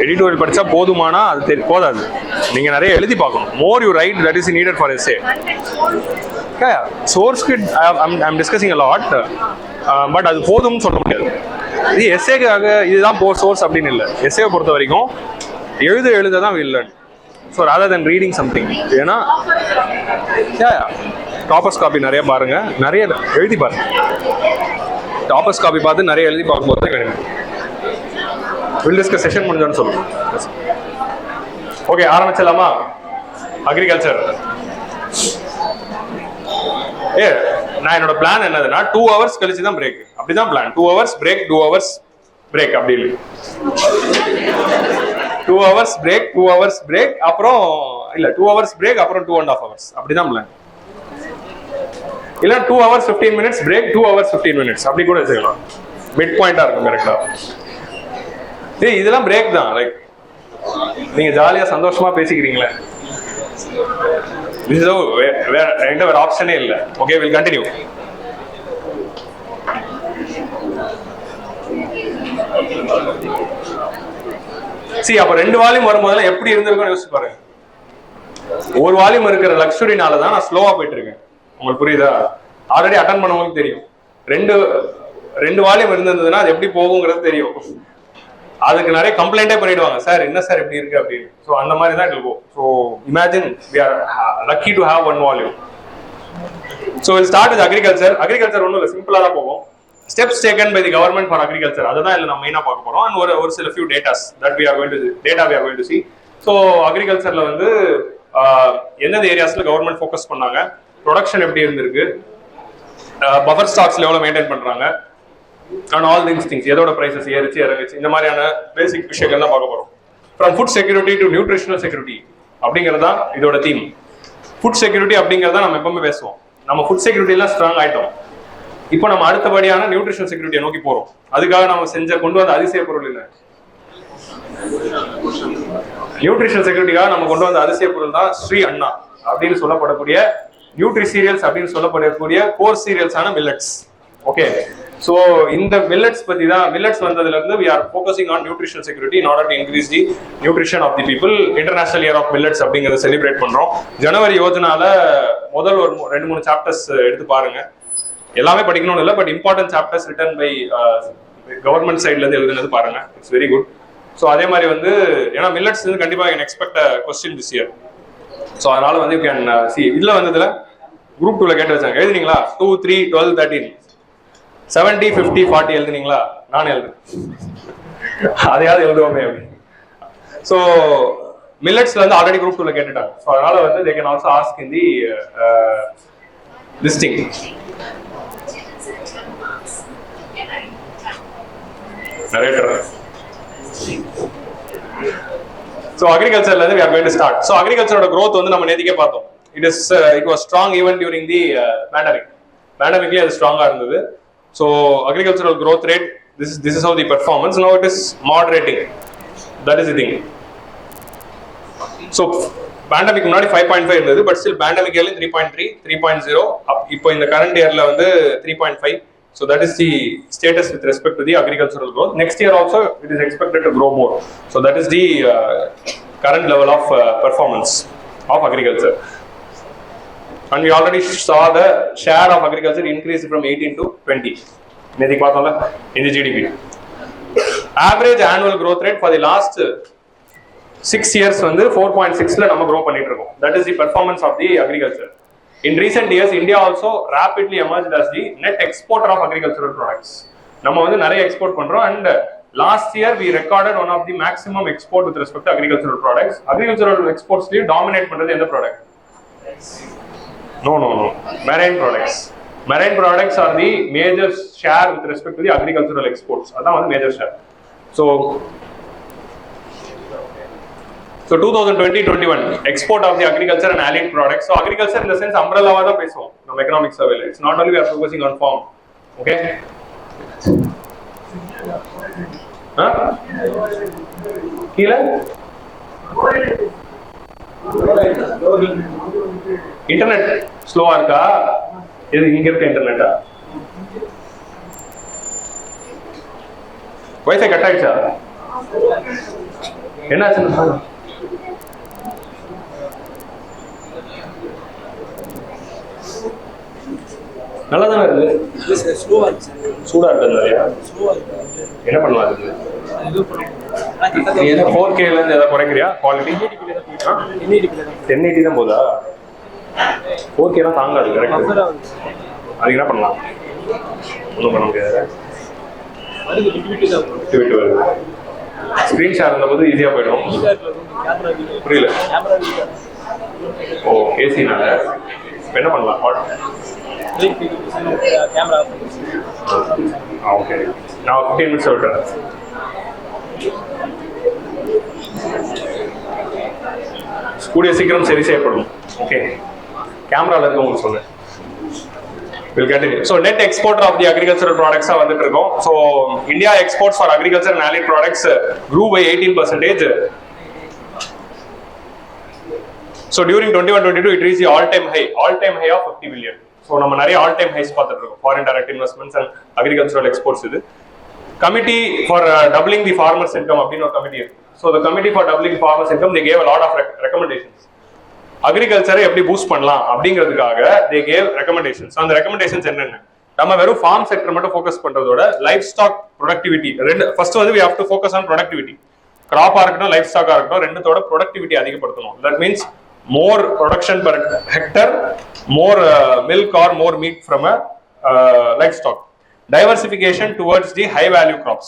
எடிட்டோரியல் படிச்சா போதுமானா அது போதாது, நீங்க நிறைய எழுதி பார்க்கணும். More you write, that is needed for essay. சோர்ஸ்க்கு I'm discussing a lot, but அது போதும்னு சொல்ல முடியாது. இது எஸ்ஏக்காக இதுதான் சோர்ஸ் அப்படின்னு இல்லை. எஸ்ஏவை பொறுத்த வரைக்கும் எழுத தான் will learn. So rather then reading something. ஏன்னா டாப்பர்ஸ் காப்பி நிறைய பாருங்க, நிறைய எழுதி பாருங்க. டாப்பர்ஸ் காப்பி பார்த்து நிறைய எழுதி பார்க்கும்போது தான் கிடைக்கும். வில் டிஸ்கஸ் செஷன் முடிஞ்சோன்னு சொல்லுங்க. ஓகே, ஆரம்பிச்சிடலாமா? அக்ரிகல்ச்சர். நான் என்னோட பிளான் என்னதுன்னா 2 hours கழிச்சு தான் பிரேக். அப்படிதான் plan. 2 hours break, 2 hours break, அப்படி இல்லை. 2 hours பிரேக், 2 hours பிரேக், அப்புறம் இல்ல 2 hours பிரேக், அப்புறம் 2.5 hours, அப்படிதான் பிளான். இல்ல 2 hours 15 minutes break, 2 hours 15 minutes, அப்படி கூட வச்சுக்கலாம். மிட் பாயிண்டா இருக்கும் கரெக்டா. இதெல்லாம் பிரேக் தான். லைக் நீங்க ஜாலியா சந்தோஷமா பேசிக்கிறீங்களே, வேற ஆப்ஷனே இல்ல. Okay, will continue. அப்ப 2 வால்யூம் வரும்போதெல்லாம் எப்படி இருந்திருக்கும் யோசிச்சு பாருங்க. ஒரு வால்யூம் இருக்கிற லக்ஸுரினால தான் நான் ஸ்லோவா போயிட்டு இருக்கேன். உங்களுக்கு புரியுதா? ஆல்ரெடி அட்டன் பண்ணவங்களுக்கு தெரியும். ரெண்டு வால்யூம் இருந்ததுன்னா அது எப்படி போகுங்கிறது தெரியும். அதுக்கு நிறைய கம்ப்ளைண்டே பண்ணிடுவாங்க, சார் என்ன சார் எப்படி இருக்கு அப்படின்னு. ஸோ அந்த மாதிரி தான் இருக்கும். So imagine we are lucky to have 1 volume. So we'll start with agriculture. Agriculture ஒன்றும் இல்லை, சிம்பிளா தான் போகும். Steps taken by the government for agriculture, அதுதான் இல்லை நம்ம மெயினா பார்க்க போறோம். அண்ட் ஒரு சில few datas that we are going to see. So agricultureல வந்து எந்தெந்த ஏரியாஸ்ல கவர்மெண்ட் ஃபோக்கஸ் பண்ணாங்க, ப்ரொடக்ஷன் எப்படி இருந்திருக்கு, பஃபர் ஸ்டாக்ஸ்ல எவ்வளவு மெயின்டைன் பண்றாங்க, and all these things, எதோட prices ஏறிச்சு இறங்குச்சு, இந்த மாதிரியான பேசிக் விஷயங்கள் தான் பார்க்க போறோம். From food security to nutritional security அப்படிங்கிறது தான் இதோட தீம். ஃபுட் செக்யூரிட்டி அப்படிங்கிறத நம்ம எப்பவுமே பேசுவோம். நம்ம ஃபுட் செக்யூரிட்டி எல்லாம் ஸ்ட்ராங் ஆயிட்டோம். இப்போ நம்ம அடுத்தபடியான நியூட்ரிஷனல் செக்யூரிட்டியை நோக்கி போறோம். அதுக்காக நம்ம கொண்டு வந்த அதிசய பொருள் இல்லை. நியூட்ரிஷனல் செக்யூரிட்டிக்காக நம்ம கொண்டு வந்த அதிசய பொருள் தான் ஸ்ரீ அண்ணா அப்படின்னு சொல்லப்படக்கூடிய நியூட்ரி சீரியல்ஸ் அப்படின்னு சொல்லப்படக்கூடிய கோர் சீரியல்ஸான மில்லட்ஸ். ஓகே, ஸோ இந்த மில்லட்ஸ் பத்தி தான், மில்லட்ஸ் வந்ததுல இருந்து we are focusing on nutritional security in order to increase the nutrition of the people. International Year of Millets அப்படிங்கறத செலிப்ரேட் பண்றோம். ஜனவரி யோஜனால முதல் ஒரு 2-3 சாப்டர்ஸ் எடுத்து பாருங்க. எல்லாமே படிக்கணும்னு இல்லை, but important chapters written by government சைட்ல இருந்து எழுதுனது பாருங்க. It's very good. ஸோ அதே மாதிரி வந்து ஏன்னா மில்லட்ஸ் வந்து கண்டிப்பாக can expect question this year. So அதனால வந்து யூ கேன் சி. இதுல வந்ததுல குரூப் 2ல கேட்டு வச்சாங்க, எழுதினீங்களா? 2, 3, 12, 13, 70, 50, 40 எழுதுனீங்களா? நான் எழுதுறேன், அதையாவது எழுதுவோமே அப்படி. ஸோ மில்லட்ஸ்ல வந்து ஆல்ரெடி குரூப் 2ல கேட்டுட்டாங்க. ஸோ அதனால வந்து they can also ask in the listing. Narrator. So agriculture we are going to start. So agriculture growth வந்து நம்ம நேத்திக்கே பார்த்தோம். It was strong even during the pandemic. Pandemicல அது ஸ்ட்ராங்கா இருந்தது. So agricultural growth rate, this is how the performance. Now it is moderating. That is the thing. So pandemic முன்னாடி 5.5 இருந்தது, but still pandemic yearல 3.3, 3.0. இப்போ இந்த current yearல வந்து 3.5. So that is the status with respect to the agricultural growth. Next year also it is expected to grow more. So that is the current level of performance of agriculture. And we already saw the share of agriculture increased from 18 to 20. Nedik paathola in the GDP. Average annual growth rate for the last 6 years வந்து 4.6ல நம்ம grow பண்ணிட்டு இருக்கோம். That is the performance of the agriculture. In recent years, India also rapidly emerged as the net exporter of agricultural products. நம்ம வந்து நிறைய export பண்றோம் and last year we recorded one of the maximum export with respect to agricultural products. Agricultural exports ல dominate பண்றது எந்த product? No. Marine products. Marine products are the major share with respect to the agricultural exports. அதான் வந்து major share. So 2020-21 export of the agriculture and allied products. So agriculture in the sense umbrella வாக தான் பேசுவோம் நம்ம economic survey. It's not only we are focusing on farm. Okay? கீழ internet ஸ்லோவா இருக்கா? இது இங்க இருக்க இன்டர்நெட்டா? வைஃபை கட் ஆயிடுச்சா? என்னாச்சு? நல்லா தானே இருக்கு. சூடா இருக்கு. என்ன பண்ணலாம் அதுக்கு? நீ என்ன 4K ல இருந்து ஏதாவது குறைக்கிறியா குவாலிட்டி? 1080 தான் போதா? 4K தான் தாங்காது. கரெக்ட். அதுக்கு என்ன பண்ணலாம்? ஒன்றும் பண்ண முடியாது. விட்டு வருது. ஸ்கிரீன் ஷேர் இருந்தபோது ஈஸியா போயிடும். புரியல. ஓ ஏசினால என்ன பண்ணலாம்? ஓகே நான் 15 minutes விட்டுறேன். கூடிய சீக்கிரம் சரி செய்யப்படும். ஓகே கேமரால இருக்கு உங்களுக்கு சொன்னேன். We'll continue. So net exporter of the agricultural products are வந்துட்டு இருக்கோம். So India exports for agriculture and allied products grew by 18%. So during 21-22 it reached the all-time high of 50 billion. So நம்ம நிறைய all-time highs பார்த்துட்டு இருக்கோம். Foreign direct investments and agricultural exports இது. Committee for doubling the farmers income அப்படின்னு ஒரு committee இருக்கு. So the committee for doubling farmers income they gave a lot of recommendations. அக்ரிகல்ச்சரை எப்படி boost பண்ணலாம் அப்படிங்கிறதுக்காக they gave recommendations. அந்த recommendations என்னென்ன? நம்ம வெறும் farm sector மட்டும் ஃபோக்கஸ் பண்றதோட லைஃப் ஸ்டாக் ப்ரொடக்டிவிட்டி ஃபர்ஸ்ட் வந்து we have to focus on productivity. கிராப்பா இருக்கட்டும் லைஃப் ஸ்டாக்கா இருக்கட்டும் ரெண்டுத்தோட ப்ரொடக்டிவிட்டி அதிகப்படுத்தணும். That means more production per hectare, more milk or more meat from a livestock. Diversification towards the high value crops.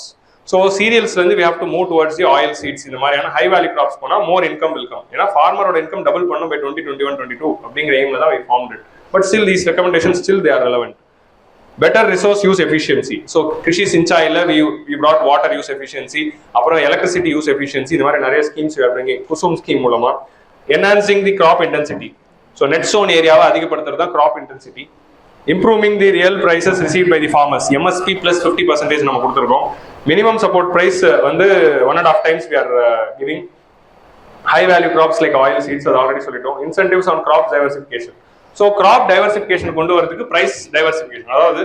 So cereals வந்து we have to move towards the oil seeds. இந்த மாதிரியான high value crops போனா more income will come. ஏன்னா farmer ஓட income double பண்ணும் by 2021-22 அப்படிங்கிற aimல தான் we formed it. But still these recommendations still they are relevant. Better resource use efficiency. So Krishi சிஞ்சாயில we brought water use efficiency, அப்புறம் electricity use efficiency. இந்த மாதிரி நிறைய schemes we are bringing. kusum scheme மூலமா enhancing the crop intensity. So net sown area அதிகப்படுத்துறது தான் crop intensity. Improving the real prices received by the farmers. MSP plus 50% நம்ம கொடுத்துருக்கோம். Minimum support price வந்து 1.5 times we are giving. High value crops like oil seeds அது already சொல்லிட்டோம். Incentives on crop diversification. So crop diversification கொண்டு வரதுக்கு price diversification. அதாவது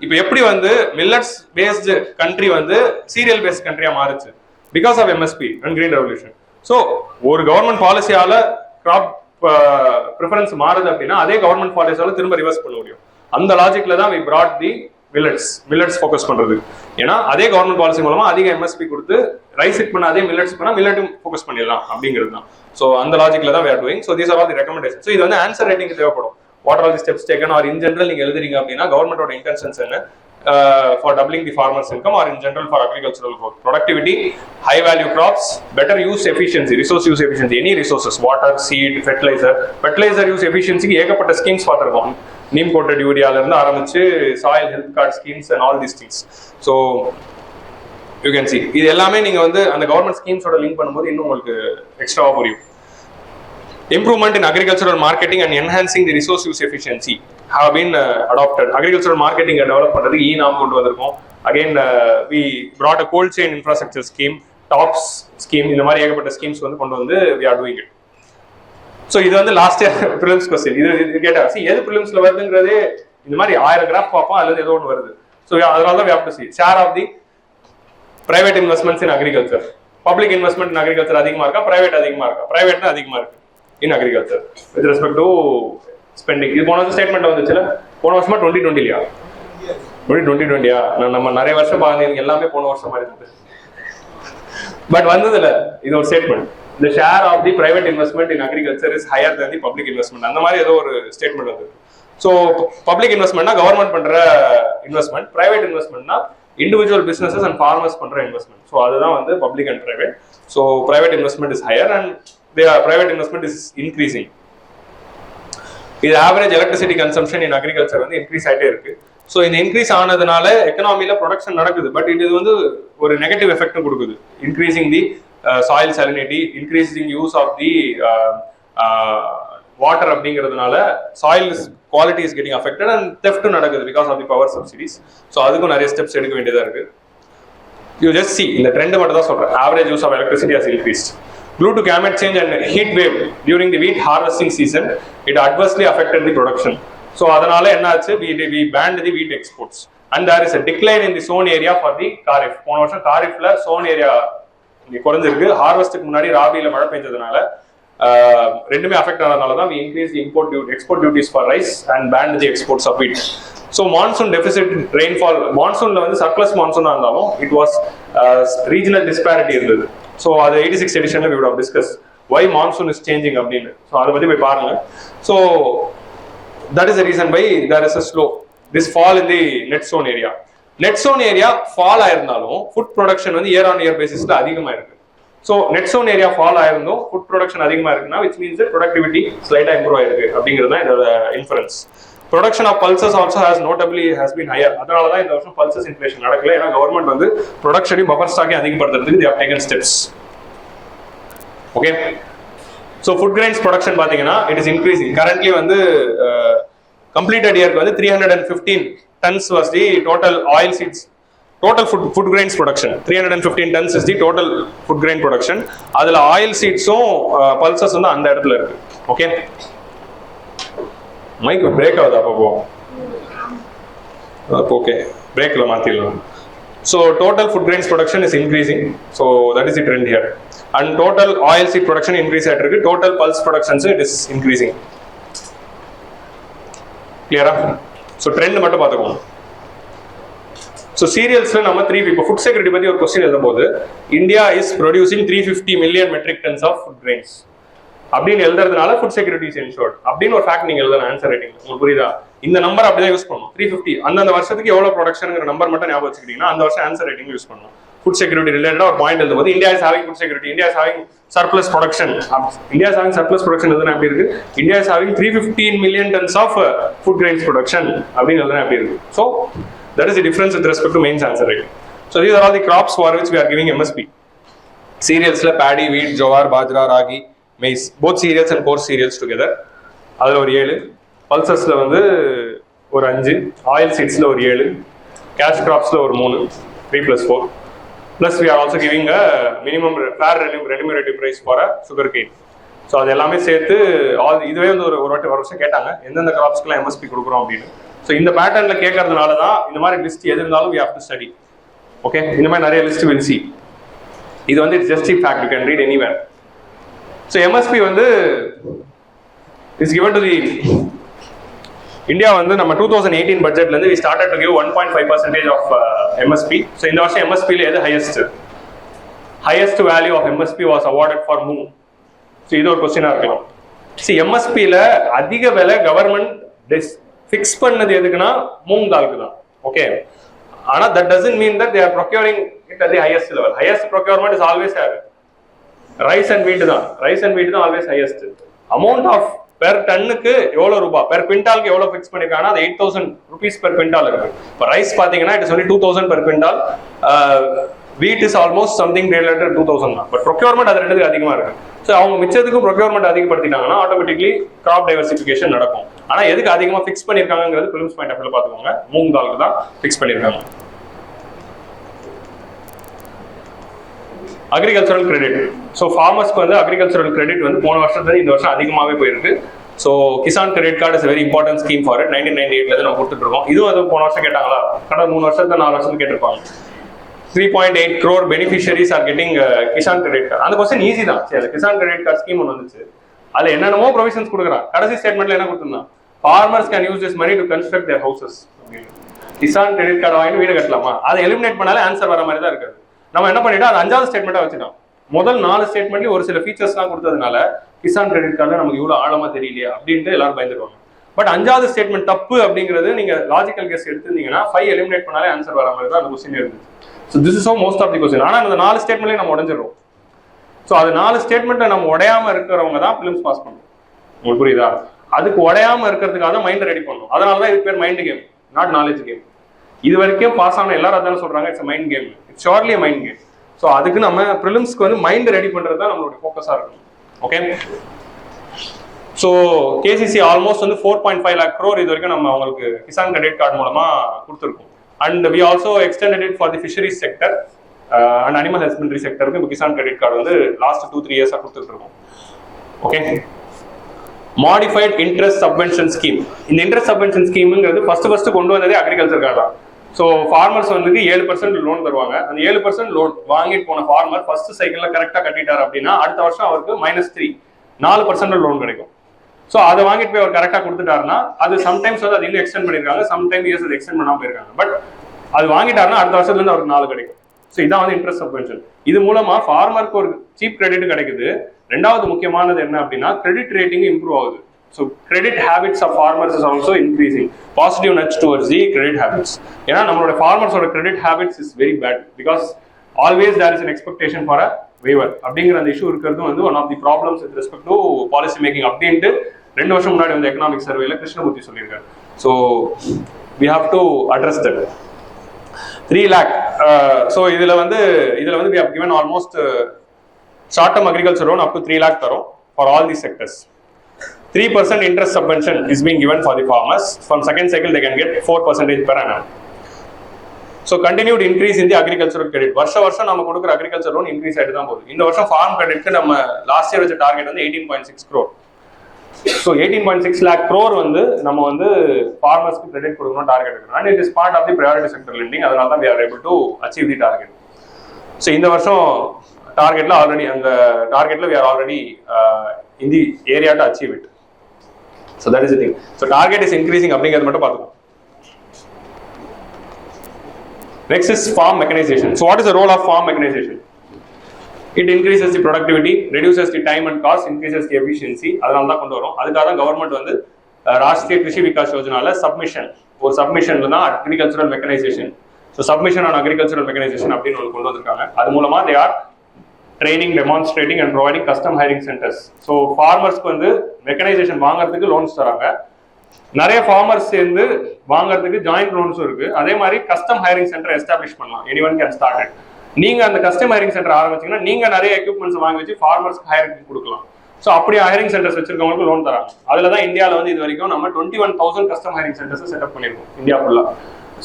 இப்போ எப்படி வந்து millets based country வந்து cereal based country-ஆ மாறுச்சு because of MSP and green revolution. So ஒரு கவர்மெண்ட் பாலிசியால crop preference மாறுது அப்படின்னா அதே கவர்மெண்ட் பாலிசியால திரும்ப ரிவர்ஸ் பண்ண முடியும். அந்த லாஜிக்ல தான் we brought the millets focus பண்றது. ஏன்னா அதே கவர்மெண்ட் பாலிசி மூலமா அதிக MSP கொடுத்து ரைஸ் ஹிட் பண்ண அதே millets பண்ணா மில்லட்டும் ஃபோக்கஸ் பண்ணிடலாம் அப்படிங்கிறது தான். ஸோ அந்த லாஜிக்ல தான் we are doing. So these are all the recommendations. So இது வந்து ஆன்சர் ரைட்டிங் தேவைப்படும். What are all the steps taken or in general நீங்க எழுதுறீங்க அப்படின்னா கவர்மெண்டோட இன்டென்ஷன்ஸ் என்ன for doubling the farmers income or in general for agricultural growth, productivity, high value crops, better use efficiency, resource use efficiency, any resources, water, seed, fertilizer use efficiency ஏகப்பட்ட schemes பார்த்திருக்கோம். neem coated urea ல இருந்து ஆரம்பிச்சு soil health card schemes and all these things. So you can see இது எல்லாமே நீங்க வந்து அந்த கவர்மெண்ட் ஸ்கீம்ஸோட லிங்க் பண்ணும்போது இன்னும் உங்களுக்கு எக்ஸ்ட்ராவா புரியும். Improvement in agricultural marketing and enhancing the resource use efficiency have been adopted. Agricultural marketing develop பண்றதுக்கு நாம் கொண்டு வந்திருக்கோம். Again we brought a cold chain infrastructure scheme, TOPS scheme, இந்த மாதிரி ஏகப்பட்ட ஸ்கீம்ஸ் வந்து கொண்டு வந்து we are doing it. So இது வந்து லாஸ்ட் இயர் prelims question. இது கேட்டா எது prelims-ல வருதுங்கிறது இந்த மாதிரி 1000 கிராஃப் பார்ப்போம் அல்லது ஏதோ ஒன்று வருது. So அதனால தான் we have to see share of the private investments in agriculture. Public investment in agriculture அதிகமா இருக்கா, private அதிகமா இருக்கா? Private அதிகமா இருக்கு in agriculture with respect to spending. இது போன ஸ்டேட்மெண்ட் வந்துச்சுல போன வருஷமா 2020லையா 2020யா நம்ம நிறைய வருஷம் பாருங்க எல்லாமே போன வருஷம் மாதிரி இருக்கு. பட் வந்ததுல இது ஒரு statement the share of the private investment in agriculture is higher than the public investment. அந்த மாதிரி ஏதோ ஒரு ஸ்டேட்மெண்ட் வந்து. ஸோ பப்ளிக் இன்வெஸ்ட்மெண்ட்னா கவர்மெண்ட் பண்ற இன்வெஸ்ட்மெண்ட், பிரைவேட் இன்வெஸ்ட்மெண்ட்னா இண்டிவிஜுவல் பிசினஸஸ் அண்ட் ஃபார்மர்ஸ் பண்ற இன்வெஸ்ட்மெண்ட். ஸோ அதுதான் வந்து public and private. So private investment is higher and private investment is increasing. இது average electricity consumption in agriculture வந்து இன்க்ரீஸ் ஆகிட்டே இருக்கு. ஸோ இந்த இன்க்ரீஸ் ஆனதுனால எக்கனாமியில ப்ரொடக்ஷன் நடக்குது, பட் இது வந்து ஒரு நெகட்டிவ் எஃபெக்ட் கொடுக்குது. Increasing the soil salinity, increasing use of the water அப்படிங்கிறதுனால soil quality is getting affected and theft நடக்குது because of the power subsidies. So அதுக்கும் நிறைய ஸ்டெப்ஸ் எடுக்க வேண்டியதா இருக்கு. யூ ஜஸ்ட் சி, இந்த ட்ரெண்ட் மட்டும் தான் சொல்றேன். Average use of electricity has increased. Due to climate change and heat wave during the wheat harvesting season, it adversely affected the production. So அதனால என்ன ஆச்சு, we banned the wheat exports and there is a decline in the sown area for the kharif. போன வருஷம் காரிஃப்ல sown area குறைஞ்சிருக்கு. ஹார்வெஸ்ட்க்கு முன்னாடி ராபியில மழை பெஞ்சதுனால ரெண்டுமே affect ஆனதுனால தான் we increased the export duties for rice and banned the exports of wheat. So monsoon deficit rainfall, monsoonல வந்து surplus monsoon இருந்தாலும் it was regional disparity இருந்தது. ஸோ அது 86 எடிஷன்ல we would have discussed why monsoon is changing அப்படின்னு. So அதை பற்றி போய் பாருங்க. So that is the reason why there is a slow this fall in the net sown area. net sown area fall ஆயிருந்தாலும் food production வந்து year on year பேசிஸ்ல அதிகமாக இருக்கு. So net sown area fall ஆயிருந்தும் food production அதிகமாக இருக்குன்னா which means that productivity ஸ்லைட்டா improve ஆயிருக்கு அப்படிங்கிறது தான் இதோட inference. Production of pulses also has been higher. அதனால தான் இந்த வருஷம் pulses inflation நடக்கல. ஏன்னா கவர்மெண்ட் வந்து ப்ரொடக்ஷனையும் buffer ஸ்டாக்கையும் அதிகப்படுத்துறதுக்கு they have taken steps. Okay. So food grains production பாத்தீங்கன்னா it is increasing. Currently வந்து completed year-க்கு வந்து 315 tons was the total oil seeds. Total food grains production 315 tons is the total food grain production. அதுல oil seeds-உம் pulses வந்து அந்த இடத்துல இருக்கு. Okay. Mic break ஆகுது அப்போ ஓகே பிரேக்ல மாத்திடலாம். So total food grains production is increasing. So that is the trend here. And total oil seed production increase ஆகிட்டு இருக்கு. Total pulse productions it is increasing. கிளியரா? ஸோ ட்ரெண்ட் மட்டும் பார்த்துக்கோங்க. So சீரியல்ஸ்ல நம்ம இப்போ ஃபுட் செக்யூரிட்டி பத்தி ஒரு கொஸ்டின் எழுதும்போது India is producing 350 million metric tons of food grains அப்படின்னு எழுதுறதுனால ஃபுட் செக்யூரிட்டி இஸ் என்ஷூர்ட் அப்படின்னு ஒரு ஃபேக்ட் நீங்க எழுதணும் ஆன்சர் ரைட்டிங். உங்களுக்கு புரியுதா? இந்த நம்பர் அப்படிதான் யூஸ் பண்ணணும். 350 அந்தந்த வருஷத்துக்கு எவ்வளவு ப்ரொடக்ஷன்ங்கிற நம்பர் மட்டும் ஞாபகம் வச்சுக்கிட்டீங்கன்னா அந்த வருஷம் ஆன்சர் ரைட்டிங் யூஸ் பண்ணணும். ஃபுட் செக்யூரிட்டி ரிலேட்டடா ஒரு பாயிண்ட் எழுதும்போது India is having food security, India is having surplus production, India is having surplus production எழுதுனா எப்படி இருக்கு? India is having 315 million tons of food grains production அப்படின்னு எழுதுனா எப்படி இருக்கு? So that is the difference with respect to mains answer writing. So these are all the crops for which we are giving MSP. சீரியல்ஸ்ல Bedi, வீட், jowar, bajra, ragi, maize, both serials and course serials together. அதில் ஒரு 7, பல்சஸ்ல வந்து ஒரு 5, oil சீட்ஸ்ல ஒரு 7, cash கிராப்ஸ்ல ஒரு 3, 3+4. Plus we are also giving a minimum fair remunerative price for a sugar cane. So அது எல்லாமே சேர்த்து இதுவே வந்து ஒரு வருஷம் கேட்டாங்க எந்தெந்த கிராப்ஸ்க்குலாம் MSP கொடுக்குறோம் அப்படின்னு. ஸோ இந்த பேட்டர்ன்ல கேட்கறதுனால தான் இந்த மாதிரி லிஸ்ட் எது இருந்தாலும் we have to study. Okay, இந்த மாதிரி நிறைய லிஸ்ட் வில் சி. இது வந்து it's just fact, you can read anywhere. So MSP வந்து is given to the India வந்து நம்ம 2018 பட்ஜெட்ல இருந்து we started to give 1.5% of MSP. So இந்த வருஷம் MSP ல எது highest value of MSP was awarded for moong. So இது ஒரு क्वेश्चन இருக்கலாம். See MSP ல அதிக விலை கவர்மெண்ட் ஃபிக்ஸ் பண்ணது எதுக்குன்னா மூங் தாலுக்கு தான். ஓகே, ஆனா that doesn't mean that they are procuring it at the highest level. Highest procurement is always have rice and wheat தான். ரைஸ் அண்ட் வீட் தான் always highest. Amount of per டன்னுக்கு எவ்வளவு ரூபாய், per குவிண்டாலுக்கு எவ்வளவு ஃபிக்ஸ் பண்ணிருக்காங்கன்னா அது 8,000 rupees per quintal இருக்கு. இப்போ rice பாத்தீங்கன்னா it is only 2,000 per quintal. வீட் இஸ் ஆல்மோஸ்ட் சம்திங் ரிலேட்டட் 2,000 தான். பட் ப்ரொக்யூர்மெண்ட் அது ரெண்டுக்கு அதிகமா இருக்கு. ஸோ அவங்க மிச்சத்துக்கும் ப்ரொக்யூர்மெண்ட் அதிகப்படுத்திட்டாங்கன்னா ஆட்டோமேட்டிக்லி கிராப் டைவர்சிஃபிகேஷன் நடக்கும். ஆனா எதுக்கு அதிகமா ஃபிக்ஸ் பண்ணிருக்காங்கிறது பிலிம்ஸ் பாயிண்ட் ஆஃப் வியூல பாத்துக்கோங்க. மூங் தாலுக்கு தான் ஃபிக்ஸ் பண்ணிருக்காங்க. Agricultural credit. ஸோ ஃபார்மர்ஸ்க்கு வந்து அக்ரிகல்ச்சரல் கிரெடிட் வந்து போன வருஷத்துல இந்த வருஷம் அதிகமாகவே போயிருக்கு. So Kisan credit card is very important scheme for 1998 நம்ம கொடுத்துட்டு இருக்கோம். இதுவும் அது போன வருஷம் கேட்டாங்களா? கடந்த 3 வருஷத்துல 4 வருஷம் கேட்டிருப்பாங்க. 3.8 crore beneficiaries are getting Kisan credit card. அந்த கொஸ்டின் ஈஸி தான். சரி, கிசான் கிரெடிட் கார்டு ஸ்கீம் ஒன்று வந்துச்சு. அதுல என்னென்னமோ ப்ரொவிஷன்ஸ் கொடுக்குறான். கடைசி ஸ்டேட்மெண்ட்ல என்ன கொடுத்துருந்தான்? Farmers can use this money to construct their houses. Kisan credit card வாங்கி வீடு கட்டலாமா? அதை எலிமினேட் பண்ணாலே ஆன்சர் வர மாதிரி தான் இருக்காது. நம்ம என்ன பண்ணிட்டோம், அது 5வது ஸ்டேட்மெண்ட்டா வச்சுட்டோம். முதல் 4 ஸ்டேட்மெண்ட்லயும் ஒரு சில ஃபீச்சர்ஸ்லாம் கொடுத்ததுனால கிசான் கிரெடிட் கார்டுல நமக்கு இவ்வளவு ஆழமா தெரியலையா அப்படின்ட்டு எல்லாரும் பயந்துருவாங்க. பட் 5வது ஸ்டேட்மெண்ட் தப்பு அப்படிங்கிறது நீங்க லாஜிக்கல் கெஸ் எடுத்துருந்தீங்கன்னா 5 எலிமினேட் பண்ணாலே ஆன்சர் வர மாதிரி தான் அந்த கொஸ்டின் இருந்துச்சு. So this is most of the question. ஆனால் அந்த 4 ஸ்டேட்மெண்ட்லேயும் நம்ம உடஞ்சிடும். ஸோ அது 4 ஸ்டேட்மெண்ட்டை நம்ம உடையாம இருக்கிறவங்க தான் பிலிம்ஸ் பாஸ் பண்ணணும். உங்களுக்கு புரியுதா? அதுக்கு உடையாம இருக்கிறதுக்காக தான் மைண்ட் ரெடி பண்ணணும். அதனால தான் இதுக்கு பேர் mind game, not knowledge game. இது வரைக்கும் பாஸ் ஆன எல்லாரும் அதான சொல்றாங்க, it's mind game, it's surely mind game. So அதுக்கு நம்ம ப்ரிலிம்ஸ்க்கு வந்து மைண்ட் ரெடி பண்றது தான் நம்மளுடைய ஃபோக்கஸா இருக்கும். ஓகே, ஸோ கேசிசி ஆல்மோஸ்ட் வந்து 4.5 lakh crore இது வரைக்கும் நம்ம அவங்களுக்கு கிசான் கிரெடிட் கார்டு மூலமா கொடுத்துருக்கோம். And we also extended it for the fisheries sector and animal husbandry செக்டருக்கு இப்போ கிசான் கிரெடிட் கார்டு வந்து லாஸ்ட் 2-3 இயர்ஸாக கொடுத்துட்டு இருக்கோம். Okay, modified interest subvention scheme. இந்த இன்ட்ரெஸ்ட் சப்வென்ஷன் ஸ்கீம்ங்கிறது ஃபர்ஸ்ட் கொண்டு வந்ததே அக்ரிகல்ச்சருக்காக தான். ஸோ ஃபார்மர்ஸ் வந்து 7% லோன் தருவாங்க. அந்த 7% லோன் வாங்கிட்டு போன ஃபார்மர் ஃபர்ஸ்ட் சைக்கிள்ல கரெக்டாக கட்டிட்டார் அப்படின்னா அடுத்த வருஷம் அவருக்கு -3 4% லோன் கிடைக்கும். ஸோ அதை வாங்கிட்டு போய் அவர் கரெக்டாக கொடுத்துட்டாருன்னா அது சம்டைம்ஸ் வந்து அது இன்னும் எக்ஸ்டெண்ட் பண்ணியிருக்காங்க, சம்டைம் இயர்ஸ் அது எக்ஸ்டெண்ட் பண்ணாமல் போயிருக்காங்க. பட் அது வாங்கிட்டாருன்னா அடுத்த வருஷத்துலேருந்து அவருக்கு 4 கிடைக்கும். ஸோ இதான் வந்து இன்ட்ரெஸ்ட் சப்வென்ஷன். இது மூலமா ஃபார்மருக்கு ஒரு சீப் கிரெடிட் கிடைக்குது. ரெண்டாவது முக்கியமானது என்ன அப்படின்னா கிரெடிட் ரேட்டிங் இம்ப்ரூவ் ஆகுது. So credit habits of farmers is also increasing. Positive nudge towards the credit habits. ஏன்னா நம்மளோட farmers ஓட credit habits is very bad because always there is an expectation for a waiver. அப்படிங்கிற அந்த issue இருக்கிறது வந்து one of the problems with respect to policy making. அப்படின்ட்டு 2 வருஷம் முன்னாடி வந்து எக்கனாமிக் சர்வேல கிருஷ்ணமூர்த்தி சொல்லியிருக்காரு. So we have to address that. 3 lakh. So இதுல வந்து we have given almost short term agriculture loan up to 3 lakh தரோம் for all these sectors. 3% interest subvention is being given for the farmers. From second cycle, they can get 4% per annum. So continued increase in the agricultural credit. வருஷம் நம்ம கொடுக்குற agriculture loan increase ஆயிட்டு தான் போகுது. இந்த வருஷம் farm creditக்கு நம்ம last year வச்ச டார்கெட் வந்து 18.6 crore. So 18.6 lakh crore வந்து நம்ம வந்து farmersக்கு கிரெடிட் கொடுக்கணும் டார்கெட் இருக்கு. And it is part of the priority sector lending. அதனால தான் we are able to achieve the target. So இந்த வருஷம் டார்கெட்ல ஆல்ரெடி அந்த டார்கெட்ல we are already in the area to achieve it. So that is the thing. So target is increasing அப்படிங்கிறது மட்டும் பார்த்துக்கோங்க. Next is farm mechanization. So what is the role of farm mechanization? It increases the productivity, reduces the time and cost, increases the efficiency. அதனால தான் கொண்டு வரோம். அதுக்காக தான் government வந்து ராஷ்டிரிய கிருஷி விகாஸ் யோஜனால ஒரு சப்மிஷன்ல தான் agricultural mechanisation. So submission on agricultural mechanisation அப்படின்னு ஒன்று கொண்டு வந்திருக்காங்க. அது மூலமா they are training, demonstrating and providing custom hiring centers. So farmersக்கு வந்து மெக்கனைசேஷன் வாங்குறதுக்கு லோன்ஸ் தராங்க. நிறைய ஃபார்மர்ஸ் சேர்ந்து வாங்குறதுக்கு ஜாயிண்ட் லோன்ஸும் இருக்கு. அதே மாதிரி கஸ்டம் ஹைரிங் சென்டர் எஸ்டாப்ளிஷ் பண்ணலாம். Anyone can start it. நீங்க அந்த கஸ்டம் ஹைரிங் சென்டர் ஆரம்பிச்சீங்கன்னா நீங்க நிறைய எக்யூப்மெண்ட்ஸ் வாங்கி வச்சு ஃபார்மர்ஸ்க்கு ஹைரிங் கொடுக்கலாம். ஸோ அப்படி ஹைரிங் சென்டர்ஸ் வச்சிருக்கவங்களுக்கு லோன் தராங்க. அதுல தான் இந்தியாவில் வந்து இது வரைக்கும் நம்ம 21,000 கஸ்டம் ஹைரிங் சென்டர்ஸ் செட்டப் பண்ணிருக்கோம் இந்தியா ஃபுல்லா.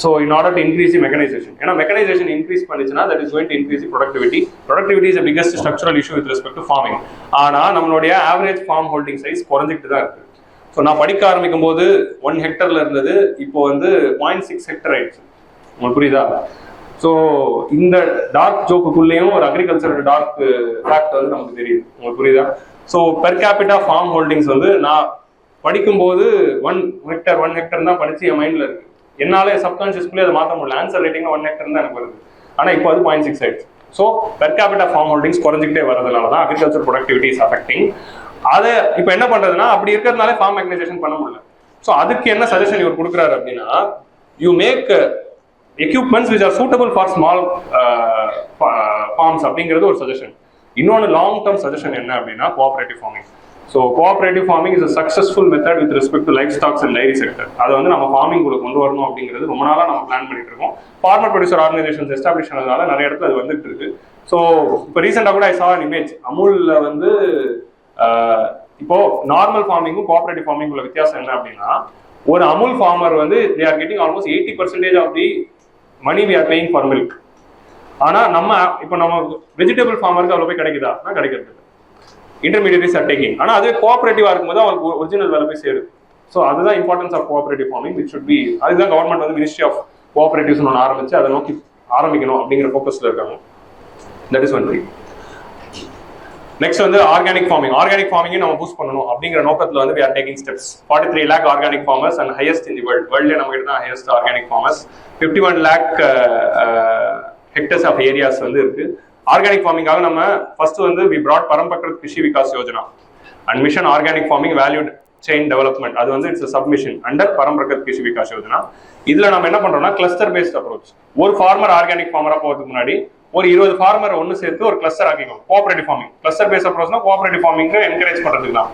So in order to increase the mechanization, ஏன்னா mechanization increase பண்ணிச்சுன்னா that is going to increase the productivity. Productivity is the biggest structural issue with respect to farming. ஆனா நம்மளுடைய average farm holding size குறைஞ்சிட்டு தான் இருக்கு. So நான் படிக்க ஆரம்பிக்கும் போது 1 hectareல இருந்தது, இப்போ வந்து 0.6 hectare ஆயிடுச்சு. உங்களுக்கு புரியுதா? ஸோ இந்த டார்க் ஜோக்குள்ளேயும் ஒரு அக்ரிகல்ச்சர் டார்க் ஃபேக்ட் வந்து நமக்கு தெரியுது. உங்களுக்கு புரியுதா? So per capita farm holdings வந்து நான் படிக்கும்போது 1 hectare தான் படிச்சு என் மைண்ட்ல இருக்கு. என்னால சப்கான்ஷியஸ்குள்ளே அதை மாற்ற முடியல. ஆன்சர் ரேட்டிங் 1 hectare தான் எனக்கு வருது. ஆனா இப்போ அது 0.6 ஆயிடுச்சு. So per capita farm holdings குறைஞ்சிக்கிட்டே வரதுனால தான் அக்ரிகல்ச்சர் ப்ரொடக்டிவிட்டி இஸ் அஃபெக்டிங். அதை இப்போ என்ன பண்றதுன்னா அப்படி இருக்கிறதுனால ஃபார்ம் மெக்கனைசேஷன் பண்ண முடியல. ஸோ அதுக்கு என்ன சஜஷன் இவர் கொடுக்குறாரு அப்படின்னா, you make equipments which are suitable for small farms அப்படிங்கிறது ஒரு சஜஷன். இன்னொன்று லாங் டர்ம் சஜஷன் என்ன அப்படின்னா cooperative farming. So cooperative farming is a successful method with respect to livestocks and dairy sector. அதை வந்து நம்ம ஃபார்மிங் கூட கொண்டு வரணும் அப்படிங்கிறது ரொம்ப நாளாக நம்ம பிளான் பண்ணிட்டு இருக்கோம். ஃபார்மர் ப்ரொடியூசர் ஆர்கனைசேஷன்ஸ் எஸ்டாப்ளிஷ் ஆனதுனால நிறைய இடத்துல அது வந்துட்டு இருக்கு. ஸோ இப்போ ரீசெண்டாக கூட ஐ சா அன் இமேஜ். அமுல்ல வந்து இப்போ நார்மல் ஃபார்மிங்கும் கோஆபரேட்டிவ் ஃபார்மிங் உள்ள வித்தியாசம் என்ன அப்படின்னா, ஒரு அமுல் ஃபார்மர் வந்து they are getting almost 80% of the money we are paying for milk. ஆனால் நம்ம வெஜிடபிள் ஃபார்மருக்கு அவ்வளோ போய் கிடைக்குதா? கிடைக்கிறது இன்டர்மீடியட்ஸ் ஆர் டேக்கிங். ஆனால் அதுவே கோஆபரேட்டிவா இருக்கும்போது அவங்களுக்கு ஒரிஜினல் வேலை போய் சேருது. ஸோ அதுதான் importance of cooperative farming which should be. அதுதான் கவர்மெண்ட் வந்து மினிஸ்ட்ரி ஆஃப் கோஆபரேட்டிவ்ஸ் ஒன்று ஆரம்பிச்சு அதை நோக்கி ஆரம்பிக்கணும் அப்படிங்கிற ஃபோக்கஸ்ல இருக்காங்க. That is one thing. Next வந்து ஆர்கானிக் ஃபார்மிங். ஆர்கானிக் ஃபார்மிங் நம்ம பூஸ்ட் பண்ணணும் அப்படிங்கிற நோக்கத்தில் வந்து we are taking steps. 43 lakh organic farmers and highest in the world. வேர்ல்ட்லேயே நம்ம கிட்ட தான் highest organic farmers. 51 lakh hectares of areas வந்து இருக்கு. ஆர்கானிக் ஃபார்மிங்காக நம்ம ஃபர்ஸ்ட் வந்து we brought Paramparagat Krishi Vikas Yojana and mission organic farming valued chain development. அது வந்து it's submission under Paramparagat Krishi Vikas Yojana. இதுல நம்ம என்ன பண்றோம்னா கிளஸ்டர் பேஸ்ட் அப்ரோச். ஒரு ஃபார்மர் ஆர்கானிக் ஃபார்மரா போறதுக்கு முன்னாடி ஒரு 20 ஃபார்மர் ஒன்னு சேர்த்து ஒரு கிளஸ்டர் ஆக்கிக்கும். கோஆபரேட்டிவ் ஃபார்மிங் கிளஸ்டர் பேஸ்ட் அப்ரோச்னா கோஆபரேட்டிவ் ஃபார்மிங் என்கரேஜ் பண்றதுக்கு தான்.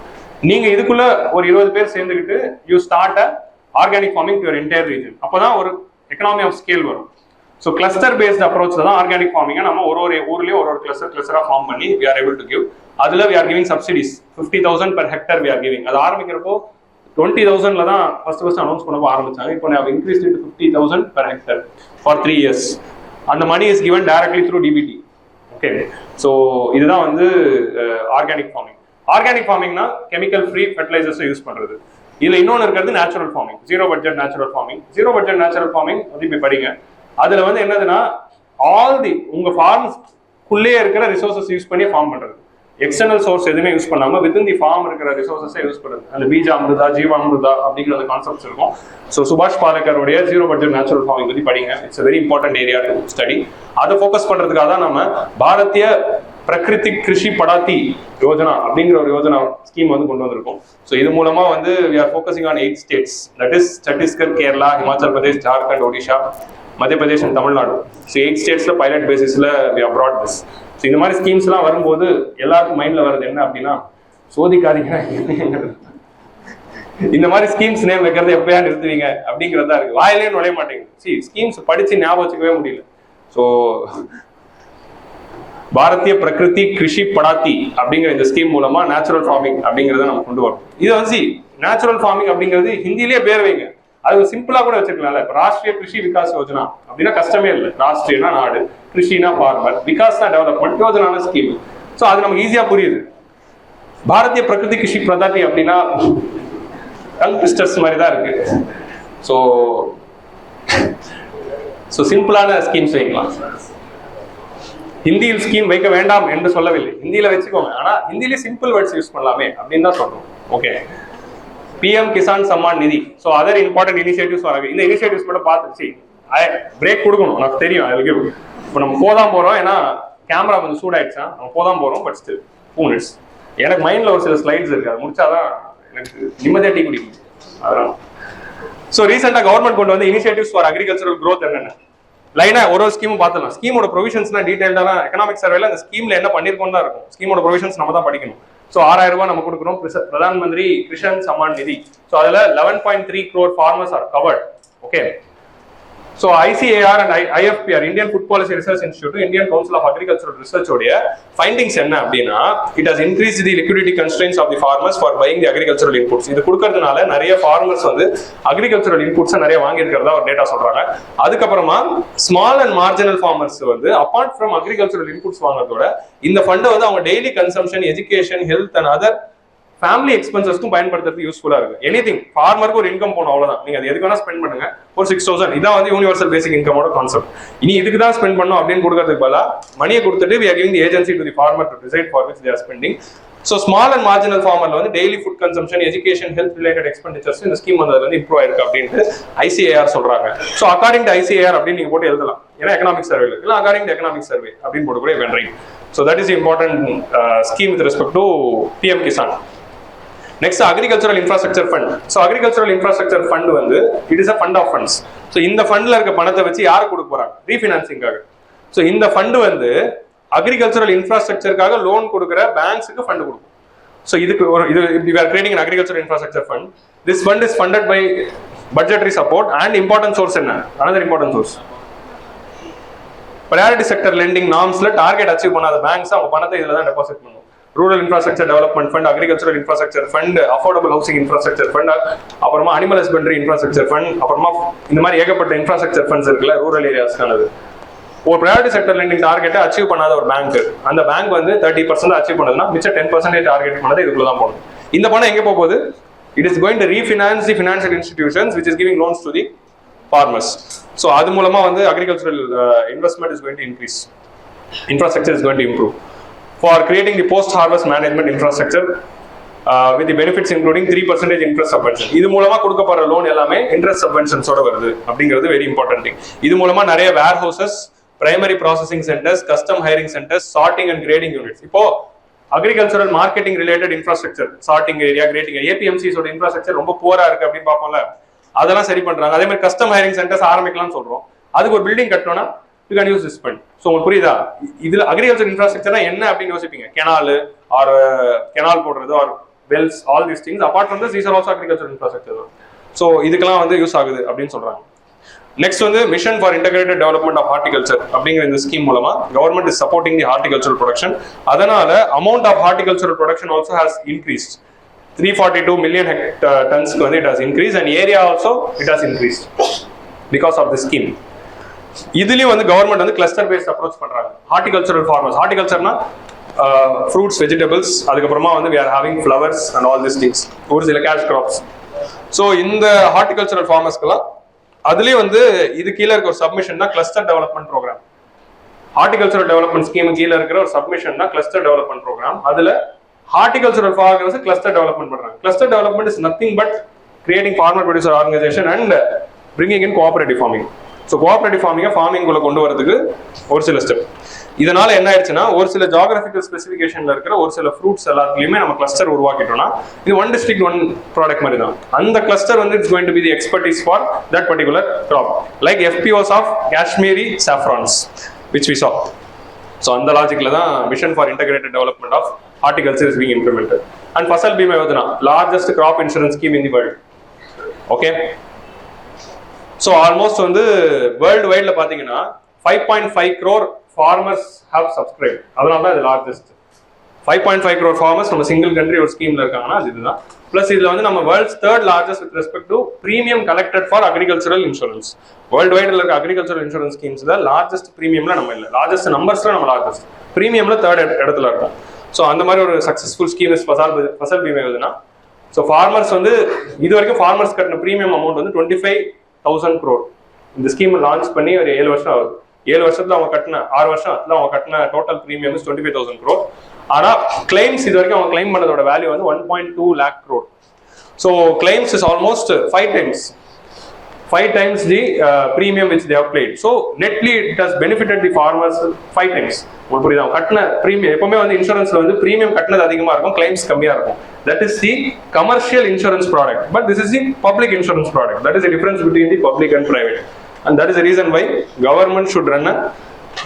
நீங்க இதுக்குள்ள ஒரு 20 பேர் சேர்ந்துக்கிட்டு you start organic farming to your entire region. அப்பதான் ஒரு எக்கனாமி ஆஃப் ஸ்கேல் வரும். ஸோ கிளஸ்டர் பேஸ்ட் அப்ரோச்ல தான் ஆர்கானிக் ஃபார்மிங்கை நம்ம ஒரு ஊர்லயும் ஒரு கிளஸ்டரா ஃபார்ம் பண்ணி we are able to give. அதுல we are giving subsidies 50,000 per hectare we are giving. அது ஆரம்பிக்கிறப்போ 20,000ல தான் ஃபர்ஸ்ட் அனௌன்ஸ் பண்ணப்போ ஆரம்பிச்சாங்க. இப்போ நான் increase to 50,000 per hectare for 3 years. அந்த money is given directly through DBT. Okay, so இதுதான் வந்து ஆர்கானிக் ஃபார்மிங். ஆர்கானிக் ஃபார்மிங்னா கெமிக்கல் ஃப்ரீ ஃபெர்டிலைசர்ஸ் யூஸ் பண்றது. இதுல இன்னொன்று இருக்கிறது natural farming, zero budget natural farming. Zero budget natural farming வந்து போய் படிங்க. அதுல வந்து என்னதுன்னா உங்க ஃபார்ம்ஸ்குள்ளே இருக்கிற ரிசோர்சஸ் யூஸ் பண்ணி ஃபார்ம் பண்றது. எக்ஸ்டர்னல் சோர்ஸ் எதுவுமே யூஸ் பண்ணாம வித்தின் தி ஃபார்ம் இருக்கிற ரிசோர்சஸை யூஸ் பண்றது. அந்த பீஜாமிருதா ஜீவாமிருதா அப்படிங்கிற அந்த கான்செப்ட்ஸ் இருக்கும். ஸோ சுபாஷ் பாலேக்கருடைய ஜீரோ பட்ஜெட் நேச்சுரல் ஃபார்மிங் பத்தி படிங்க. It's very important area to study. அதை ஃபோக்கஸ் பண்றதுக்காக தான் நம்ம பாரதிய பிரகிருதி கிருஷி படாத்தி யோஜனா அப்படிங்கிற ஒரு யோஜனா ஸ்கீம் வந்து கொண்டு வந்திருக்கோம். ஸோ இது மூலமா வந்து we are focusing on 8 states, that is Chhattisgarh, Kerala, Himachal Pradesh, Jharkhand, Odisha, Madhya Pradesh and Tamil Nadu. So 8 ஸ்டேட்ஸ்ல பைலட் பேசிஸ்ல we have brought this. So இந்த மாதிரி ஸ்கீம்ஸ் எல்லாம் வரும்போது எல்லாருக்கும் மைண்ட்ல வருது என்ன அப்படின்னா, சோதிக்காதீங்க இந்த மாதிரி ஸ்கீம்ஸ் நேம் வைக்கிறது எப்பயா நிறுத்துவீங்க அப்படிங்கிறதா இருக்கு. வாயிலே நுழைய மாட்டேங்குது. ஸ்கீம்ஸ் படிச்சு ஞாபகம் வச்சுக்கவே முடியல. ஸோ பாரதிய பிரகிருதி கிருஷி படாத்தி அப்படிங்கிற இந்த ஸ்கீம் மூலமா நேச்சுரல் ஃபார்மிங் அப்படிங்கறத நம்ம கொண்டு வரோம். இது வந்து நேச்சுரல் ஃபார்மிங் அப்படிங்கிறது ஹிந்திலேயே பேர் வைங்க, அது சிம்பிளா கூட வச்சிருக்கலாம்ல. இப்ப ராஷ்டிரிய கிருஷி விகாஸ் யோஜனா அப்படின்னா கஷ்டமே இல்லை. ராஷ்டிரியனா நாடு, கிருஷினா ஃபார்மர், விகாஸ்னா டெவலப்மெண்ட், யோஜனான ஸ்கீம். ஸோ அது நமக்கு ஈஸியா புரியுது. பாரதிய பிரகிருதி கிருஷி படாத்தி அப்படின்னா டங் ட்விஸ்டர்ஸ் மாதிரி தான் இருக்கு. ஸோ சிம்பிளான ஸ்கீம்ஸ் வைக்கலாம். ஹிந்தியில் ஸ்கீம் வைக்க வேண்டாம் என்று சொல்லவில்லை, ஹிந்தியில வச்சுக்கோங்க. ஆனா ஹிந்தியில சிம்பிள் வேர்ட்ஸ் யூஸ் பண்ணலாமே அப்படின்னு தான் சொல்றோம். ஓகே, பிஎம் கிசான் சம்மான் நிதி. ஸோ அதர் இம்பார்ட்டன்ட் இனிஷியேட்டிவ்ஸ் வராங்க. இந்த இனிஷியேட்டிவ்ஸ் மட்டும் பார்த்துச்சு பிரேக் கொடுக்கணும். எனக்கு தெரியும். இப்போ நம்ம போதான் போறோம், ஏன்னா கேமரா கொஞ்சம் சூடாயிடுச்சா, நம்ம போதான் போறோம். பட் ஸ்டில் 2 minutes எனக்கு மைண்ட்ல ஒரு சில ஸ்லைட்ஸ் இருக்கு, அது முடிச்சாதான் எனக்கு நிம்மதியா டீ குடிக்கும். அதெல்லாம் ஸோ ரீசெண்டா கவர்மெண்ட் கொண்டு வந்து இனிஷியேட்டிவ்ஸ் ஃபார் அக்ரிகல்ச்சரல் growth என்னென்ன லைனா ஒரு ஸ்கீமும் பார்த்துலாம். ஸ்கீமோட ப்ரொவிஷன்ஸ்னா டீடைல்டான எக்கனாமிக் சர்வேல அந்த ஸ்கீம்ல என்ன பண்ணிருக்கோம் தான் இருக்கும். ஸ்கீமோட ப்ரொவிஷன்ஸ் நம்ம தான் படிக்கணும். ஸோ 6,000 ரூபாய் நம்ம கொடுக்குறோம் பிரதான் மந்திரி கிருஷன் சம்மான் நிதி. ஸோ அதுல 11.3 crore farmers are covered. Okay, so ICAR and IFPR Indian food policy research institute, Indian council of agricultural research உடைய ஃபைண்டிங்ஸ் என்ன அப்படின்னா, it has increase the liquidity constraints of the farmers for buying the agricultural inputs. இது கொடுக்கறதுனால நிறைய farmers வந்து agricultural inputs நிறைய வாங்கியிருக்கிறதா ஒரு data சொல்றாங்க. அதுக்கப்புறமா ஸ்மால் அண்ட் மார்ஜினல் ஃபார்மர்ஸ் வந்து அப்பார்ட் ஃப்ரம் அக்ரிகல்ச்சரல் இன்புட்ஸ் வாங்குறதோட இந்த ஃபண்டை வந்து அவங்க daily consumption, education, health and other family எக்ஸ்பென்சஸ்க்கும் பயன்படுத்துறது யூஸ்ஃபுல்லா இருக்கு. எனிதிங் ஃபார்மருக்கு ஒரு இன்கம் போகணும், அவ்வளவுதான். நீங்க அது எதுக்கு வேணா ஸ்பெண்ட் பண்ணுங்க. ஒரு 6,000 இதான் வந்து யூனிவர்சல் பேசிக் இன்கமோட கான்செப்ட். இனி இதுக்கு தான் ஸ்பெண்ட் பண்ணணும் அப்படின்னு கொடுக்கறதுக்கு பதிலா மணியை கொடுத்துட்டு we are giving the agency to the farmer to decide for which they are spending. So small and marginal farmerல வந்து daily food consumption, education, health related expenditures இந்த ஸ்கீம் வந்து அதுல இம்ப்ரூவ் ஆயிருக்கு அப்படின்ட்டு ICAR சொல்றாங்க. So according to ICAR அப்படின்னு நீங்க போட்டு எழுதலாம், ஏன்னா எக்கனாமிக் சர்வே இல்ல, according to economic survey அப்படின்னு போட்டு கூட வென்றீங்க. So that is the important scheme with respect to PM Kisan. Next, agricultural infrastructure fund. So agricultural infrastructure fund வந்து it is a fund of funds. So இந்த ஃபண்ட்ல இருக்க பணத்தை வச்சு யாரு கொடுக்க போறாங்க? ரீஃபினான்சிங்காக. So இந்த ஃபண்ட் வந்து அக்ரிகல்ச்சரல் இன்ஃப்ராஸ்ட்ரக்சருக்காக லோன் கொடுக்குற பேங்க்ஸுக்கு ஃபண்ட் கொடுக்கும். So இதுக்கு we are creating an agricultural infrastructure fund. This fund is funded by budgetary support and important source என்ன? Another important source. Priority sector lending normsல டார்கெட் அச்சீவ் பண்ணாத banks அவங்க பணத்தை இதுல தான் டெபாசிட் பண்ணும். Rural infrastructure development fund, agricultural infrastructure fund, affordable housing infrastructure fund, அப்புறமா animal husbandry infrastructure fund, அப்புறமா இந்த மாதிரி ஏகப்பட்ட இன்ஃப்ராஸ்ட்ரக்சர் ஃபண்ட்ஸ் இருக்குல்ல ரூரல் ஏரியாஸ்க்கானது. ஒரு ப்ரையாரிட்டி செக்டர் லெண்டிங் டார்கெட்டை அச்சீவ் பண்ணாத ஒரு பேங்க், அந்த பேங்க் வந்து 30% அச்சீவ் பண்ணதுன்னா மிச்சம் 10% டார்கெட் பண்ணது இதுக்குள்ள தான் போகணும். இந்த பணம் எங்கே போகுது? It is going to refinance the financial institutions which is giving loans to the farmers. So அது மூலமா வந்து agricultural investment is going to increase, infrastructure is going to improve for creating the post harvest management infrastructure with the benefits including 3% interest subvention. இது மூலமா கொடுக்கப்படுற loan எல்லாமே interest சப்வென்ஷன்ஸோட வருது அப்படிங்கிறது very important thing. இது மூலமா நிறைய warehouses, primary processing centres, custom hiring centres, sorting and grading units. இப்போ agricultural marketing related infrastructure, sorting area, grading, ஏபிஎம்சிஸோட இன்ஃப்ராஸ்ட்ரக்சர் ரொம்ப புவரா இருக்கு அப்படின்னு பார்ப்போம்ல, அதெல்லாம் சரி பண்றாங்க. அதே மாதிரி கஸ்டம் ஹைரிங் சென்டர்ஸ் ஆரம்பிக்கலாம்னு சொல்றோம். அதுக்கு ஒரு பில்டிங் கட்டணும்னா you can use this fund. So உங்களுக்கு புரியுதா? இதுல அக்ரிகல்ச்சர் இன்ஃப்ராஸ்ட்ரக்சர்னா என்ன அப்படின்னு யோசிப்பீங்க. கெனால் ஆர் கெனால் போடுறது or wells, all these things apart from this these are also agriculture infrastructure. So இதுக்கெல்லாம் வந்து யூஸ் ஆகுது அப்படின்னு சொல்றாங்க. நெக்ஸ்ட் வந்து mission for integrated development of horticulture அப்படிங்கிற இந்த ஸ்கீம் மூலமா government is supporting the horticultural production. அதனால amount of horticultural production also has increased. 342 million tons வந்து it has increased and area also it has increased because of the scheme. இதுலயும் வந்து government வந்து cluster based approach பண்றாங்க. Horticultural farmers, ஹார்டிகல்ச்சர்னா fruits, vegetables, அதுக்கப்புறமா வந்து we are having flowers and all these things, ஒரு சில cash crops. So இந்த horticultural ஃபார்மர்ஸ்க்கெல்லாம் அதுலயும் வந்து இது கீழே இருக்க ஒரு சப்மிஷன் தான் cluster development programme. Horticultural development scheme கீழே இருக்கிற ஒரு சப்மிஷன் தான் கிளஸ்டர் டெவலப்மெண்ட் ப்ரோக்ராம். அதுல ஹார்டிகல்ச்சரல் ஃபார்மர்ஸ் கிளஸ்டர் டெவலப்மெண்ட் பண்றாங்க. Cluster development is nothing but creating farmer producer organisation and bringing in cooperative farming. So cooperative ஃபார்மிங்குள்ள கொண்டு வரதுக்கு ஒரு சில ஸ்டெப். இதனால என்ன ஆயிடுச்சுன்னா, ஒரு சில ஜியோகிராபிக்கல் ஸ்பெசிஃபிகேஷன்ல இருக்கிற ஒரு சில ஃப்ரூட்ஸ் எல்லாத்துலயுமே நம்ம கிளஸ்டர் உருவாக்கிட்டோம்னா இது ஒன் டிஸ்ட்ரிக்ட் ஒன் ப்ராடக்ட் மாதிரி தான். அந்த கிளஸ்டர் வந்து it's going to be the expertise for that particular crop, like FPOs of Kashmiri saffrons which we saw. So அந்த லாஜிக்ல தான் mission for integrated development of horticulture is being implemented. And Fasal Bima Yojana, largest crop insurance scheme in the world. Okay, so almost வந்து world வைட்ல பாத்தீங்கன்னா 5.5 crore farmers have subscribed. அதனால தான் இது largest. 5.5 crore farmers நம்ம சிங்கிள் கண்ட்ரி ஒரு ஸ்கீம்ல இருக்காங்கன்னா அது இதுதான். பிளஸ் இதுல வந்து நம்ம world's third largest with respect to premium collected for agricultural insurance. World வைட்ல இருக்க அக்ரிகல்ச்சரல் இன்சூரன்ஸ் ஸ்கீம்ஸ்ல லார்ஜஸ்ட் பிரீமியம்ல நம்ம இல்லை, லார்ஜஸ்ட் நம்பர்ஸ்ல நம்ம லார்ஜஸ்ட், பிரீமியம்ல தேர்ட் இடத்துல இருக்கும். ஸோ அந்த மாதிரி ஒரு successful scheme Fasal Bima Yojana. So farmers வந்து இது வரைக்கும் ஃபார்மர்ஸ் கட்டின பிரீமியம் அமௌண்ட் வந்து 25,000 crore. இந்த ஸ்கீம் லான்ச் பண்ணி ஒரு 7 வருஷம் ஆகுது. 7 வருஷத்துல அவங்க கட்டின 6 வருஷத்துல அவங்க கட்டின டோட்டல் பிரீமியம் 25,000 crore. ஆனா கிளைம்ஸ் இது வரைக்கும் அவங்க கிளைம் பண்ணதோட வேல்யூ வந்து 1.2 lakh crore. So claims is almost 5 times the premium which they have paid. So netly it has benefited the farmers 5 times. உங்களுக்கு புரியுதா? கட்டின பிரீமியம் எப்பவுமே வந்து இன்சூரன்ஸ்ல வந்து பிரீமியம் கட்டினது அதிகமா இருக்கும், கிளைம்ஸ் கம்மியா இருக்கும். That is the commercial insurance product, but this is the public insurance product. That is the difference between the public and private, and that is the reason why government should run a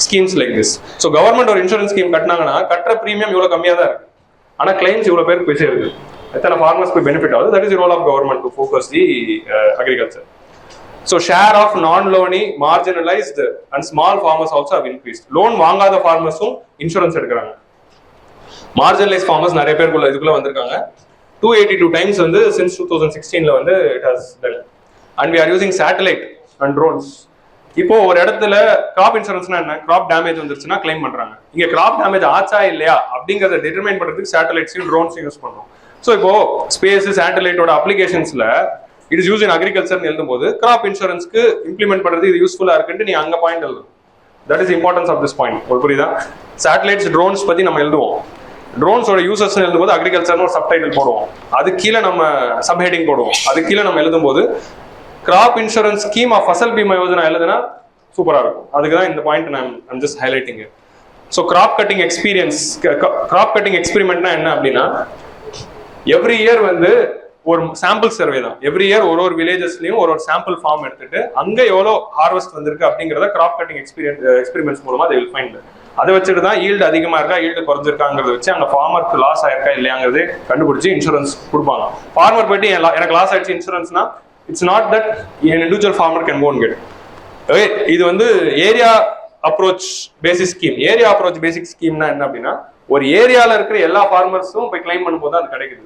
schemes like this. So government ஒரு insurance scheme கட்டினாங்கன்னா கட்டுற premium இவ்வளவு கம்மியா தான் இருக்கு, ஆனா claims இவ்வளவு பேருக்கு போய் சேருது. எத்தனை ஃபார்மர்ஸ் போய் பெனிஃபிட் ஆகுது? That is the role of government to focus the agriculture. So share of non-loany, marginalized and small farmers also have increased. Loan வாங்காத ஃபார்மர்ஸும் இன்சூரன்ஸ் எடுக்கிறாங்க. மார்ஜினலைஸ் ஃபார்மர்ஸ் நிறைய பேர் இதுக்குள்ள வந்திருக்காங்க. 282 times வந்து since 2016ல வந்து it has done. And we are using satellite and drones. இப்போ ஒரு இடத்துல கிராப் இன்சூரன்ஸ்னா என்ன, கிராப் டேமேஜ் வந்துருச்சுன்னா கிளைம் பண்றாங்க. இங்க கிராப் டேமேஜ் ஆச்சா இல்லையா அப்படிங்கறத டிட்டர்மைன் பண்றதுக்கு சேட்டலைட்ஸையும் ட்ரோன்ஸையும் யூஸ் பண்றோம். ஸோ இப்போ ஸ்பேஸ் சேட்டலைட்டோட அப்ளிகேஷன்ஸ்ல it is use in agriculture எழுதும் போது கிராப் இன்சூரன்ஸ்க்கு இம்ப்ளிமெண்ட் பண்றது இது யூஸ்ஃபுல்லா இருக்குன்னு நீ அங்க பாயிண்ட் எழுதும். That is importance of this point. ஒரு புரியுதா? சேட்டலைட்ஸ் ட்ரோன்ஸ் பத்தி நம்ம எழுதுவோம். ட்ரோன்ஸோட யூசர்ஸ் எழுதும்போது அக்ரிகல்ச்சர்னு ஒரு சப்டைட்டில் போடுவோம், அது கீழே நம்ம சப்ஹெட்டிங் போடுவோம், அது கீழே நம்ம எழுதும் போது crop insurance scheme of Fasal Bima Yojana எழுதுனா சூப்பரா இருக்கும். அதுக்கு தான் இந்த point I'm just highlighting it. So crop cutting எக்ஸ்பெரிமெண்ட்னா என்ன அப்படின்னா, எவ்ரி இயர் வந்து ஒரு சாம்பிள் சர்வே தான். எவ்ரி இயர் ஒரு வில்லேஜஸ்லயும் ஒரு சாம்பிள் ஃபார்ம் எடுத்துட்டு அங்க எவ்வளவு ஹார்வெஸ்ட் வந்திருக்கு அப்படிங்கறத கிராப் கட்டிங் எக்ஸ்பெரிமெண்ட்ஸ் மூலமா they will find. அதை வச்சுட்டு தான் ஈல்டு அதிகமா இருக்கா ஈல்டு குறைஞ்சிருக்காங்கிறத வச்சு அங்க ஃபார்மருக்கு லாஸ் ஆயிருக்கா இல்லையாங்கிறதே கண்டுபிடிச்சு இன்சூரன்ஸ் கொடுப்பாங்க. ஃபார்மர் போயிட்டு எனக்கு லாஸ் ஆயிடுச்சு இன்சூரன்ஸ்னா it's not that individual farmer can go and get. இது வந்து area approach basic scheme. Area approach basic ஸ்கீம்னா என்ன அப்படின்னா, ஒரு ஏரியால இருக்கிற எல்லா ஃபார்மர்ஸும் போய் கிளைம் பண்ணும்போது அது கிடைக்குது.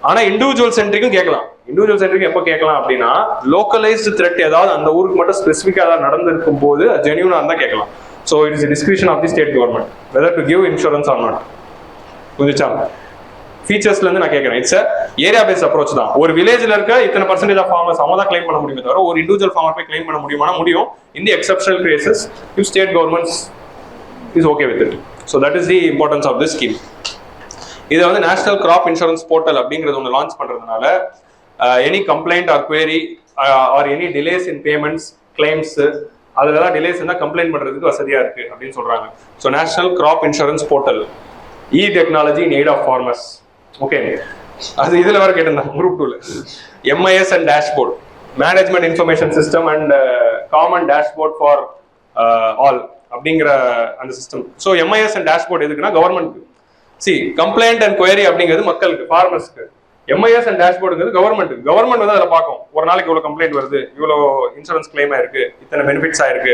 ஆனா இண்டிவிஜுவல் சென்ட்ரிக்கும் கேட்கலாம். இண்டிவிஜுவல் சென்ட்ரிக்கு எப்போ கேட்கலாம் அப்படின்னா, லோக்கலைஸ்டு த்ரெட் ஏதாவது அந்த ஊருக்கு மட்டும் ஸ்பெசிஃபிக்கா ஏதாவது நடந்திருக்கும் போது ஜென்யூனா இருந்தா கேட்கலாம். So it is a discretion of the state government whether to give insurance or not. புரிஞ்சுச்சா? ஃபீச்சர்ஸ்ல இருந்து நான் கேட்கறேன். இட்ஸ் ஏரியா பேஸ்ட் அப்ரோச் தான். ஒரு வில்லேஜ்ல இருக்க இத்தனை பர்சன்டேஜ் ஆஃப் ஃபார்மர்ஸ் அவங்க தான் கிளைம் பண்ண முடியுமே தவிர ஒரு இண்டிவிஜுவல் ஃபார்மர் போய் கிளைம் பண்ண முடியுமானா முடியும். In the exceptional cases if state governments is okay with it. So that is the importance of this scheme. இது வந்து நேஷனல் கிராப் இன்சூரன்ஸ் போர்ட்டல் அப்படிங்கிறது ஒன்று லான்ச் பண்றதுனால any complaint or query or any delays in payments, claims அதுல தான் delays இருந்தால் complaint பண்றதுக்கு வசதியா இருக்கு அப்படின்னு சொல்றாங்க. So national crop insurance portal, e technology in aid of farmers. Okay, அது இதுல வர கேட்டிருந்தாங்க குரூப் 2ல. MIS and dashboard, management information system and common dashboard for all அப்படிங்கிற அந்த system. So MIS and dashboard எதுக்குன்னா கவர்மெண்ட்க்கு. கம்ப்ளைண்ட் அண்ட் குவரி அப்படிங்கிறது மக்களுக்கு, ஃபார்மர்ஸ்க்கு. எம்ஐஎஸ் அண்ட் டேஷ்போர்டுங்கிறது கவர்மெண்ட் வந்து அதில் பார்க்கும், ஒரு நாளைக்கு இவ்வளோ கம்ப்ளைண்ட் வருது, இவ்வளோ இன்சூரன்ஸ் கிளைம் ஆயிருக்கு, இத்தனை பெனிஃபிட்ஸ் ஆயிருக்கு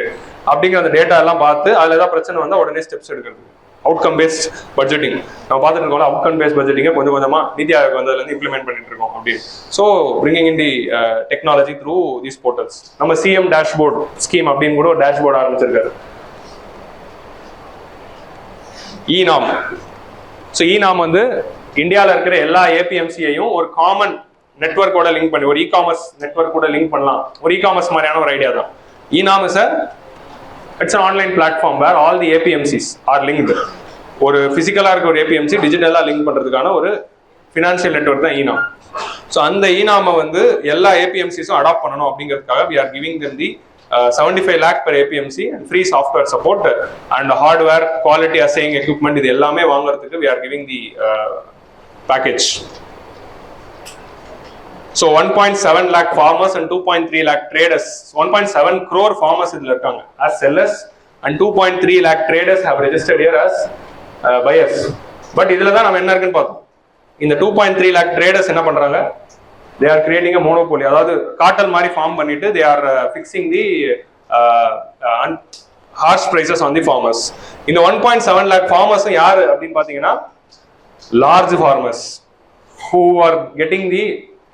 அப்படிங்கிற அந்த டேட்டா எல்லாம் பார்த்து அதில் ஏதாவது பிரச்சனை வந்தால் உடனே ஸ்டெப்ஸ் எடுக்கிறது. அவுட்கம் பேஸ்ட் பட்ஜெட்டிங் நம்ம பார்த்துட்டு இருக்கோம். அவுட்கம் பேஸ்ட் பட்ஜெட்டிங்கை கொஞ்சம் கொஞ்சமா நிதி ஆயோக் வந்து அதுலேருந்து இம்ப்ளிமெண்ட் பண்ணிட்டு இருக்கோம் அப்படின்னு. So bringing in the technology through these portals. நம்ம சிஎம் டேஷ்போர்ட் ஸ்கீம் அப்படின்னு கூட ஒரு டேஷ்போர்ட் ஆரம்பிச்சிருக்காரு. இநாம். ஸோ இநாம் வந்து இந்தியாவில் இருக்கிற எல்லா ஏபிஎம்சியையும் ஒரு காமன் நெட்வொர்க்கோட லிங்க் பண்ணி, ஒரு இ-காமர்ஸ் நெட்வொர்க் கூட லிங்க் பண்ணலாம். ஒரு இ-காமர்ஸ் மாதிரியான ஒரு ஐடியா தான். ENAM is it's an online platform where all the APMCs are linked. ஒரு பிசிக்கலா இருக்க ஒரு ஏபிஎம்சி டிஜிட்டலா லிங்க் பண்றதுக்கான ஒரு ஃபினான்ஷியல் நெட்வொர்க் தான் இநாம். ஸோ அந்த இநாமை வந்து எல்லா ஏபிஎம்சிஸும் அடாப்ட் பண்ணணும் அப்படிங்கிறதுக்காக we are giving them the 75 lakh per APMC and free software support and hardware, quality assaying equipment, இது எல்லாமே வாங்குறதுக்கு we are giving the package. So 1.7 lakh farmers and 2.3 lakh traders, 1.7 crore farmers இதுல இருக்காங்க as sellers and 2.3 lakh traders have registered here as buyers. But இதுல தான் நம்ம என்ன இருக்குன்னு பார்த்தோம். இந்த 2.3 lakh traders என்ன பண்றாங்க? They are creating a monopoly. அதாவது காட்டல் மாதிரி ஃபார்ம் பண்ணிட்டு they are fixing the harsh prices on the farmers. இந்த 1.7 lakh farmers யாரு அப்படின்னு பாத்தீங்கன்னா large farmers who are getting the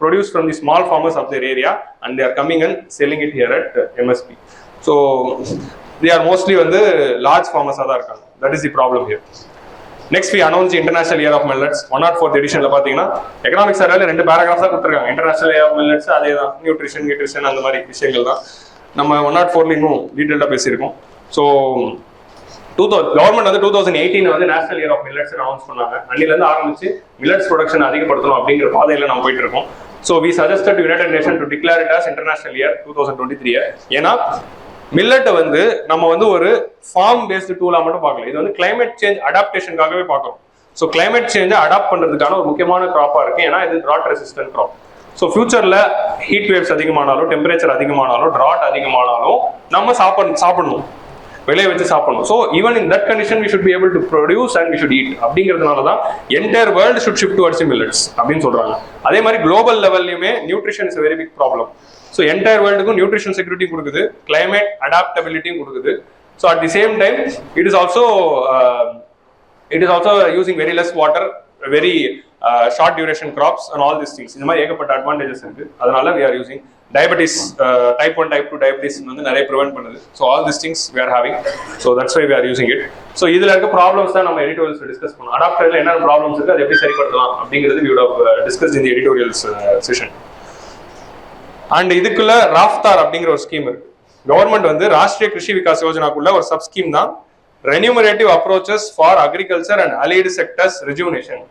produce from the small farmers of their area and they are coming and selling it here at MSP. So they are mostly வந்து large farmers தான் இருக்காங்க. That is the problem here. Next we announce the International Year of Millets. 104th editionல பாத்தீங்கன்னா economics சர்வேல 2 paragraphs தான் கொடுத்திருக்காங்க. International Year of Millets அதேதான், nutrition அந்த மாதிரி விஷயங்கள் தான். நம்ம 104ல இன்னும் டீடைலா பேசியிருக்கோம். ஸோ கவர்மெண்ட் வந்து 2018 வந்து national year of millets announce பண்ணாங்க. அன்னில இருந்து ஆரம்பிச்சு மில்லட்ஸ் ப்ரொடக்ஷன் அதிகப்படுத்தணும் அப்படிங்கிற பாதையில நம்ம போயிட்டு இருக்கோம். So we suggested united nation to declare it as international year 2023. ஏன்னா மில்லட்டை வந்து நம்ம வந்து ஒரு ஃபார்ம் பேஸ்டு டூலா மட்டும் பார்க்கல, இது வந்து கிளைமேட் சேஞ்ச் அடாப்டேஷனுக்காகவே பார்க்கறோம். ஸோ கிளைமேட் சேஞ்சை அடாப்ட் பண்றதுக்கான ஒரு முக்கியமான கிராப்பா இருக்கு. ஏன்னா இது ட்ராட் ரெசிஸ்டன்ட் கிராப். ஸோ ஃபியூச்சர்ல ஹீட் வேவ்ஸ் அதிகமானாலும், டெம்பரேச்சர் அதிகமானாலும், ட்ராட் அதிகமானாலும் நம்ம சாப்பிடணும், விளைய வச்சு சாப்பிடணும். So even in that condition we should be able to produce and we should eat. அப்படிங்கிறதுனால தான் entire world should shift towards millets அப்படின்னு சொல்றாங்க. அதே மாதிரி குளோபல் லெவல்லையுமே nutrition is very big problem. So entire வேர்ல்டுக்கும் நியூட்ரிஷன் செக்யூரிட்டி கொடுக்குது, climate அடாப்டபிலிட்டியும் கொடுக்குது. So at the same time it is also using very less water, very short duration crops and all this things. இந்த மாதிரி ஏகப்பட்ட advantages இருக்கு. அதனால we are using diabetes, type 1 type 2 diabetes வந்து நிறைய ப்ரிவென்ட் பண்ணுது. So all this things we are having, so that's why we are using it. So இதுல இருக்க ப்ராப்ளம்ஸ் தான் நம்ம எடிட்டோரியல்ஸ் டிஸ்கஸ் பண்ணோம். அடாப்டர்ல என்ன ப்ராப்ளம்ஸ் இருக்கு, அதை எப்படி சரிப்படுத்தலாம் அப்படிங்கிறது we would have discussed in the editorials session. And இதுக்குள்ள ராஃப்தார் அப்படிங்கிற ஒரு ஸ்கீம் இருக்கு. கவர்மெண்ட் வந்து ராஷ்டிரிய கிருஷி விகாஸ் யோஜனாக்குள்ள ஒரு சப் ஸ்கீம் தான் remunerative approaches for agriculture and allied sectors rejuvenation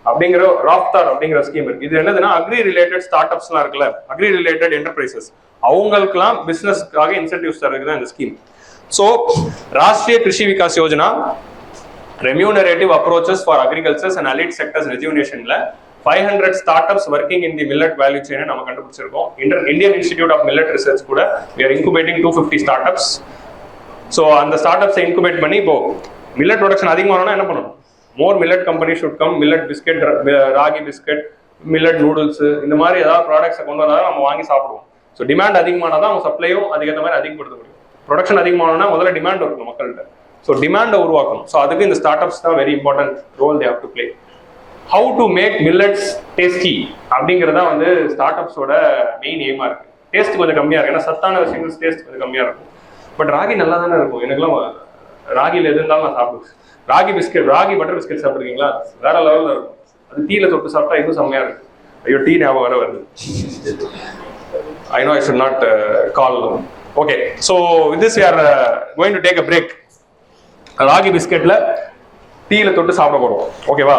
அப்படிங்கிற ராஃப்தார் அப்படிங்கிற ஸ்கீம் இருக்கு. இது என்னதுன்னா அக்ரி ரிலேட்டட் ஸ்டார்ட் அப்ஸ்லாம் இருக்குல்ல, அக்ரி ரிலேட்டட் என்டர்பிரைசஸ், அவங்களுக்குலாம் பிசினஸ்க்காக இன்சென்டிவ்ஸ் தரதுக்கு தான் இந்த scheme. So Rashtriya Krishi Vikas Yojana remunerative approaches for agricultures and allied sectors ரெஜுவனேஷன்ல 500 startups working in the millet value chain நம்ம கண்டுபிடிச்சிருக்கோம். Indian Institute of Millet Research கூட we are incubating 250 startups. So அந்த ஸ்டார்ட்-அப்ஸை இன்குபேட் பண்ணி இப்போ மில்லட் ப்ரொடக்ஷன் அதிகமானோம்னா என்ன பண்ணணும்? More millet company should come. Millet biscuit, ragi biscuit, millet noodles, இந்த மாதிரி ஏதாவது ப்ராடக்ட்ஸை கொண்டு வந்தாலும் நம்ம வாங்கி சாப்பிடுவோம். ஸோ டிமாண்ட் அதிகமானால் தான் அவங்க சப்ளையும் அதுக்கேற்ற மாதிரி அதிகப்படுத்த முடியும். ப்ரொடக்ஷன் அதிகமானோம்னா முதல்ல டிமாண்ட் இருக்கணும் மக்கள்கிட்ட. ஸோ டிமாண்டை உருவாக்கணும். ஸோ அதுக்கு இந்த ஸ்டார்ட்-அப்ஸ் தான் very important role they have to play. How to make millets tasty அப்படிங்கிறதா வந்து ஸ்டார்ட்-அப்ஸோட மெயின் எய்மா இருக்கு. டேஸ்ட் கொஞ்சம் கம்மியா இருக்கு, ஏன்னா சத்தான விஷயங்கள் டேஸ்ட் கொஞ்சம் கம்மியா இருக்கும். பட் ராகி நல்லா தானே இருக்கும். எனக்குலாம் ராகியில் எது இருந்தாலும் நான் சாப்பிடுவேன். Ragi biscuit, ragi butter biscuit சாப்பிட்ருக்கீங்களா? வேற லெவலில் இருக்கும். அது டீல தொட்டு சாப்பிட்டா இன்னும் செம்மையா இருக்கு. ஐயோ, டீ ஞாபகம் வர வருது. I know I should not call. Okay, so with this we are going to take a break. Ragi பிஸ்கெட்ல டீல தொட்டு சாப்பிட போறோம். ஓகேவா?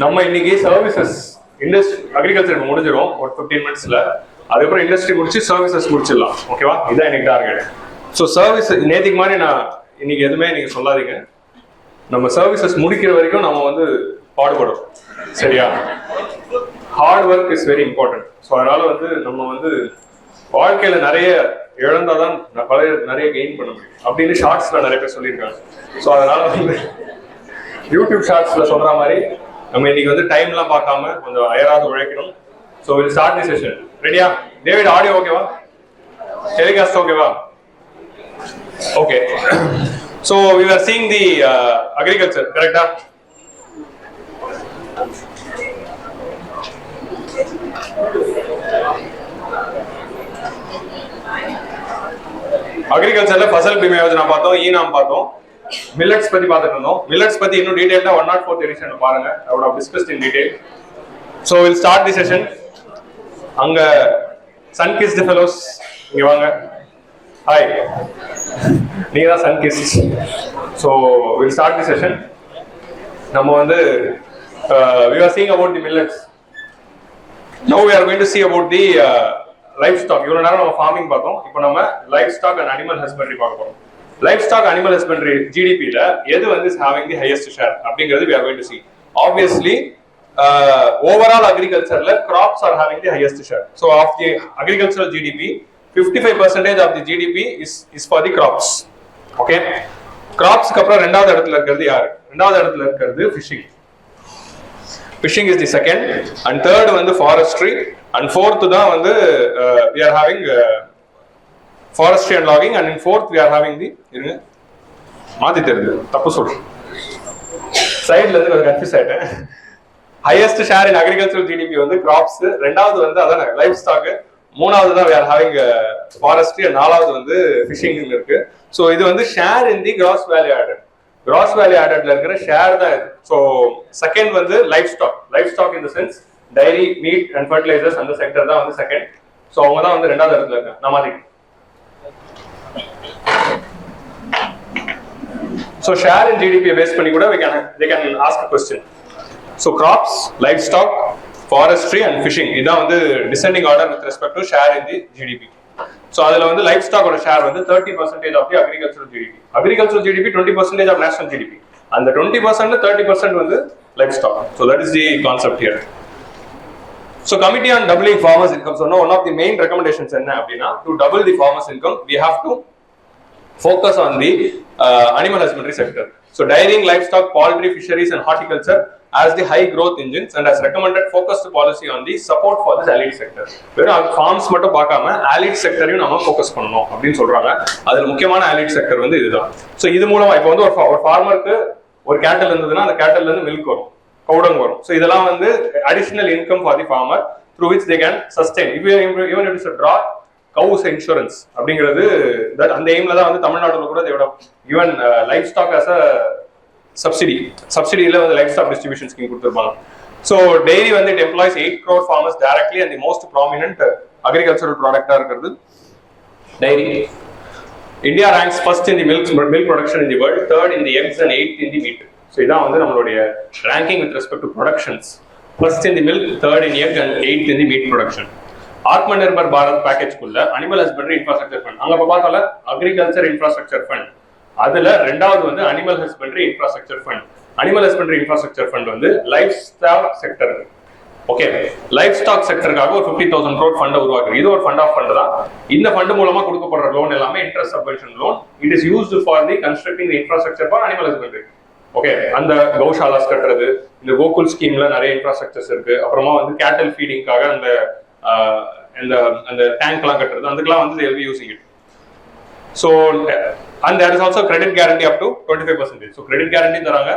நம்ம இன்னைக்கு சர்வீசஸ் இண்டஸ்ட்ரி அக்ரிகல்ச்சர் முடிஞ்சிடும் ஒரு 15 மினிட்ஸ்ல. அதுக்கப்புறம் இண்டஸ்ட்ரி முடிச்சு சர்வீசஸ் முடிச்சிடலாம். ஓகேவா, இதான் எனக்கு டார்கெட். ஸோ சர்வீஸ் நேற்றுக்கு மாதிரி நான் இன்னைக்கு எதுவுமே நீங்க சொல்லாதீங்க. நம்ம சர்வீசஸ் முடிக்கிற வரைக்கும் நம்ம வந்து பாடுபடும். சரியா, hard work is very important. So அதனால வந்து நம்ம வந்து வாழ்க்கையில நிறைய இழந்தாதான் நிறைய கெயின் பண்ண முடியும் அப்படின்னு ஷார்ட்ஸ்ல நிறைய பேர் சொல்லியிருக்காங்க. ஸோ அதனால வந்து யூடியூப் ஷார்ட்ஸ்ல சொல்ற மாதிரி நம்ம இன்னைக்கு வந்து டைம்லாம் பார்க்காம கொஞ்சம் அயராது உழைக்கணும். So will start the session. ரெடியா டேவிட்? ஆடியோ ஓகேவா? டெலிகாஸ்ட் ஓகேவா? Okay. So we are seeing the agriculture, கரெக்டா? அக்ரிகல்ச்சர்ல ஃபசல் பீமா யோஜனா பார்த்தோம், ஈனாம் பார்த்தோம், மில்லட்ஸ் பத்தி பார்த்துட்டு இருந்தோம். மில்லட்ஸ் பத்தி இன்னும் டீடைலா 104th எடிஷன் பாருங்க. I would have discussed in detail. So we'll start the session. அங்க sun-kissed fellows இங்க வாங்க. Hi. நீங்க தான் sun-kissed. So we'll start the session. நம்ம வந்து we are seeing about the millets. Now we are going to see about the livestock. இவ்வளவு நேரம் நம்ம farming பார்த்தோம். இப்போ நம்ம livestock and animal husbandry பார்க்க போறோம். Livestock animal husbandry GDP ல எது வந்து is having the highest share அப்படிங்கிறது we are going to see. Obviously overall agriculture ல crops are having the highest share. So of the agricultural GDP 55% of the GDP is for the crops. Okay, crops க்கு அப்புறம் இரண்டாவது இடத்துல இருக்குது யாரு? இரண்டாவது இடத்துல இருக்குது fishing. Fishing is the second, and third வந்து forestry, and fourth தான் வந்து we are having forestry and logging, and in fourth we are having the இருங்க மாத்தி தெரியுது தப்பு சொல்றேன் சைடுல இருந்து கொஞ்சம் கன்ஃபியூஸ் ஆயிட்டேன். ஹையஸ்ட் ஷேர் இன் அக்ரிகல்ச்சரல் ஜிடிபி வந்து கிராப்ஸ், ரெண்டாவது வந்து அதான லைஃப் ஸ்டாக், மூணாவது தான் we are having forestry, and நாலாவது வந்து ஃபிஷிங் இருக்கு. ஸோ இது வந்து share in the gross value added. Gross value ஆடட்ல இருக்கிற ஷேர் தான் இது. ஸோ செகண்ட் வந்து livestock in the sense dairy, meat and fertilisers அந்த செக்டர் தான் வந்து செகண்ட். ஸோ அவங்க தான் வந்து ரெண்டாவது இடத்துல இருக்காங்க. நான் மாதிரி so share in GDP base பண்ணி கூட they can ask a question. So crops, livestock, forestry and fishing இதான் வந்து descending order with respect to share in the GDP. So அதுல வந்து livestock ஓட share வந்து 30% of the agricultural GDP. Agricultural GDP 20% of national GDP. அந்த 20% 30% வந்து livestock. So that is the concept here. So committee on doubling farmers income. So one of the main recommendations என்ன அப்படின்னா to double the farmers income we have to focus on the animal husbandry sector. So dairying, livestock, poultry, fisheries and horticulture as the high growth engines, and has recommended focused policy on the support for this allied sector. வெறும் farms மட்டும் பார்க்காம allied sectorையும் நாம focus பண்ணணும் அப்படின்னு சொல்றாங்க. அதுல முக்கியமான allied sector வந்து இதுதான். So இது மூலமா இப்போ வந்து ஒரு farmerக்கு ஒரு cattle இருந்ததுன்னா அந்த cattleல இருந்து milk வரும், கவுடங் வரும். So இதெல்லாம் வந்து additional income for the farmer through which they can sustain. Even if it's a drought, cows insurance அப்படிங்கிறது அந்த எய்ம்ல தான் வந்து தமிழ்நாடுல கூட தேவோட even livestock as a சப்சிடியில வந்து லைஃப் ஸ்டாக் டிஸ்ட்ரிபியூஷன் ஸ்கீம் கொடுத்துருப்பாங்க. ஸோ டெய்லி வந்து it employs 8 crore farmers directly, and the most prominent agricultural product இருக்கிறது dairy. India ranks first in the milk production in the world, third in the eggs and 8th in the meat. So இதான் வந்து நம்மளுடைய ranking with respect to productions. First in the milk, third in egg and 8th in the meat production. Atmanirbhar Bharat பேக்கேஜ்க்குள்ள animal husbandry infrastructure fund, அங்க பார்த்தால agriculture infrastructure fund, அதுல ரெண்டாவது வந்து animal husbandry infrastructure fund. Animal husbandry infrastructure fund வந்து livestock sector. Okay, livestock செக்டருக்காக ஒரு 50,000 crore fund உருவாக்குது. இது ஒரு ஃபண்ட் ஆஃப் ஃபண்ட் தான். இந்த ஃபண்ட் மூலமா கொடுக்கப்படுற லோன் எல்லாமே interest subvention loan. It is used for the constructing the infrastructure for animal husbandry. Okay, அந்த கௌஷாலாஸ் கட்டுறது, இந்த கோகுல் ஸ்கீம்ல நிறைய இன்ஃப்ராஸ்ட்ரக்சர்ஸ் இருக்கு. அப்புறமா வந்து கேட்டல் ஃபீடிங்காக அந்த டேங்க் எல்லாம் கட்டுறது, அதுக்கெல்லாம் வந்து they will be using it. So and there is also credit guarantee up to 25%. So credit guarantee தராங்க,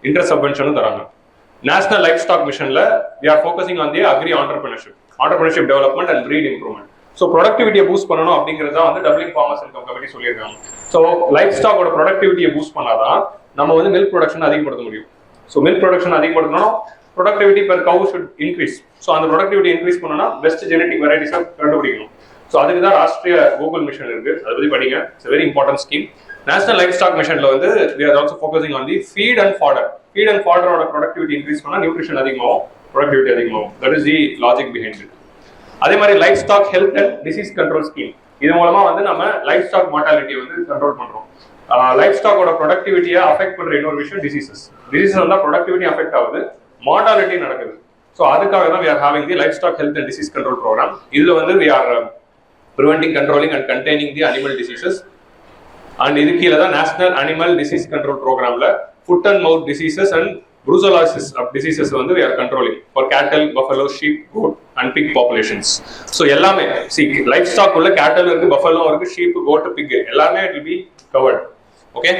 interest subvention தராங்க. National Livestock Missionல we are focusing on the agri entrepreneurship development and breed improvement. So productivity boost பண்ணனும் அப்படிங்கறது தான் வந்து doubling farmers income committee சொல்லிருக்காங்க. So livestock ஓட productivity boost பண்ணாதான் நம்ம வந்து milk production அதிகப்படுத்த முடியும். So milk production அதிகப்படுத்தணும், productivity per cow should increase. So அந்த productivity increase பண்ணனும்னா best genetic varieties கண்டுபிடிக்கணும். So அதுக்கு தான் ராஷ்ட்ரிய கூகுள் மிஷன் இருக்கு, அதை பத்தி படிங்க. It's a very important scheme. National Livestock Missionல வந்து we are also focusing on the feed and fodder ஓட productivity increase பண்ணா nutrition அதிகமாகும், productivity அதிகமாகும். That is the logic behind it. அதே மாதிரி livestock health and disease control scheme, இது மூலமா வந்து நம்ம லைஃப் ஸ்டாக் மார்டாலிட்டி வந்து கண்ட்ரோல் பண்றோம். லைஃப் ஸ்டாக்கோட ப்ரொடக்டிவிட்டியை அஃபெக்ட் பண்ற இன்னொரு விஷயம் டிசீசஸ் வந்தா ப்ரொடக்டிவிட்டி அஃபெக்ட் ஆகுது, மார்டாலிட்டி நடக்குது. ஸோ அதுக்காக தான் we are having the livestock health and disease control program. இதுல வந்து we are preventing, controlling and containing the animal diseases. And இது கீழே தான் நேஷனல் அனிமல் டிசீஸ் கண்ட்ரோல் ப்ரோக்ராம்ல foot and mouth diseases and brucellosis of diseases வந்து we are controlling for cattle, buffalo, sheep, goat and pig populations. So எல்லாமே see livestock உள்ள cattle இருக்கு, buffalo இருக்கு, sheep, goat, pig எல்லாமே it will be covered. Okay.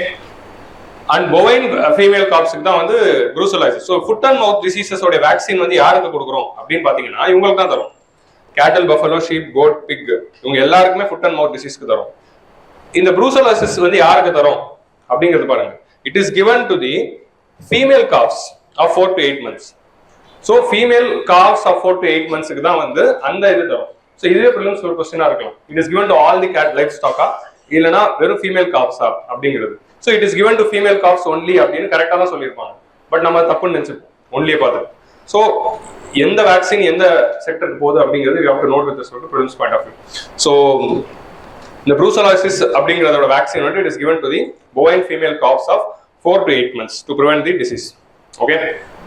And bovine female காப்ஸ்க்கு தான் வந்து brucellosis. So foot and mouth டிசீசஸோட vaccine வந்து யாருக்கு கொடுக்குறோம் அப்படின்னு பாத்தீங்கன்னா இவங்களுக்கு தான் தரும். கேட்டல், பஃபலோ, ஷீப், கோட், பிக் இவங்க எல்லாருக்குமே ஃபுட் அண்ட் மவுத் டிசீஸ்க்கு தரும். இந்த brucellosis வந்து யாருக்கு தரும் அப்படிங்கிறது பாருங்க. It is given to the female calves of 4 to 8 months. So female calves of 4 to 8 monthsக்கு தான் வந்து அந்த இது தரும். ஸோ இதுவே prelims ஒரு கொஸ்டினா இருக்கலாம். It is given to all the cat livestock இல்லைன்னா வெறும் ஃபீமேல் calves அப்படிங்கிறது. So it is given to female cops only அப்படின்னு கரெக்டாக தான் சொல்லியிருப்பாங்க. பட் நம்ம தப்புன்னு நினைச்சிருப்போம் ஒன்லியே பார்த்து. ஸோ எந்த வேக்சின் எந்த செக்டருக்கு போகுது அப்படிங்கிறது you have to note with respect to prelims point of view. So இந்த brucellosis அப்படிங்கிறதோட வேக்சின் வந்து it is given to the bovine female calves of 4 to 8 months to prevent the disease. Okay,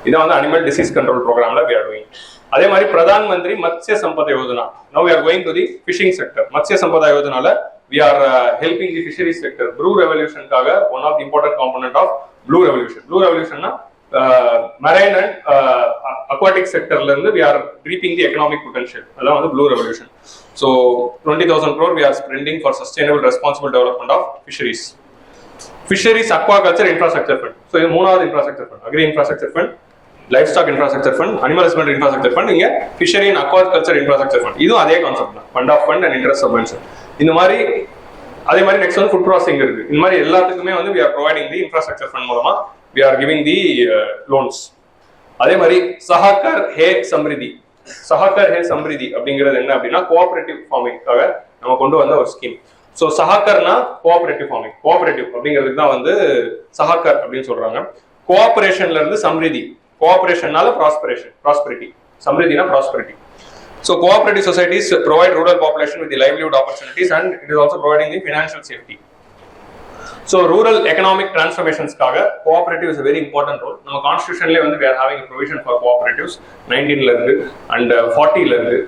இதான் வந்து animal disease control ப்ரோக்ராம்ல we are doing. அதே மாதிரி Pradhan Mantri Matsya Sampada Yojana, now we are going to the fishing sector. Matsya Sampada யோஜனால we are helping the fisheries sector. Blue revolution காக one of the important component of blue revolution. Blue revolution na marine and aquatic sector la irundhu we are reaping the economic potential. Adha வந்து blue revolution. So 20,000 crore we are spending for sustainable responsible development of fisheries. Fisheries aquaculture infrastructure fund. So இது மூணாவது infrastructure fund. Agri infrastructure fund, livestock infrastructure fund, animal husbandry infrastructure fund, இங்க fishery and aquaculture infrastructure fund. இதுவும் அதே concept தான். Fund of fund and interest subvention. இந்த மாதிரி அதே மாதிரி நெக்ஸ்ட் வந்து ஃபுட் ப்ராசஸிங் இருக்கு. இந்த மாதிரி எல்லாத்துக்குமே வந்து we are providing the infrastructure fund மூலமா we are giving the loans. அதே மாதிரி சஹாக்கர் ஹே சம்ரிதி, சஹாக்கர் ஹே சம்ரிதி அப்படிங்கிறது என்ன அப்படின்னா கோஆபரேட்டிவ் ஃபார்மிங்காக நம்ம கொண்டு வந்த ஒரு ஸ்கீம். ஸோ சஹாக்கர்னா கோஆபரேட்டிவ் ஃபார்மிங், கோஆபரேட்டிவ் அப்படிங்கிறதுக்கு தான் வந்து சஹாக்கர் அப்படின்னு சொல்றாங்க. கோஆபரேஷன்ல இருந்து சம்ரிதி, கோஆபரேஷன்னால ப்ராஸ்பரிட்டி, சம்ரிதினா prosperity. So cooperative societies provide rural population with the livelihood opportunities and it is also providing the financial safety. So rural economic transformations kaga cooperative is a very important role. Nama constitution la we are having a provision for cooperatives 19 la irundhu and 40 la irundhu.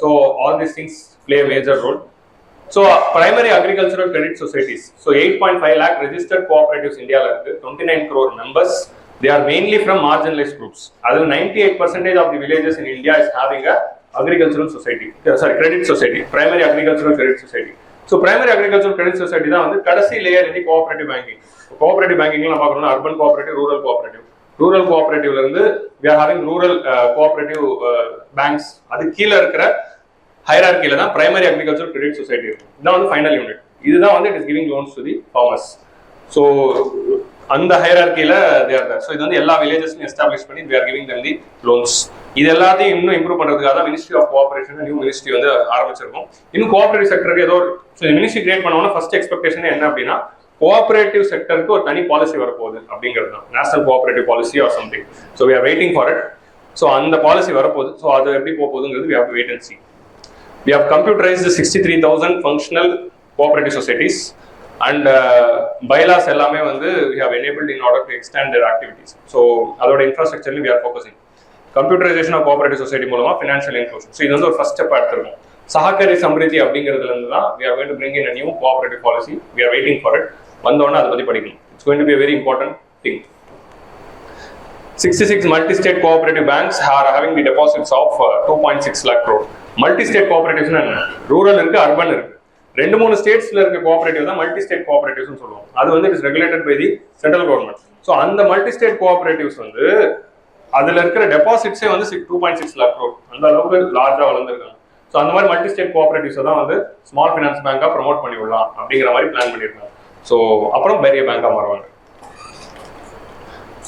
So all these things play a major role. So primary agricultural credit societies, so 8.5 lakh registered cooperatives India la irundhu, 29 crore members. They are mainly from marginalized groups. Adhu 98% of the villages in India is having a agricultural society, credit society, primary agricultural credit society. So primary agricultural credit society தான் வந்து கடைசி layer இந்த cooperative banking. Cooperative பேங்கிங்ல நம்ம பார்க்கணும்னா urban cooperative, rural cooperative. Rural கோஆபரேட்டிவ்ல இருந்து we are having rural cooperative banks. அது கீழ இருக்கிற ஹைரார்க்கில தான் பிரைமரி அக்ரிகல்ச்சரல் கிரெடிட் சொசைட்டி இருக்கு. இதான் வந்து ஃபைனல் யூனிட். இதுதான் வந்து it is giving loans to the farmers. So அந்த ஹைரார்க்கில they are there. ஸோ இது வந்து எல்லா வில்லேஜஸ்லையும் எஸ்டாப்ளிஷ் பண்ணி we are giving them the loans. இது எல்லாத்தையும் இன்னும் இம்ப்ரூவ் பண்றதுக்காக தான் ministry of cooperation new ministry வந்து ஆரம்பிச்சிருக்கோம். இன்னும் கோஆபரேட்டிவ் செக்டருக்கு ஏதோ மினிஸ்ட்ரி கிரியேட் பண்ணோம்னா ஃபர்ஸ்ட் எக்ஸ்பெக்டேஷன் என்ன அப்படின்னா கோஆபரேட்டிவ் செக்டருக்கு ஒரு தனி பாலிசி வரப்போகுது அப்படிங்கிறது தான், national cooperative policy or something. So we are waiting for it. So அந்த பாலிசி வரப்போகுது. ஸோ அது எப்படி போகுதுங்கிறது we have to wait and see. We have computerized 63,000 functional cooperative societies and bylaws எல்லாமே வந்து we have enabled in order to extend their activities. So அதோட இன்ஃப்ராஸ்ட்ரக்சர்ல we are focusing. Computerization of cooperative society மூலமா financial inclusion. So இது வந்து ஒரு first step எடுத்துருக்கோம். சஹாக்கரி சம்ரிதி அப்படிங்கிறதுல இருந்து தான் we are going to bring in a new cooperative policy. We are waiting for it. வந்தோடனே அதை பத்தி படிக்கணும். It's going to be a very important thing. 66 multi-state cooperative banks are having the deposits of 2.6 lakh crore. Multi-state cooperatives என்ன? Rural இருக்கு, urban இருக்கு. 2-3 ஸ்டேட்ஸ்ல இருக்க cooperative தான் multi state cooperatives சொல்லுவோம். அது வந்து it is regulated by the central government. So அந்த multi state cooperatives வந்து அதுல இருக்கிற டெபாசிட்ஸே வந்து 2.6 lakh crore, அந்த அளவுக்கு லார்ஜா வளர்ந்துருக்காங்க. ஸோ அந்த மாதிரி மல்டி ஸ்டேட் கோஆபரேட்டிவ்ஸ் தான் வந்து ஸ்மால் ஃபைனான்ஸ் பேங்கா ப்ரமோட் பண்ணி விடலாம் அப்படிங்கிற மாதிரி பிளான் பண்ணியிருக்காங்க. ஸோ அப்புறம் பெரிய பேங்கா மாறுவாங்க.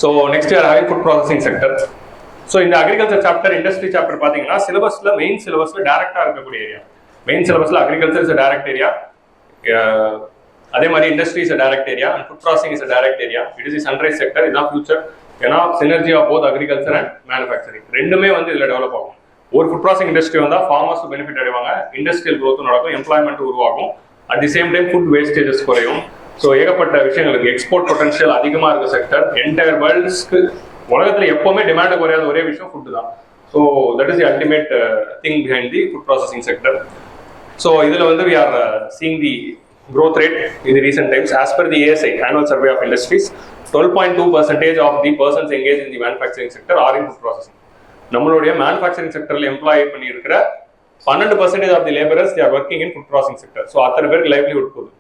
So next year having food processing sector. So இந்த அக்ரிகல்ச்சர் சாப்டர், இண்டஸ்ட்ரி சாப்டர் பார்த்தீங்கன்னா சிலபஸ்ல மெயின் சிலபஸ்ல டைரக்டா இருக்கக்கூடிய ஏரியா. மெயின் சிலபஸ்ல அக்ரிகல்ச்சர் இஸ் டைரக்ட் ஏரியா, அதே மாதிரி industry is direct area and food processing is direct area. It is sunrise sector, இதுதான் ஃபியூச்சர். ஏன்னா synergy of both agriculture and manufacturing ரெண்டுமே வந்து இதுல டெவலப் ஆகும். ஒரு ஃபுட் ப்ராசஸிங் இண்டஸ்ட்ரி வந்தால் ஃபார்மர்ஸ் பெனிஃபிட் அடைவாங்க, இண்டஸ்ட்ரியல் க்ரோத்தும் நடக்கும், எம்ப்ளாய்மெண்ட் உருவாகும், at the same time food wastages குறையும். ஸோ ஏகப்பட்ட விஷயங்களுக்கு எக்ஸ்போர்ட் பொட்டன்ஷியல் அதிகமாக இருக்க செக்டர். என்டையர் வேர்ல்ட்ஸ்க்கு உலகத்தில் எப்பவுமே டிமாண்ட் குறையாத ஒரே விஷயம் ஃபுட்டு தான். So that is the ultimate thing behind the food processing sector. So இதில் வந்து we are seeing the growth rate in the recent times. As per the ASI, Annual Survey of Industries, 12.2% of the persons engaged in the manufacturing sector are in food processing. நம்மளுடைய manufacturing செக்டர்ல employee பண்ணி இருக்கிற 12% of the laborers they are working in food processing sector. So அத்தனை பேருக்கு livelihood போகுது.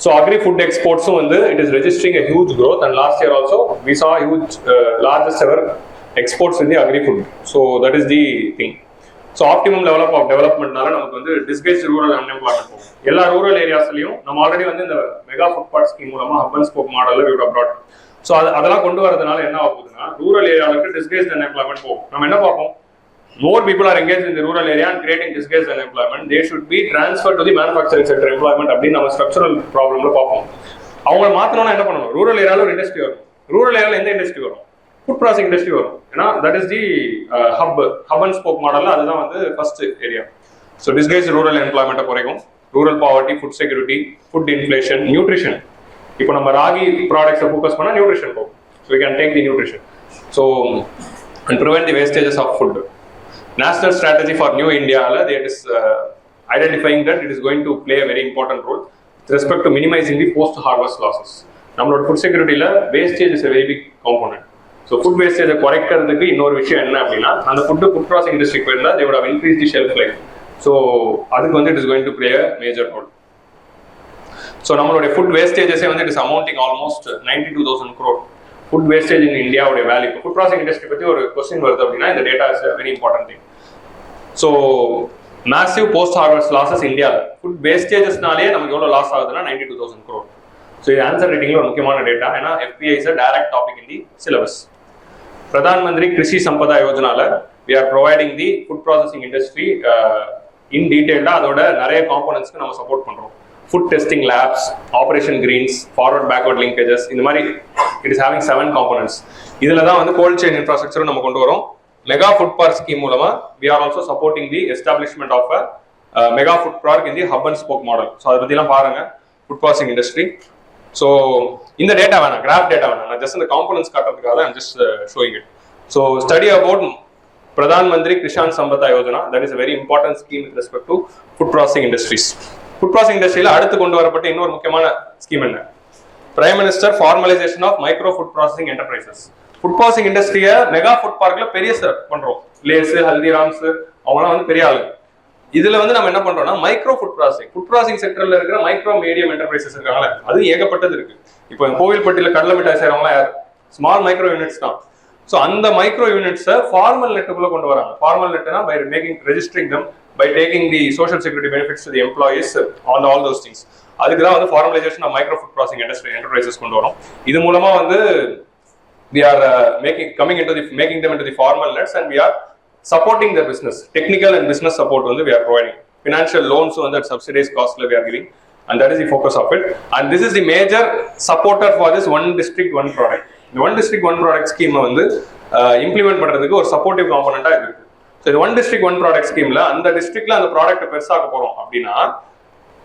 So agri food exports வந்து it is registering a huge growth, and last year also we saw huge largest ever exports in the agri food. So that is the thing. So optimum level of டெவலப்மெண்ட்னால நமக்கு வந்து disguise rural unemployment போகும். எல்லா rural ஏரியாஸ்லையும் நம்ம already வந்து இந்த mega food park scheme மூலமா hub and spoke மாடலில் வியூட் அப்ராட். ஸோ அதெல்லாம் கொண்டு வரதுனால என்ன ஆகுதுன்னா ரூரல் ஏரியாவுக்கு டிஸ்கேஸ் அன்எம்ப்ளாய்மெண்ட் போகும். நம்ம என்ன பார்ப்போம், more people are engaged in the rural area and creating disguised unemployment. They should be transferred to the manufacturing sector employment அப்படின்னு நம்ம ஸ்ட்ரக்சரல் ப்ராப்ளம்ல பார்ப்போம். அவங்க மாற்றணும்னா என்ன பண்ணணும், ரூரல் ஏரியாவில் ஒரு இண்டஸ்ட்ரி வரும். ரூரல் ஏரியாவில் எந்த இண்டஸ்ட்ரி வரும், ஃபுட் ப்ராசஸிங் இண்டஸ்ட்ரி வரும். ஏன்னா that is the hub and spoke மாடலில் அதுதான் வந்து first area. So disguised rural எம்ப்ளாய்மெண்ட்டை குறைக்கும், rural poverty, food security, food inflation, nutrition. இப்போ நம்ம ராகி ப்ராடக்ட்ஸை ஃபோக்கஸ் பண்ணால் நியூட்ரிஷன் போகும். So we can take the nutrition. So and prevent the wastages of food. National strategy for New India, it is identifying that it is going to play a very important role with respect to minimizing the post-harvest losses. நம்மளோட food செக்யூரிட்டியில் wastage is a very big component. So food வேஸ்டேஜை குறைக்கிறதுக்கு இன்னொரு விஷயம் என்ன அப்படின்னா, அந்த food processing இண்டஸ்ட்ரிக்கு போயிருந்தா they would have increased the shelf life. So அதுக்கு வந்து it is going to play a major role. So நம்மளுடைய ஃபுட் வேஸ்டேஜஸே வந்து it is amounting almost 92,000 crore. Food wastage in இந்தியாவுடைய வேல்யூ. ஃபுட் ப்ராசஸிங் இண்டஸ்ட்ரி பற்றி ஒரு கொஸ்டின் வருது அப்படின்னா இந்த data is very important thing. So massive post harvest losses இந்தியாவில் ஃபுட் வேஸ்டேஜஸ்னாலே நமக்கு எவ்வளோ லாஸ் ஆகுதுன்னா 92,000 crore. ஸோ இது ஆன்சர் ரைட்டிங்ல ஒரு முக்கியமான டேட்டா. ஏன்னா FPI is a direct topic in the syllabus. Pradhan Mantri Krishi Sampada யோஜனால we are providing the food processing industry in டீடைல்டாக அதோட நிறைய காம்போனன்ட்ஸ்க்கு நம்ம சப்போர்ட் பண்ணுறோம். Food testing labs, operation greens, forward backward linkages, இந்த மாதிரி இட் இஸ் ஹேவிங் 7 காம்போனன்ட்ஸ். இதில் தான் வந்து கோல்ட் செயின் இன்ஃப்ராஸ்ட்ரக்சரும் நம்ம கொண்டு வரோம். மெகா ஃபுட் பார்க் ஸ்கீம் மூலமா we are also supporting the establishment of a mega food park in the hub and spoke model. So அதை பற்றிலாம் பாருங்க ஃபுட் ப்ராசஸிங் இண்டஸ்ட்ரி. ஸோ இந்த டேட்டா வேணாம், கிராஃப் டேட்டா வேணாம், நான் ஜஸ்ட் இந்த காம்போனன்ட்ஸ் காட்டுறதுக்காக I'm just showing it. So study about Pradhan Mantri Kisan Sampada Yojana, that is a very important scheme with respect to food processing industries. Food processing இண்டஸ்ட்ரியில் அடுத்து கொண்டு வரப்பட்ட இன்னொரு முக்கியமான ஸ்கீம் என்ன, prime minister formalisation of micro food processing enterprises. Food processing இண்டஸ்ட்ரியை mega food பார்க்ல பெரிய பண்றோம். லேஸ், ஹல்திராம்ஸ் அவங்களாம் வந்து பெரிய ஆளு. இதுல வந்து நம்ம என்ன பண்றோம்னா மைக்ரோ ஃபுட் ப்ராசஸிங் செக்டர்ல இருக்கிற மைக்ரோ மீடியம் என்டர்பிரைசஸ் இருக்காங்களே, அது ஏகப்பட்டது இருக்கு. இப்போ கோவில்பட்டியில கடலை மிட்டாய் செய்யறவங்களா யார், ஸ்மால் மைக்ரோ யூனிட்ஸ் தான். ஸோ அந்த மைக்ரோ யூனிட்ஸை ஃபார்மல் நெட்டுக்குள்ள கொண்டு வராங்க. ஃபார்மல் நெட்னா by making registering them, by taking the social security benefits to the employees on all those things. அதுக்கு தான் வந்து formalization of micro food processing enterprises கொண்டு வரோம். இது மூலமா வந்து we are making them into the formal nets, and we are supporting their business. Technical and business support வந்து we are providing. Financial loans வந்து at subsidized cost we are giving, and that is the focus of it. And this is the major supporter for this one district one product. இந்த one district one product scheme வந்து implement பண்றதுக்கு ஒரு supportive component இருக்கு. So one district one product ஸ்கீம்ல அந்த டிஸ்ட்ரிக்ட்ல அந்த product பெருசாக்க போறோம் அப்படின்னா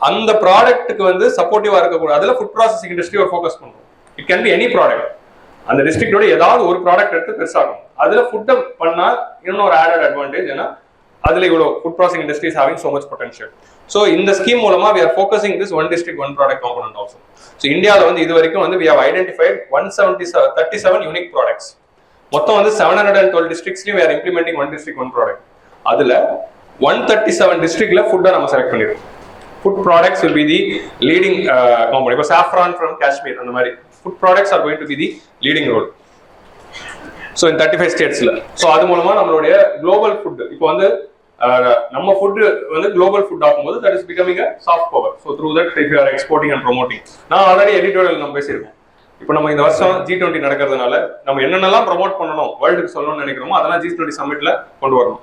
அந்த ப்ராடக்ட்டுக்கு வந்து சப்போர்ட்டிவா இருக்கக்கூடாது. அதுல ஃபுட் ப்ராசஸிங் இண்டஸ்ட்ரி ஒரு ஃபோக்கஸ் பண்ணுவோம். It can be any product. அந்த டிஸ்ட்ரிக்டோட ஏதாவது ஒரு ப்ராடக்ட் எடுத்து பெருசாகும். அதுல ஃபுட்டை பண்ணா இன்னும் ஒரு ஆடட் அட்வான்டேஜ். ஏன்னா அதுல இவ்வளவு food processing industry is having so much potential. So இந்த ஸ்கீம் மூலமா we are focusing this one district one product component also. So இந்தியாவில் வந்து இது வரைக்கும் வந்து we have identified 137 unique products. மொத்தம் வந்து 712 டிஸ்ட்ரிக்ட்ஸ்லயும் we are implementing one district one product. அதுல 137 டிஸ்ட்ரிக்ட்ல ஃபுட்டை நம்ம செலக்ட் பண்ணிருக்கோம். Food products will be the leading component. இப்போ saffron from Kashmir அந்த மாதிரி food products are going to be the leading role. So in 35 ஸ்டேட்ஸ்ல. ஸோ அது மூலமா நம்மளுடைய குளோபல் ஃபுட் இப்போ வந்து நம்ம ஃபுட் வந்து குளோபல் ஃபுட் ஆகும்போது that is becoming a soft power. So through that if you are exporting and promoting. நான் ஆல்ரெடி எடிட்டோரியல் நம்ம பேசியிருக்கோம். இப்போ நம்ம இந்த வருஷம் G20 நடக்கிறதுனால நம்ம என்னென்னலாம் ப்ரொமோட் பண்ணணும், வேர்ல்டுக்கு சொல்லணும்னு நினைக்கிறோமோ அதெல்லாம் G20 சமிட்ல கொண்டு வரணும்.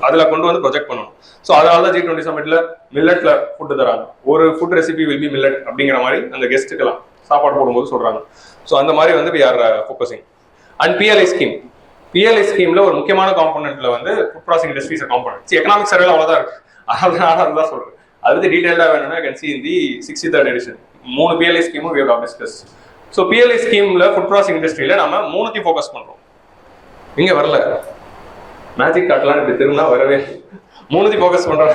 அதுல கொண்டு வந்து ப்ரொஜெக்ட் பண்ணணும். ஸோ அதனால தான் G20 சமிட்ல மில்லட்ல ஃபுட் தராங்க. ஒரு food recipe will be millet அப்படிங்கிற மாதிரி அந்த கெஸ்ட்டுக்கெல்லாம் சாப்பாடு போடும்போது சொல்றாங்க. ஸோ அந்த மாதிரி வந்து we are focusing. And PLI scheme, PLI ஸ்கீம்ல ஒரு முக்கியமான காம்பனன்ட்ல வந்து food processing industries component. Economic சர்வேல அவ்வளவுதான் இருக்கு. அதுதான் சொல்றேன். அது வந்து டீடைலா வேணும்னா can see in the 63rd edition. 3 PLI ஸ்கீமும் we have discussed. So PLI ஸ்கீம்ல ஃபுட் ப்ராசஸிங் இண்டஸ்ட்ரியில நம்ம 3 ஃபோக்கஸ் பண்றோம். இங்க வரல மேஜிக் காட்டலாம் இப்படி திரும்பினா வரவே 3 ஃபோக்கஸ் பண்றோம்.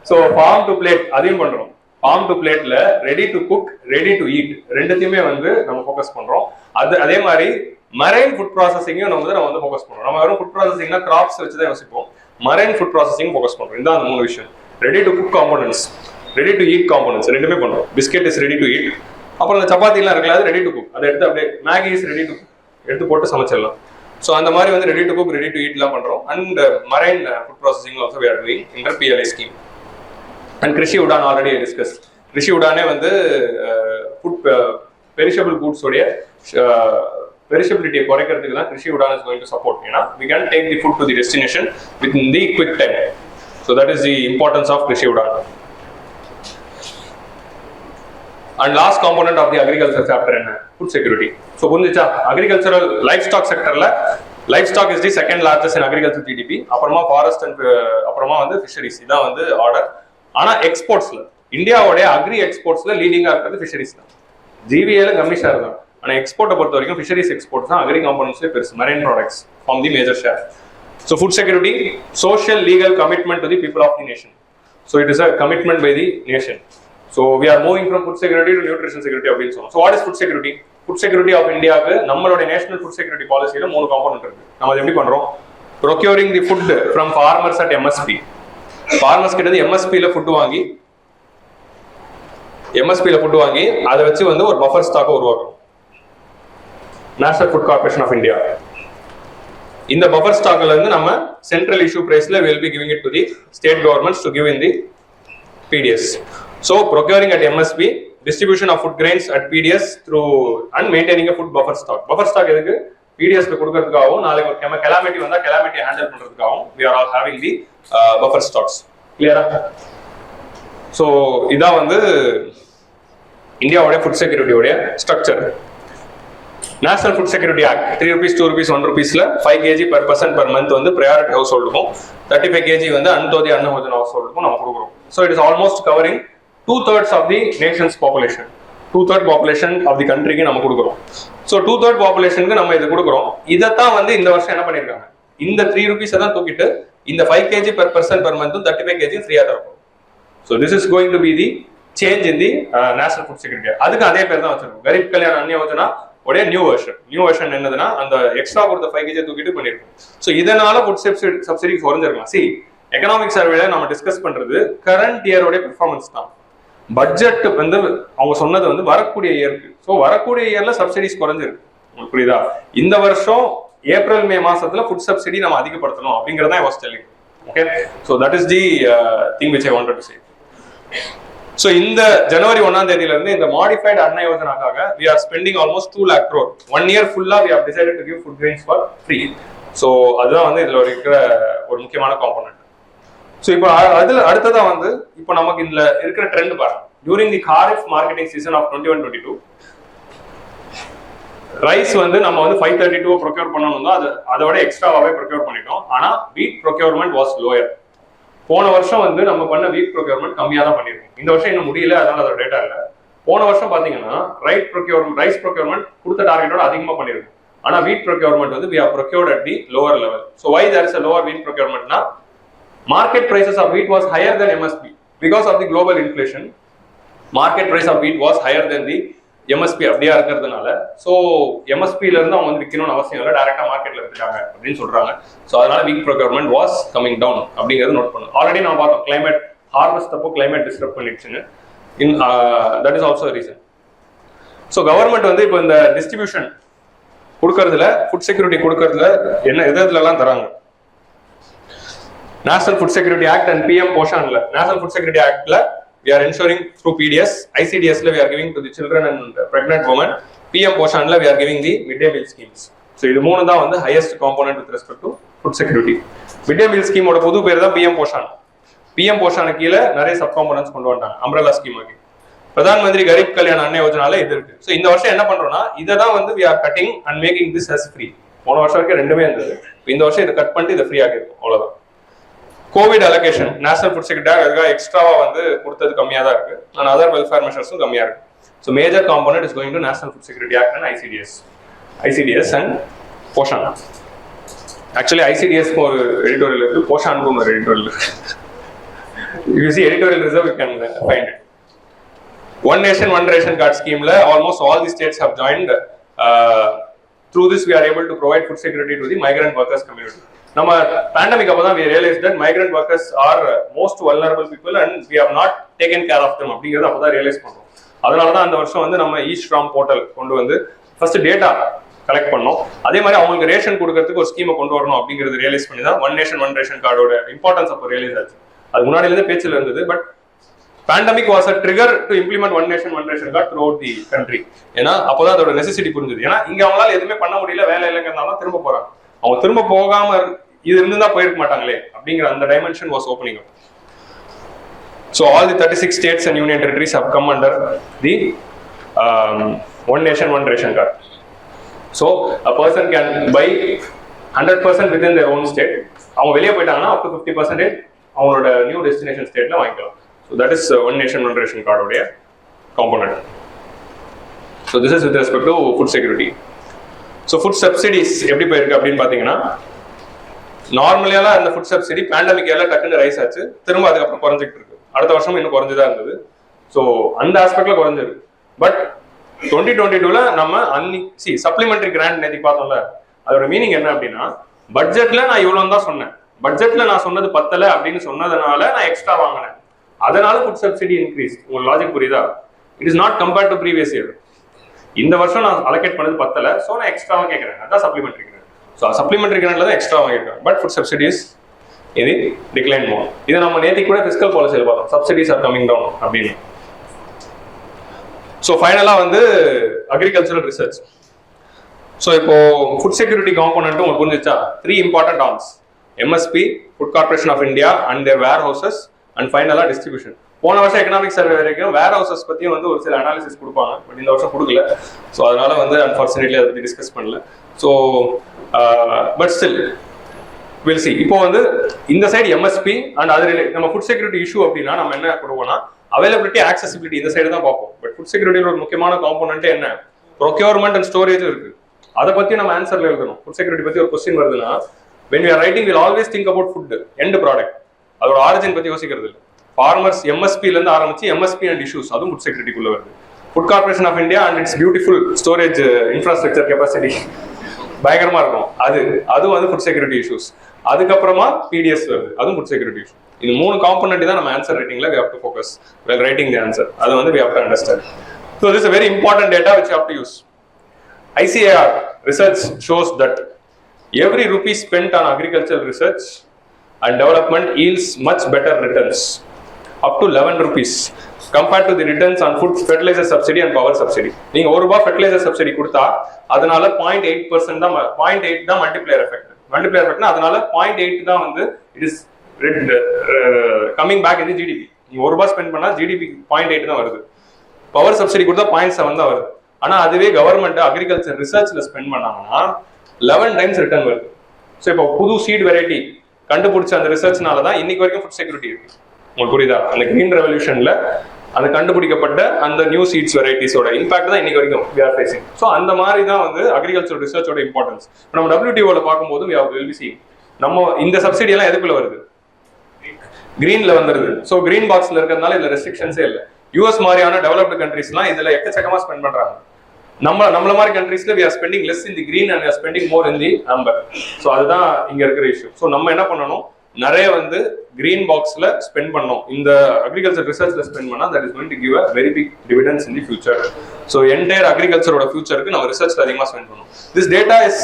ஸோ ஃபார்ம் டு பிளேட் அதையும் பண்றோம். ஃபார்ம் டு பிளேட்ல ready to cook, ready to eat ரெண்டுத்தையுமே வந்து நம்ம ஃபோக்கஸ் பண்றோம். அதே மாதிரி மரைன் ஃபுட் ப்ராசஸிங்கும் நம்ம வந்து ஃபோக்கஸ் பண்றோம். நம்ம வெறும் ஃபுட் ப்ராசஸிங்னா கிராப்ஸ் வச்சு தான் யோசிப்போம். மரைன் ஃபுட் ப்ராசஸிங் ஃபோக்கஸ் பண்றோம். இந்த அந்த 3 விஷயம். Ready to cook components, ready to eat components ரெண்டுமே பண்றோம். Biscuit is ready to eat. அப்புறம் அந்த சப்பாத்தி எல்லாம் இருக்குல்ல அது ரெடி டு குக். அதை எடுத்து அப்படியே Maggi is ready to cook எடுத்து போட்டு சமைச்சிடலாம். ஸோ அந்த மாதிரி வந்து ready to cook, ready to ஈட்லாம் பண்றோம். And marine food processing also we are doing in the PLI scheme. And Krishi Udan already discuss. Krishi உடானே வந்து ஃபுட் பெரிஷபிள் கூட்ஸோடைய பெரிஷபிலிட்டியை குறைக்கிறதுக்கு தான் Krishi Udan is going to support. ஏன்னா we can take the food to the destination within the quick time. So that is the importance of Krishi Udan. And last component of the agriculture chapter என்ன? Food security. So புரிஞ்சுச்சா? agricultural livestock sectorல livestock is the second largest in agriculture GDP. அப்புறமா forest and அப்புறமா வந்து fisheries. இதான் வந்து order. ஆனா எக்ஸ்போர்ட்ஸ்ல இந்தியாவோட agri எக்ஸ்போர்ட்ஸ்ல லீடிங்கா இருக்கிறது ஃபிஷரிஸ் தான். ஜிவிஏல கம்மிஷா இருக்கும். ஆனா எக்ஸ்போர்ட்டை பொறுத்த வரைக்கும் ஃபிஷரிஸ் எக்ஸ்போர்ட்ஸ் தான் அக்ரி காம்பனன்ட்ஸ்ல பெருசு. Marine products form the major share. So food security, social legal commitment to the people of the nation. So it is a commitment by the nation. So we are moving from food security to nutrition security அப்படின்னு சொல்லுவோம். So what is food security? Food security of Indiaக்கு நம்மளோட national food security பாலிசியில 3 component இருக்கு. நம்ம அதை எப்படி பண்றோம்? Procuring the food from farmers at MSP. Farmers கிட்ட MSP ல ஃபுட் வாங்கி அதை வச்சு வந்து ஒரு பஃபர் ஸ்டாக் உருவாக்கணும். National food corporation of India இந்த பஃபர் ஸ்டாக்ல இருந்து நம்ம சென்ட்ரல் இஷ்யூ பிரைஸ்ல will be giving it to the state governments to give in the PDS. So procuring at MSP, distribution of food grains at PDS through and maintaining a food buffer stock. Buffer stock எதுக்கு? PDS க்கு கொடுக்கிறதுக்காகவும் நாளைக்கு ஒரு calamity வந்தா calamity handle பண்றதுக்காகவும் we are all having the buffer stocks. கிளியரா? So இதான் வந்து இந்தியாவோட ஃபுட் செக்யூரிட்டியோட structure. National food security act 3 rupees 2 rupees 1 rupeesல 5 kg per person per month வந்து priority householdக்கும் 35 kg வந்து அந்தோதி அன்னபோஜன householdக்கும் நம்ம கொடுக்குறோம். So it is almost covering 2/3 of the nation's population. 2/3 population of the countryக்கு நம்ம கொடுக்குறோம். So 2/3 populationக்கு நம்ம இது கொடுக்குறோம். இதைத்தான் வந்து இந்த வருஷம் என்ன பண்ணிருக்காங்க? இந்த 3 rupees தான் தூக்கிட்டு இந்த 5 kg per person per month 35 kg ஃப்ரீயா தரும். So this is going to be the change in the national food security. அதுக்கு அதே பேர் தான் வச்சிருக்கோம். கரீப் கல்யாண் அன்ன யோஜனா உடைய நியூ வெர்ஷன் என்னதுன்னா அந்த எக்ஸ்ட்ரா கொடுத்த 5 kg தூக்கிட்டு பண்ணிருக்கோம். ஸோ இதனால ஃபுட் சப்சிடி குறைஞ்சிருக்கலாம். சி எக்கனாமிக் சர்வேல நம்ம டிஸ்கஸ் பண்றது கரண்ட் இயரோட பெர்ஃபார்மன்ஸ் தான். பட்ஜெட் வந்து அவங்க சொன்னது வந்து வரக்கூடிய இயருக்கு. ஸோ வரக்கூடிய இயர்ல சப்சிடிஸ் குறைஞ்சிருக்கு. உங்களுக்கு புரியுதா? இந்த வருஷம் ஏப்ரல் மே மாசத்துல ஃபுட் சப்சிடி நம்ம அதிகப்படுத்தணும் அப்படிங்கறத I was telling. Okay, so that is the thing which I wanted to say. So இந்த ஜனவரி 1ஆம் தேதியில இருந்து இந்த மாடிஃபைட் அன்ன யோஜனாக்காக we are spending almost 2 lakh crore. 1 year full-ஆ we have decided to give food grains for free. So அதுதான் வந்து இதுல இருக்கிற ஒரு முக்கியமான காம்போனன்ட். So இப்போ அதுல அடுத்ததா வந்து இப்போ நமக்கு இதுல இருக்கிற ட்ரெண்ட் பாருங்க. During the Kharif marketing season of 21-22 rice வந்து நம்ம வந்து 532 ப்ரொக்யூர் பண்ணணும் தான் அதோட எக்ஸ்ட்ராவாவே ப்ரொக்யூர் பண்ணிட்டோம். ஆனா வீட் ப்ரொக்யூர்மெண்ட் வாஸ் லோயர். போன வருஷம் வந்து நம்ம பண்ண வீட் ப்ரொக்யூர்மெண்ட் கம்மியா தான் பண்ணிருக்கோம். இந்த வருஷம் இன்னும் முடியல, அதனால அதோட டேட்டா இல்ல. போன வருஷம் பாத்தீங்கன்னா ரைஸ் ப்ரொக்யூர்மெண்ட் கொடுத்த டார்கெட்டோட அதிகமா பண்ணிருக்கோம். ஆனா வீட் ப்ரொக்யூர்மெண்ட் வந்து we have procured at the lower level. So why there is a lower wheat procurement? Na market prices of wheat was higher than MSP because of the global inflation. Market price of wheat was higher than the MSP அப்படியே இருக்கிறதுனால so எம்எஸ்பில இருந்து அவங்க வந்து விற்கணும்னு அவசியம் இல்லை, டைரக்டா மார்க்கெட்ல விற்கிறாங்க அப்படின்னு சொல்றாங்க. ஸோ அதனால weak procurement was coming down அப்படிங்கிறது நோட் பண்ணும். ஆல்ரெடி நான் பார்த்தோம் கிளைமேட் ஹார்வெஸ்ட் அப்போ கிளைமேட் டிஸ்டர்ப் பண்ணிடுச்சுன்னு. That is also reason. So government வந்து இப்போ இந்த டிஸ்ட்ரிபியூஷன் கொடுக்கறதுல ஃபுட் செக்யூரிட்டி கொடுக்கறதுல என்ன எதுலாம் தராங்க? National food security act and PM போஷான்ல நேஷனல் ஃபுட் செக்யூரிட்டி ஆக்ட்ல we are ensuring through PDS, ICDS we are giving to the children and pregnant women. PM Poshan we are giving the midday meal schemes. So இது மூணு தான் வந்து highest component with respect to food security. Midday meal scheme ஓட புது பேர் தான் PM Poshan. PM Poshan கீழ நிறைய சப் காம்போனன்ட்ஸ் கொண்டு வந்தாங்க அம்ப்ரெல்லா ஸ்கீம் ஆகி. பிரதான் மந்திரி கரீப் கல்யாண் அன்ன யோஜனால இது இருக்கு. ஸோ இந்த வருஷம் என்ன பண்றோம்னா இதை தான் வந்து we are cutting and making this as free. போன வருஷம் வரைக்கும் ரெண்டுமே இருந்தது. இந்த வருஷம் இதை கட் பண்ணிட்டு இதை ஃப்ரீ ஆகிருக்கும், அவ்வளவுதான். Covid allocation national food security அதுக்காக எக்ஸ்ட்ராவா வந்து கொடுத்தது கம்மியாக தான் இருக்கு, அண்ட் அதர் வெல்ஃபேர் மெஷர்ஸும் கம்மியாக இருக்கு. So major component is going to national food security act and ICDS and Poshan. Actually ஐசிடிஎஸ்க்கு ஒரு எடிட்டோரியல் இருக்கு, போஷானுக்கும் ஒரு எடிட்டோரியல் இருக்கு. You see editorial reserve, you can find it. One nation, one ration card scheme la almost all the states have joined. Through this, we are able to provide food security to the migrant workers community. Nama pandemic appo we realized that migrant workers are most vulnerable people and we have not taken care of them. அப்படிங்கறத அப்போ தான் realise பண்ணோம். அதனால தான் அந்த வருஷம் வந்து நம்ம ஈஸ்ட்ராம் போர்ட்டல் கொண்டு வந்து ஃபர்ஸ்ட் டேட்டா கலெக்ட் பண்ணோம். அதே மாதிரி அவங்களுக்கு ரேஷன் கொடுக்கறதுக்கு ஒரு ஸ்கீமை கொண்டு வரணும் அப்படிங்கிறது ரியலைஸ் பண்ணி தான் ஒன் நேஷன் ஒன் ரேஷன் கார்டோட இம்பார்ட்டன்ஸ் அப்போ ரியலைஸ் ஆச்சு. அது முன்னாடியிலேருந்து பேச்சில் இருந்தது, but pandemic was a trigger to implement one nation one ration card through out the country. ஏன்னா அப்போதான் அதோட நெசசிட்டி புரிஞ்சது. ஏன்னா இங்க அவங்களால எதுவுமே பண்ண முடியல, வேலை இல்லைங்கிறதுனால திரும்ப போறாங்க. அவங்க திரும்ப போகாம இது இருந்துதான் போயிருக்க மாட்டாங்களே அப்படிங்கிற அந்த dimension was opening up. So all the 36 states and union territories have come under the one nation one ration card. So a person can buy 100% within their own state. அவங்க வெளியே போயிட்டாங்கன்னா up to 50% அவங்களோட new destination ஸ்டேட்ல வாங்கிக்கலாம். So that is one nation one ration card உடைய component. So this is with respect to food security. So food subsidies எப்படி போயிருக்கு அப்படின்னு பாத்தீங்கன்னா, நார்மலியால அந்த ஃபுட் சப்சிடி பேண்டமிக்கால டக்குன்னு ரைஸ் ஆச்சு, திரும்ப அதுக்கப்புறம் குறைஞ்சிட்டு இருக்கு. அடுத்த வருஷம் இன்னும் குறைஞ்சுதான் இருந்தது. ஸோ அந்த ஆஸ்பெக்ட்ல குறைஞ்சிருக்கு. பட் 2022ல நம்ம சப்ளிமெண்டரி கிராண்ட் நேற்று பார்த்தோம்ல, அதோட மீனிங் என்ன அப்படின்னா, பட்ஜெட்ல நான் இவ்வளவு தான் சொன்னேன், பட்ஜெட்ல நான் சொன்னது பத்தல அப்படின்னு சொன்னதுனால நான் எக்ஸ்ட்ரா வாங்கினேன், அதனால ஃபுட் சப்சிடி இன்க்ரீஸ். உங்களுக்கு லாஜிக் புரியுதா? It is not compared to previous year. இந்த வருஷம் நான் அலோகேட் பண்ணது பத்தல, ஸோ நான் எக்ஸ்ட்ராவா கேட்கறேன், அதான் சப்ளிமெண்டரி கிராண்ட். ஸோ சப்ளிமெண்டரி கிராண்ட்ல தான் எக்ஸ்ட்ரா வாங்கிருக்கேன், பட் ஃபுட் சப்சிடிஸ் இது டிக்ளைன் மோர். இதை நம்ம நேற்று கூட ஃபிஸ்கல் பாலிசியில் பார்த்தோம், சப்சிடிஸ் ஆர் கமிங் டவுன் அப்படின்னு. ஸோ ஃபைனலா வந்து அக்ரிகல்ச்சரல் ரிசர்ச். ஸோ இப்போ ஃபுட் செக்யூரிட்டி காம்போனன்ட் உங்களுக்கு புரிஞ்சிச்சா? 3 important arms: MSP, food corporation of India and their warehouses, and ஃபைனலா டிஸ்ட்ரிபியூஷன். போன வருஷம் எக்கனாமிக் சர்வே வரைக்கும் வேர் ஹவுசஸ் பத்தியும் வந்து ஒரு சில அனாலிசிஸ் கொடுப்பாங்க, பட் இந்த வருஷம் கொடுக்கல. ஸோ அதனால வந்து அன்பார்ச்சுனேட்லி அதை பத்தி டிஸ்கஸ் பண்ணல. So but still will see. இப்போ வந்து இந்த சைடு எம்எஸ்பி அண்ட் அது நம்ம ஃபுட் செக்யூரிட்டி இஷ்யூ அப்படின்னா நம்ம என்ன கொடுவோம்னா, அவைலபிலிட்டி, ஆக்சசிபிலிட்டி இந்த சைடு தான் பார்ப்போம். பட் ஃபுட் செக்யூரிட்டியோட ஒரு முக்கியமான காம்போனன்ட் என்ன? ப்ரொக்யூர்மெண்ட் அண்ட் ஸ்டோரேஜ் இருக்கு. அதை பத்தி நம்ம ஆன்சர்ல எழுதணும். ஃபுட் செக்யூரிட்டி பத்தி ஒரு கொஸ்டின் வருதுன்னா, when we are writing we'll always think about food end product, அதோட ஆரிஜின் பத்தி யோசிக்கிறது இல்லை. ஃபார்மர்ஸ் எம்எஸ்பில இருந்து ஆரம்பிச்சு எம்எஸ்பி அண்ட் இஷ்யூஸ், அதுவும் ஃபுட் செக்யூரிட்டிக்குள்ள வருது. Food corporation of India and it's beautiful storage infrastructure capacity பயங்கரமா இருக்கும், அதுவும் வந்து ஃபுட் செக்யூரிட்டி இஷ்யூஸ். அதுக்கப்புறமா பிடிஎஸ் வருது, அதுவும் ஃபுட் செக்யூரிட்டி இஷ்யூ. இது 3 காம்பனன்ட் தான் நம்ம answer ரைட்டிங்ல we have to focus while writing the answer. அது வந்து we have to understand. So this is a very important data which you have to use. ICAR research shows that every rupee spent on agricultural research and development yields much better returns, up to 11 rupees compared to the returns on food fertilizer subsidy and power subsidy. நீங்க ₹1 fertilizer subsidy கொடுத்தா அதனால 0.8% தான் 0.8 தான் multiplier எஃபெக்ட்னா அதனால 0.8 தான் வந்து it is coming back in the GDP. நீங்க ₹1 spend பண்ணா ஜிடிபி 0.8 தான் வருது. பவர் சப்சிடி கொடுத்தா 0.7 தான் வருது. ஆனா அதுவே கவர்மெண்ட் அக்ரிகல்ச்சர் ரிசர்ச்ல ஸ்பெண்ட் பண்ணாங்கன்னா 11 டைம்ஸ் ரிட்டர்ன் வருது. ஸோ இப்போ புது சீட் வெரைட்டி கண்டுபிடிச்ச அந்த ரிசர்ச்னால தான் இன்னைக்கு வரைக்கும் ஃபுட் செக்யூரிட்டி இருக்கு. உங்களுக்கு புரியுதா? அந்த கிரீன் ரெவல்யூஷன்ல அந்த கண்டுபிடிக்கப்பட்ட அந்த நியூ சீட்ஸ் வெரைட்டிஸோட இம்பாக்ட் தான் இன்னைக்கு வரைக்கும் we are facing. ஸோ அந்த மாதிரி தான் வந்து அக்ரிகல்ச்சர் ரிசர்ச்சோட இம்பார்ட்டன்ஸ். நம்ம WTOல பார்க்கும்போது we will be seeing நம்ம இந்த சப்சிடி எல்லாம் எதுக்குள்ள வருது? கிரீன்ல வந்துருது. ஸோ கிரீன் பாக்ஸ்ல இருக்கிறதுனால இதுல ரெஸ்ட்ரிக்ஷன்ஸே இல்லை. யூஎஸ் மாதிரியான டெவலப்டு கண்ட்ரீஸ்லாம் இதுல எக்கச்சக்கமா ஸ்பெண்ட் பண்றாங்க. நம்மள மாதிரி கண்ட்ரீஸ்ல we are spending less in the green and we are spending more in the amber. So அதுதான் இங்க இருக்கிற இஷ்யூ. ஸோ நம்ம என்ன பண்ணணும், நிறைய வந்து கிரீன் பாக்ஸ்ல ஸ்பெண்ட் பண்ணோம். இந்த அக்ரிகல்ச்சர் ரிசர்ச்ல ஸ்பெண்ட் பண்ணா that is going to give a very big dividends in the future. So entire அக்ரிகல்ச்சரோட ஃபியூச்சருக்கு நம்ம ரிசர்ச்ல அதிகமாக ஸ்பெண்ட் பண்ணணும். This data is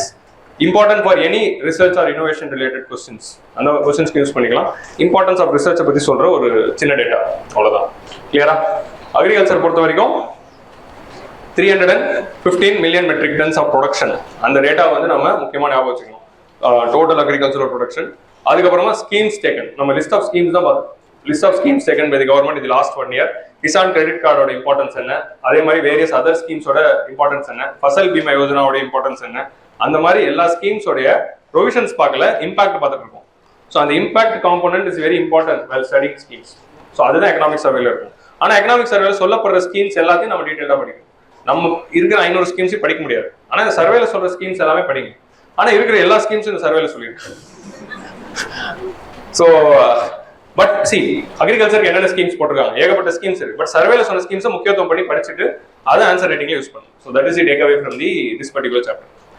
important for any research or innovation related questions. அந்த கொஸ்டின்ஸ்க்கு யூஸ் பண்ணிக்கலாம். இம்பார்ட்டன்ஸ் ஆஃப் ரிசர்ச்சை பத்தி சொல்ற ஒரு சின்ன டேட்டா, அவ்வளவுதான். கிளியரா? அக்ரிகல்ச்சர் பொறுத்த வரைக்கும் 315 million metric tons of production. அந்த டேட்டா வந்து நம்ம முக்கியமா ஞாபகம் வச்சுக்கணும். Total agricultural production. அதுக்கப்புறமா ஸ்கீம்ஸ் டேக்கன். நம்ம லிஸ்ட் ஆஃப் ஸ்கீம்ஸ் தான் பார்த்தோம். List of schemes taken by the government இது லாஸ்ட் 1 year. கிசான் கிரெடிட் கார்டோட இம்பார்ட்டன்ஸ் என்ன, அதே மாதிரி வேரியஸ் அதர் ஸ்கீம்ஸோட இம்பார்ட்டன்ஸ் என்ன, ஃபசல் பீமா யோஜனாவோட இம்பார்ட்டன்ஸ் என்ன, அந்த மாதிரி எல்லா ஸ்கீம்ஸோடைய ப்ரொவிஷன்ஸ் பார்க்கல, இம்பாக்ட் பார்த்துட்டு இருக்கோம். ஸோ அந்த impact component is very important well studying schemes. So அதுதான் எக்கனாமிக் சர்வேல இருக்கும். ஆனால் எக்கனாமிக் சர்வேல சொல்லப்படுற ஸ்கீம்ஸ் எல்லாத்தையும் நம்ம டீட்டெயிலாக படிக்கணும். நம்ம இருக்கிற 500 ஸ்கீம்ஸையும் படிக்க முடியாது. ஆனால் இந்த சர்வேல சொல்ற ஸ்கீம்ஸ் எல்லாமே படிங்க. ஆனால் இருக்கிற எல்லா ஸ்கீம்ஸும் இந்த சர்வேல சொல்லியிருக்கு. ஸோ பட் சி அக்ரிகல்ச்சருக்கு என்னென்ன ஸ்கீம்ஸ் போட்டிருக்காங்க, ஏகப்பட்ட ஸ்கீம்ஸ் இருக்கு. பட் சர்வேல சொன்ன ஸ்கீம்ஸை முக்கியத்துவம் பண்ணி படிச்சுட்டு அதை ஆன்சர் ரைட்டிங்ல யூஸ் பண்ணும். So that is the take away from the this particular chapter.